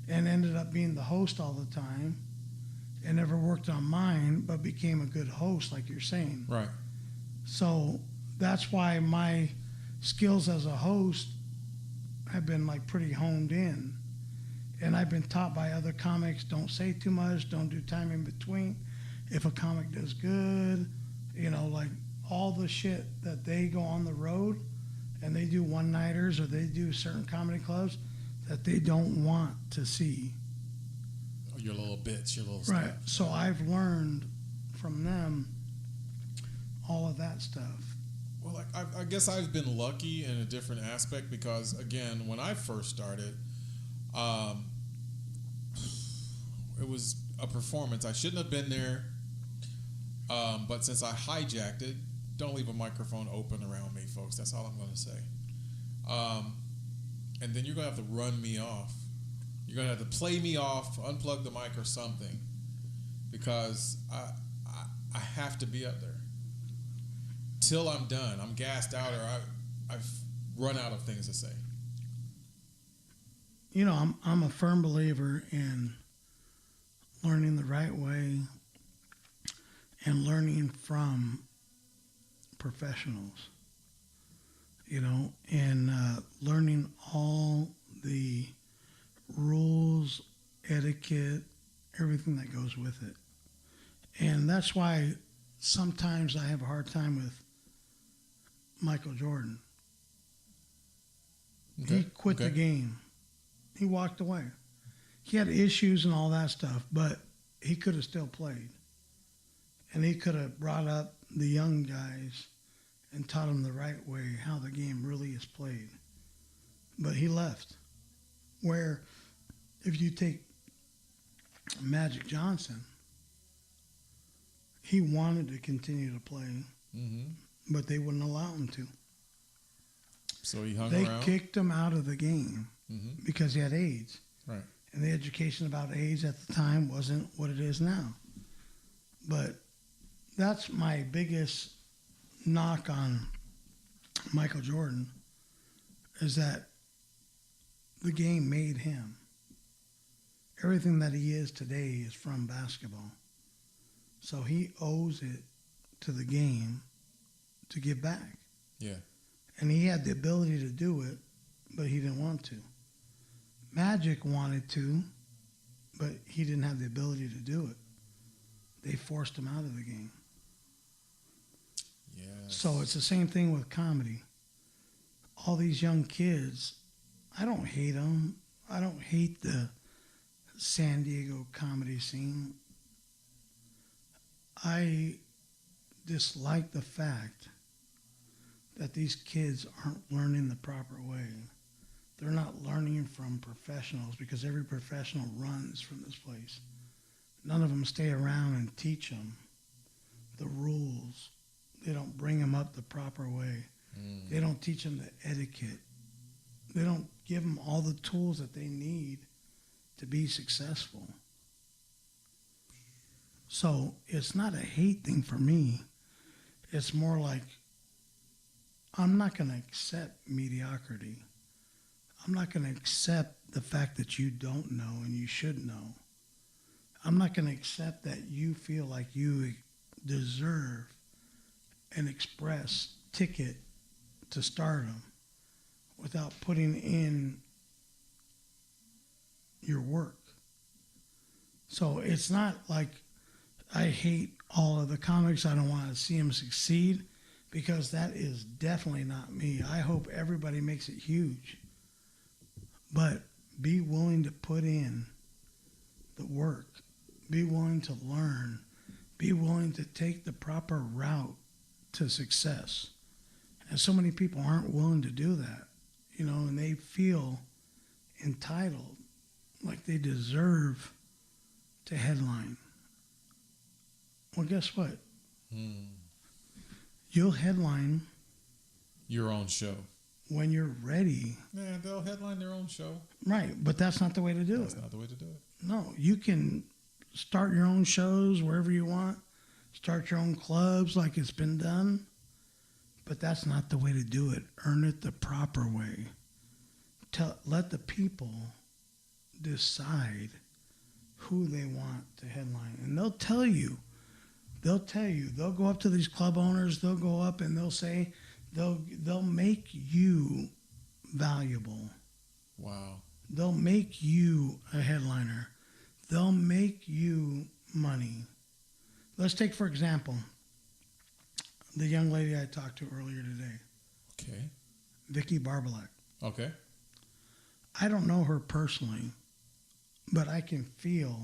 And ended up being the host all the time and never worked on mine, but became a good host, like you're saying. Right. So that's why my skills as a host have been like pretty honed in. And I've been taught by other comics, don't say too much, don't do time in between. If a comic does good, you know, like all the shit that they go on the road and they do one-nighters or they do certain comedy clubs that they don't want to see. your little bits, your little Right. stuff. So I've learned from them all of that stuff. Well, I guess I've been lucky in a different aspect because, again, when I first started, it was a performance. I shouldn't have been there, but since I hijacked it, don't leave a microphone open around me, folks. That's all I'm going to say. And then you're going to have to run me off. You're going to have to play me off, unplug the mic or something, because I have to be up there. Till I'm done. I'm gassed out or I've run out of things to say. You know, I'm a firm believer in learning the right way and learning from professionals, you know, and learning all the rules, etiquette, everything that goes with it. And that's why sometimes I have a hard time with Michael Jordan. Okay. He quit the game. He walked away. He had issues and all that stuff, but he could have still played. And he could have brought up the young guys and taught them the right way, how the game really is played. But he left. Where if you take Magic Johnson, he wanted to continue to play, but they wouldn't allow him to. So he hung They around? kicked him out of the game because he had AIDS. Right. And the education about AIDS at the time wasn't what it is now. But that's my biggest knock on Michael Jordan, is that the game made him. Everything that he is today is from basketball. So he owes it to the game to give back. Yeah. And he had the ability to do it, but he didn't want to. Magic wanted to, but he didn't have the ability to do it. They forced him out of the game. Yes. So it's the same thing with comedy. All these young kids, I don't hate them. I don't hate the San Diego comedy scene. I dislike the fact that these kids aren't learning the proper way. They're not learning from professionals, because every professional runs from this place. None of them stay around and teach them the rules. They don't bring them up the proper way. They don't teach them the etiquette. They don't give them all the tools that they need to be successful. So it's not a hate thing for me. It's more like, I'm not going to accept mediocrity. I'm not going to accept the fact that you don't know and you should know. I'm not going to accept that you feel like you deserve an express ticket to stardom without putting in your work. So it's not like I hate all of the comics. I don't want to see them succeed, because that is definitely not me. I hope everybody makes it huge. But be willing to put in the work. Be willing to learn. Be willing to take the proper route to success. And so many people aren't willing to do that, you know, and they feel entitled, like they deserve to headline. Well, guess what? You'll headline Your own show. when you're ready. Yeah, they'll headline their own show. Right, but that's not the way to do That's it. not the way to do it. No, you can start your own shows wherever you want, start your own clubs like it's been done, but that's not the way to do it. Earn it the proper way. Let the people decide who they want to headline. And they'll tell you. They'll go up to these club owners, they'll go up and they'll say, they'll make you valuable. Wow. They'll make you a headliner. They'll make you money. Let's take, for example, the young lady I talked to earlier today, Okay. Vicki Barbolak. Okay. I don't know her personally, but I can feel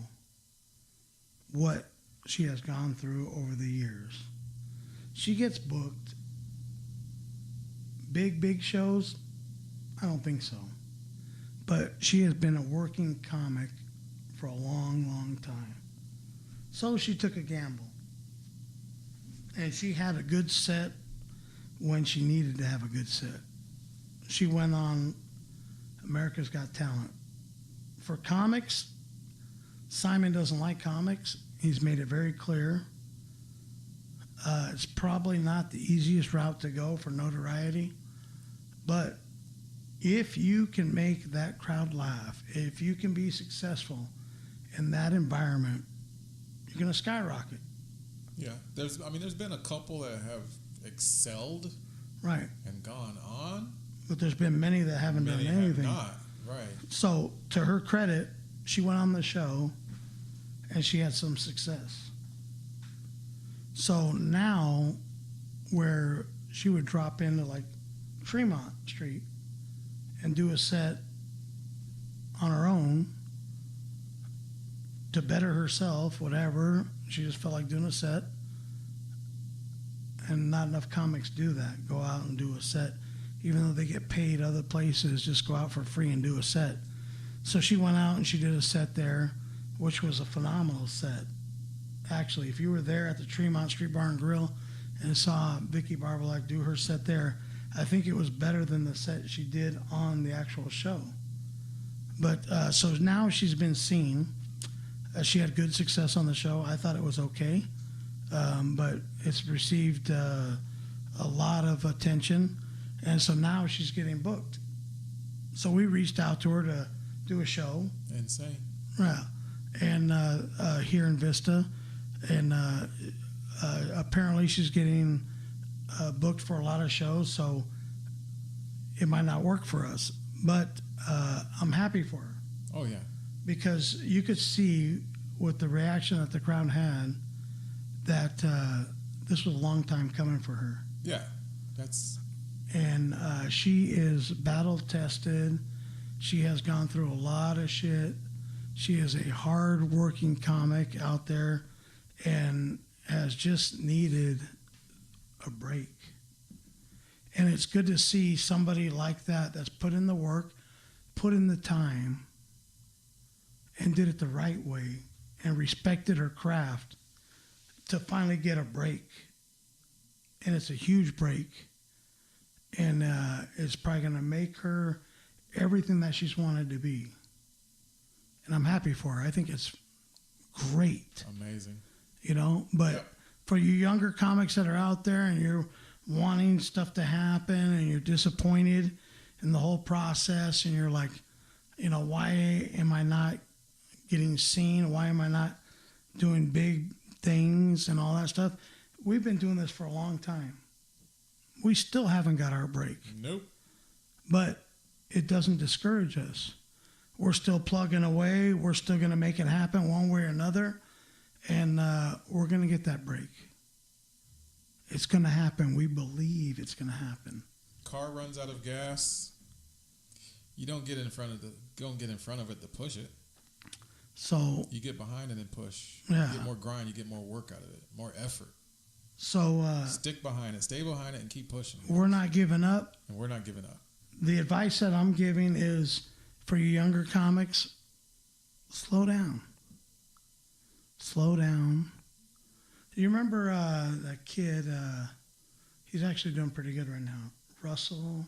what she has gone through over the years. She gets booked. Big shows? I don't think so. But she has been a working comic for a long time. So she took a gamble. And she had a good set when she needed to have a good set. She went on America's Got Talent. For comics, Simon doesn't like comics. He's made it very clear. It's probably not the easiest route to go for notoriety, but if you can make that crowd laugh, if you can be successful in that environment, you're going to skyrocket. Yeah, there's been a couple that have excelled, right, and gone on, but there's been many that haven't done anything. Have not, right. So to her credit, she went on the show, and she had some success. So now, where she would drop into like Tremont Street and do a set on her own to better herself, whatever. She just felt like doing a set. And not enough comics do that. Go out and do a set. Even though they get paid other places, just go out for free and do a set. So she went out and she did a set there, which was a phenomenal set. Actually, if you were there at the Tremont Street Bar and Grill and saw Vicki Barbolak do her set there, I think it was better than the set she did on the actual show. But so now she's been seen. She had good success on the show. I thought it was okay, but it's received a lot of attention, and so now she's getting booked. So we reached out to her to do a show. Insane. Yeah, and here in Vista, and apparently she's getting booked for a lot of shows, so it might not work for us. But I'm happy for her. Oh, yeah. Because you could see with the reaction that the crowd had that this was a long time coming for her. Yeah, that's... And she is battle-tested. She has gone through a lot of shit. She is a hard-working comic out there and has just needed a break. And it's good to see somebody like that that's put in the work, put in the time, and did it the right way and respected her craft to finally get a break. And it's a huge break. And it's probably going to make her everything that she's wanted to be. And I'm happy for her. I think it's great. Amazing. You know, but yep. For you younger comics that are out there and you're wanting stuff to happen and you're disappointed in the whole process and you're like, you know, why am I not getting seen? Why am I not doing big things and all that stuff? We've been doing this for a long time. We still haven't got our break. Nope. But it doesn't discourage us. We're still plugging away. We're still going to make it happen one way or another. And we're going to get that break. It's going to happen. We believe it's going to happen. Car runs out of gas. You don't get in front of it to push it. So you get behind it and push. Yeah. You get more grind. You get more work out of it. More effort. So stick behind it. Stay behind it and keep pushing. We're not giving up. And we're not giving up. The advice that I'm giving is for you younger comics, slow down. Slow down. Do you remember that kid? He's actually doing pretty good right now. Russell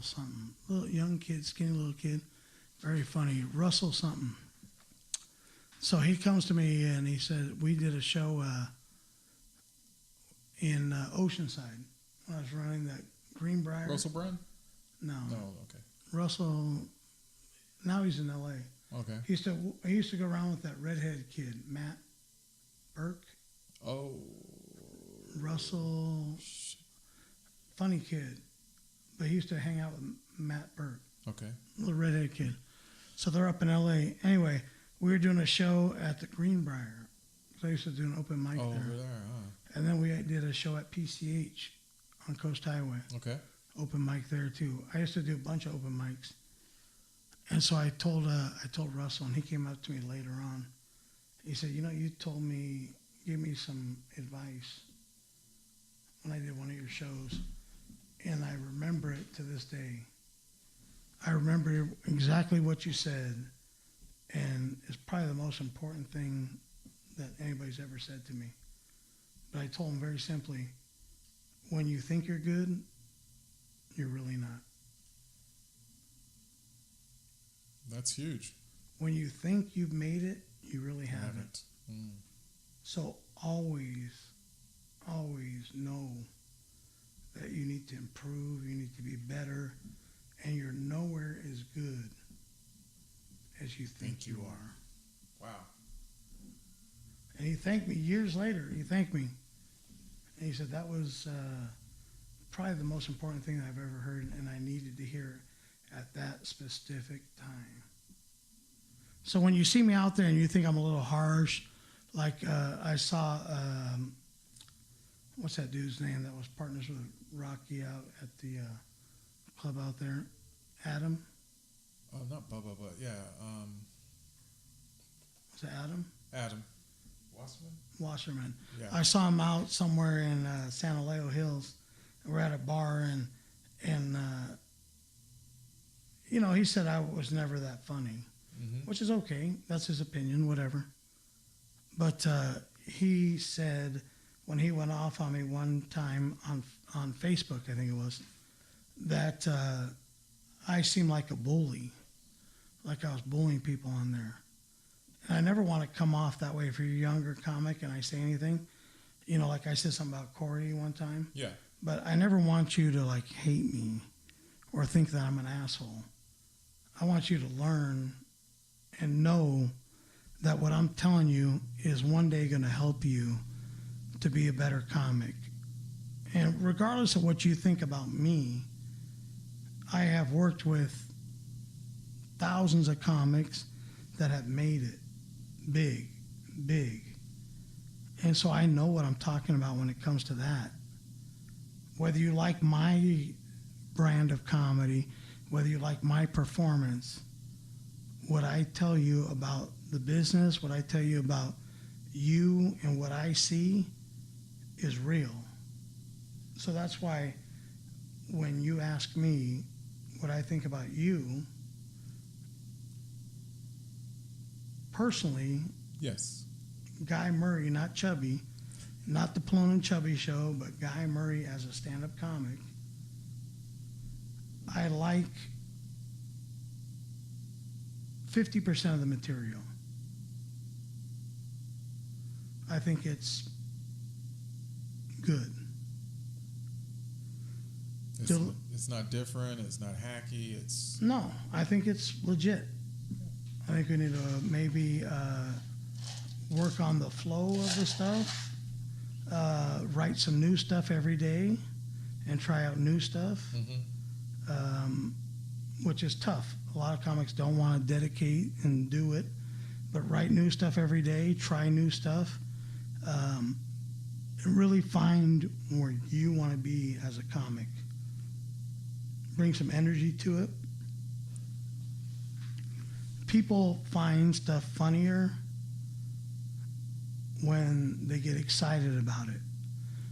something. Little young kid, skinny little kid. Very funny. Russell something. So he comes to me and he said, we did a show in Oceanside. I was running that Greenbrier. Russell Brand? No. No, okay. Russell, now he's in L.A. Okay. He used to go around with that redhead kid, Matt Burke. Oh. Russell, funny kid. But he used to hang out with Matt Burke. Okay. Little redhead kid. So they're up in L.A. Anyway, we were doing a show at the Greenbrier. So I used to do an open mic there. Over there, huh? And then we did a show at PCH on Coast Highway. Okay. Open mic there, too. I used to do a bunch of open mics. And so I told Russell, and he came up to me later on. He said, you told me, give me some advice when I did one of your shows, and I remember it to this day. I remember exactly what you said, and it's probably the most important thing that anybody's ever said to me. But I told him very simply, when you think you're good, you're really not. That's huge. When you think you've made it, you really haven't. So always know that you need to improve, you need to be better, and you're nowhere as good as you think you are. Wow. And he thanked me years later. He thanked me. And he said that was probably the most important thing I've ever heard, and I needed to hear it at that specific time. So when you see me out there and you think I'm a little harsh, like I saw, what's that dude's name that was partners with Rocky out at the club out there? Adam? Oh, not Bubba, but yeah. Was it Adam? Adam. Wasserman? Wasserman. Yeah. I saw him out somewhere in San Alejo Hills. We're at a bar, and he said I was never that funny, which is okay. That's his opinion, whatever. But he said when he went off on me one time on Facebook, I think it was, that I seemed like a bully, like I was bullying people on there. And I never want to come off that way if you're a younger comic and I say anything. Like I said something about Corey one time. Yeah. But I never want you to hate me or think that I'm an asshole. I want you to learn and know that what I'm telling you is one day going to help you to be a better comic. And regardless of what you think about me, I have worked with thousands of comics that have made it big. And so I know what I'm talking about when it comes to that. Whether you like my brand of comedy, whether you like my performance, what I tell you about the business, what I tell you about you and what I see is real. So that's why when you ask me what I think about you, personally, Yes. Guy Murray, not Chubby, not the Pelon and Chubby show, but Guy Murray as a stand-up comic, I like 50% of the material. I think it's good. It's not different. It's not hacky. No, I think it's legit. I think we need to maybe work on the flow of the stuff, write some new stuff every day, and try out new stuff, which is tough. A lot of comics don't want to dedicate and do it, but write new stuff every day, try new stuff, and really find where you want to be as a comic. Bring some energy to it. People find stuff funnier when they get excited about it,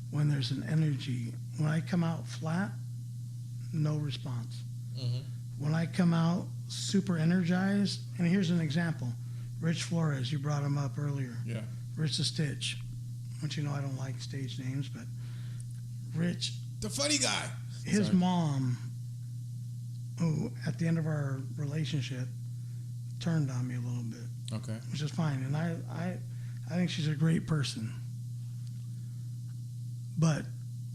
when there's an energy. When I come out flat, no response. When I come out super energized, and here's an example. Rich Flores, you brought him up earlier. Yeah. Rich the Stitch. Which I don't like stage names, but Rich. The funny guy. His mom, who at the end of our relationship, turned on me a little bit. Okay. Which is fine. And I think she's a great person. But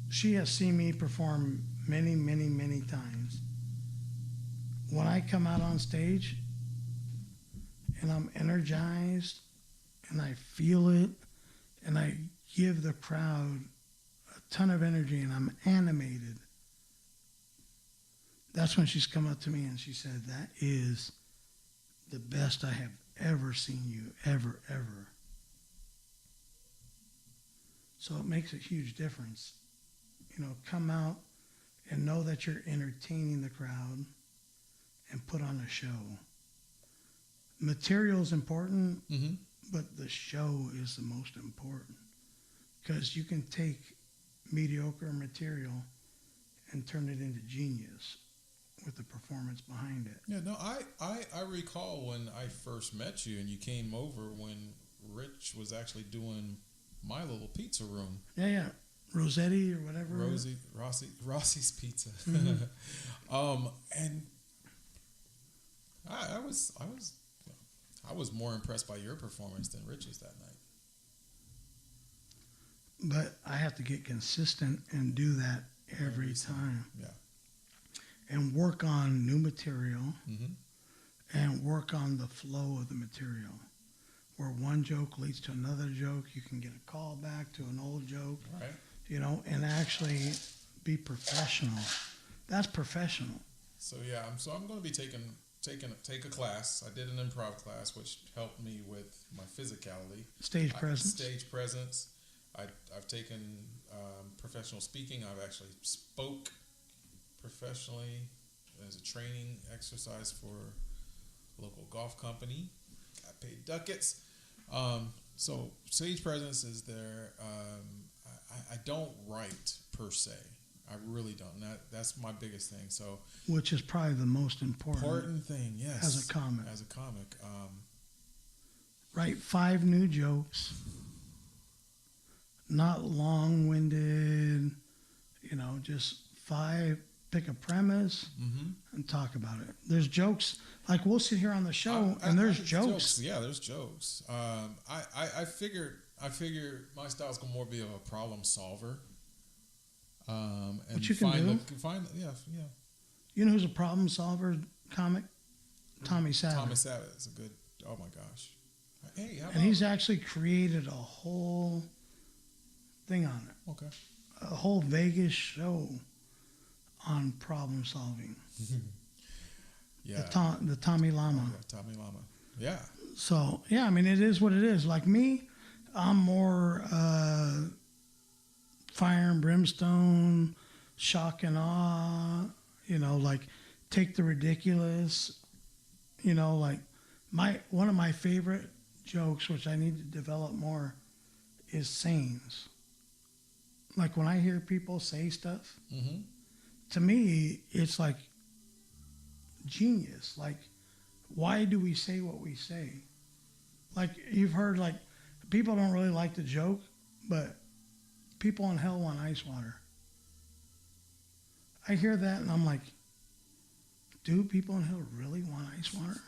she has seen me perform many, many, many times. When I come out on stage and I'm energized and I feel it and I give the crowd a ton of energy and I'm animated, that's when she's come up to me and she said, that is the best I have ever seen you, ever. So it makes a huge difference. Come out and know that you're entertaining the crowd and put on a show. material's important, Mm-hmm. but the show is the most important. Because you can take mediocre material and turn it into genius with the performance behind it. Yeah, no, I recall when I first met you and you came over when Rich was actually doing my little pizza room. Yeah. Rossetti or whatever. Rossi's Pizza. Mm-hmm. And I was more impressed by your performance than Rich's that night. But I have to get consistent and do that every time. Yeah. And work on new material Mm-hmm. and work on the flow of the material. Where one joke leads to another joke, you can get a call back to an old joke, Right. you know, and actually be professional. That's professional. So yeah, I'm going to be take a class. I did an improv class, which helped me with my physicality. Stage presence. Stage presence. I've taken professional speaking. I've actually spoke professionally as a training exercise for a local golf company. Got paid ducats. So stage presence is there. I don't write per se. I really don't. That's my biggest thing. So, Which is probably the most important thing, yes. as a comic. As a comic. Write 5 new jokes, not long-winded, you know, just 5, pick a premise Mm-hmm. and talk about it. There's jokes, like we'll sit here on the show and there's jokes. Yeah, there's jokes. I figured my style's gonna more be of a problem solver. And Which you can do. Yeah. You know who's a problem solver comic? Tommy Savage. Tommy Savage is a good. Oh my gosh. Hey, how about? And he's actually created a whole thing on it. Okay. A whole Vegas show on problem solving. Yeah. The Tommy Llama. Oh, yeah, Tommy Llama. Yeah. So, yeah, I mean, it is what it is. Like me, I'm more fire and brimstone, shock and awe, you know, like take the ridiculous, you know, like one of my favorite jokes, which I need to develop more, is sayings. Like when I hear people say stuff, Mm-hmm. to me, it's like genius. Like, why do we say what we say? Like, you've heard, like, people don't really like the joke, but people in hell want ice water. I hear that and I'm like, do people in hell really want ice water?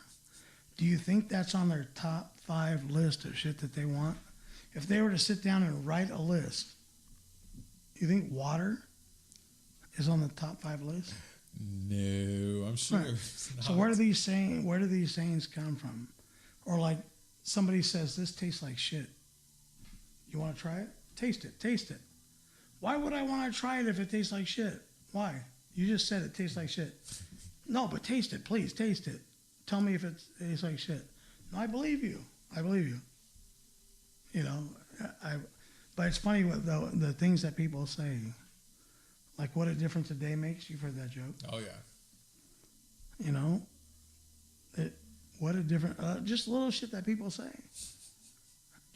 Do you think that's on their top 5 list of shit that they want? If they were to sit down and write a list, you think water is on the top 5 list? No, I'm sure. Right. It's So not. where do these sayings come from? Or like somebody says, this tastes like shit. You want to try it? Taste it. Why would I want to try it if it tastes like shit? Why? You just said it tastes like shit. No, but taste it, please, taste it. Tell me if it tastes like shit. No, I believe you. You know, but it's funny what the things that people say. Like what a difference a day makes. You've heard that joke. Oh yeah. You know, what a different, just little shit that people say.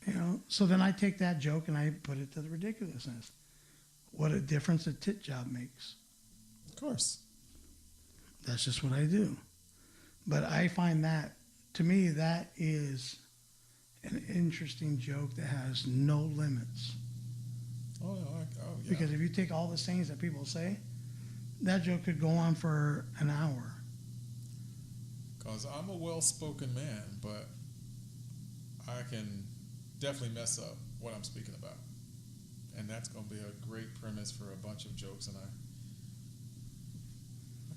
You know, so then I take that joke and I put it to the ridiculousness. What a difference a tit job makes. Of course. That's just what I do. But I find that, to me, that is an interesting joke that has no limits. Oh yeah. Because if you take all the sayings that people say, that joke could go on for an hour. Because I'm a well-spoken man, but I can definitely mess up what I'm speaking about. And that's going to be a great premise for a bunch of jokes, and I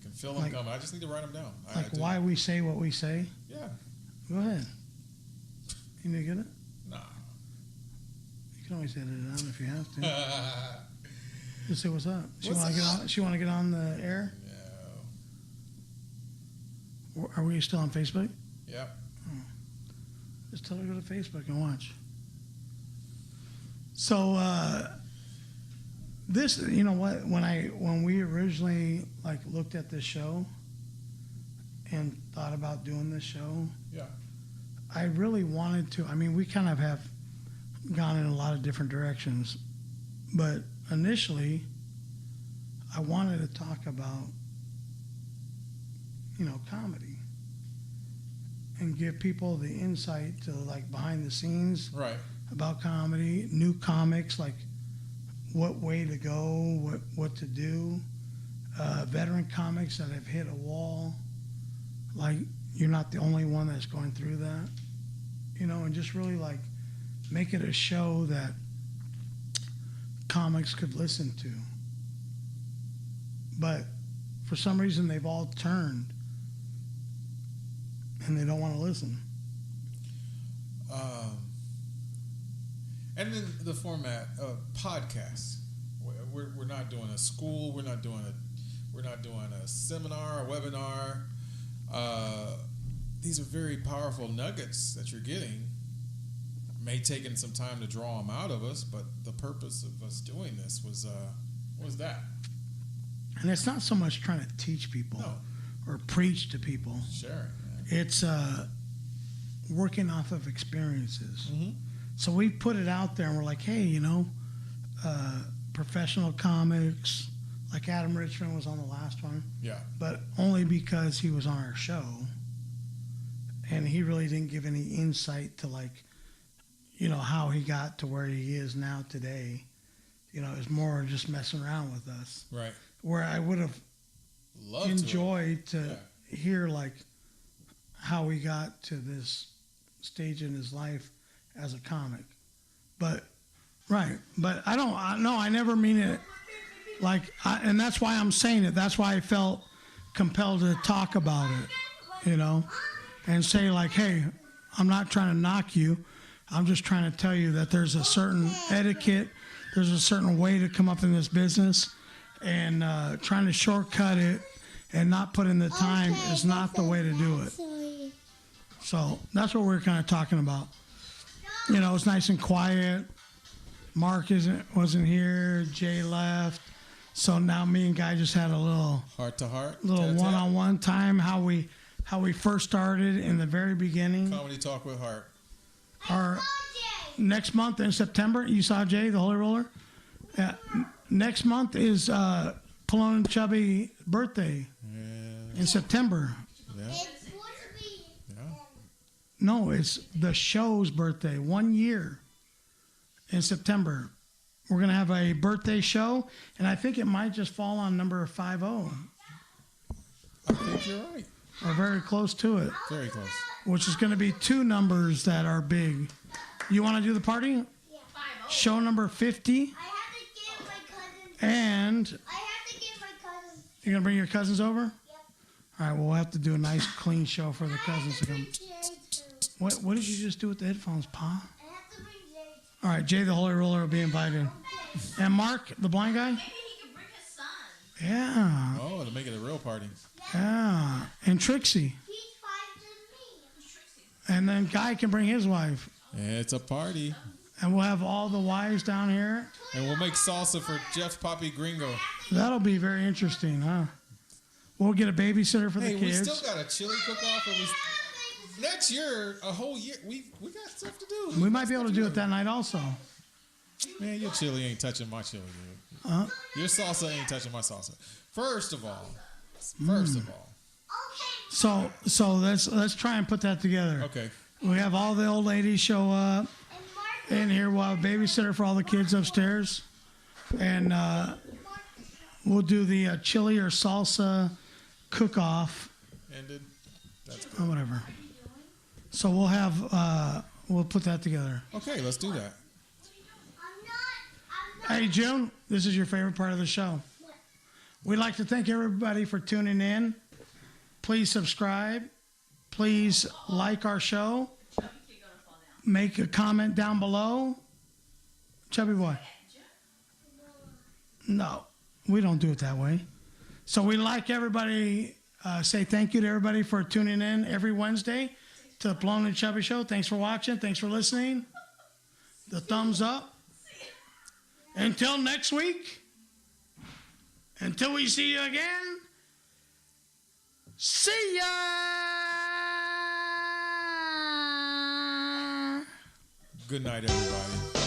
can feel them coming. I just need to write them down. Like why we say what we say. Yeah. Go ahead. You need to get it? Nah. You can always edit it out if you have to. Just say what's up. She What's want to get up? on. She want to get on the air. No. Are we still on Facebook? Yep. Just tell her to go to Facebook and watch. So this, you know what? When we originally like looked at this show and thought about doing this show, Yeah. I really wanted to. I mean, we kind of have gone in a lot of different directions, but initially, I wanted to talk about, comedy and give people the insight to like behind the scenes Right. about comedy, new comics, like what way to go, what to do, veteran comics that have hit a wall, like you're not the only one that's going through that, and just really like make it a show that comics could listen to. But for some reason, they've all turned and they don't want to listen. And then the format of podcasts. We're not doing a school. We're not doing a seminar, a webinar. These are very powerful nuggets that you're getting. May taken some time to draw them out of us, but the purpose of us doing this was that. And it's not so much trying to teach people or preach to people. Sure. It's working off of experiences. Mm-hmm. So we put it out there and we're like, hey, professional comics, like Adam Richmond was on the last one. Yeah. But only because he was on our show. And he really didn't give any insight to like, how he got to where he is now today. It was more just messing around with us. Right. Where I would have enjoyed to hear like how he got to this stage in his life as a comic. But I never mean it like, and that's why I'm saying it. That's why I felt compelled to talk about it, and say like, hey, I'm not trying to knock you. I'm just trying to tell you that there's a certain etiquette, there's a certain way to come up in this business, and trying to shortcut it and not put in the time is not the way to do it. So that's what we're kind of talking about. It's nice and quiet. Mark wasn't here. Jay left. So now me and Guy just had a little heart-to-heart, little one-on-one time. How we first started in the very beginning. Comedy Talk with Heart. Our next month in September, you saw Jay, the Holy Roller. Next month is Pelon and Chubby birthday in September. Yeah. No, it's the show's birthday. 1 year in September. We're going to have a birthday show, and I think it might just fall on number 50. I think you're right. Or very close to it. Very close. Which is going to be two numbers that are big. You want to do the party? Yeah. Show number 50. I have to get my cousins. And I have to get my cousins. you're going to bring your cousins over? Yep. All right, well, we'll have to do a nice, clean show for the cousins to come. What did you just do with the headphones, Pa? I have to bring Jay. All right, Jay the Holy Roller will be invited. And Mark, the blind guy? Maybe he can bring his son. Yeah. Oh, to make it a real party. Yeah. And Trixie. He's 5 than me. And then Guy can bring his wife. It's a party. And we'll have all the wives down here. And we'll make salsa for Jeff Poppy Gringo. That'll be very interesting, huh? We'll get a babysitter for the We kids. still got a chili cook-off. Next year, a whole year, we got stuff to do. We might be able to do it that night also. Man, your chili ain't touching my chili, dude. Your salsa ain't touching my salsa. First of all. So let's try and put that together. Okay. We have all the old ladies show up. In here, we'll have a babysitter for all the kids upstairs. And we'll do the chili or salsa cook-off. Ended. That's Or good. whatever. So we'll have, we'll put that together. Okay, let's do that. I'm not. Hey, June, this is your favorite part of the show. We'd like to thank everybody for tuning in. Please subscribe. Please like our show. Make a comment down below. Chubby boy. No, we don't do it that way. So we like everybody, say thank you to everybody for tuning in every Wednesday to the Pelon and Chubby Show. Thanks for watching. Thanks for listening. The thumbs up. Until next week. Until we see you again. See ya! Good night, everybody.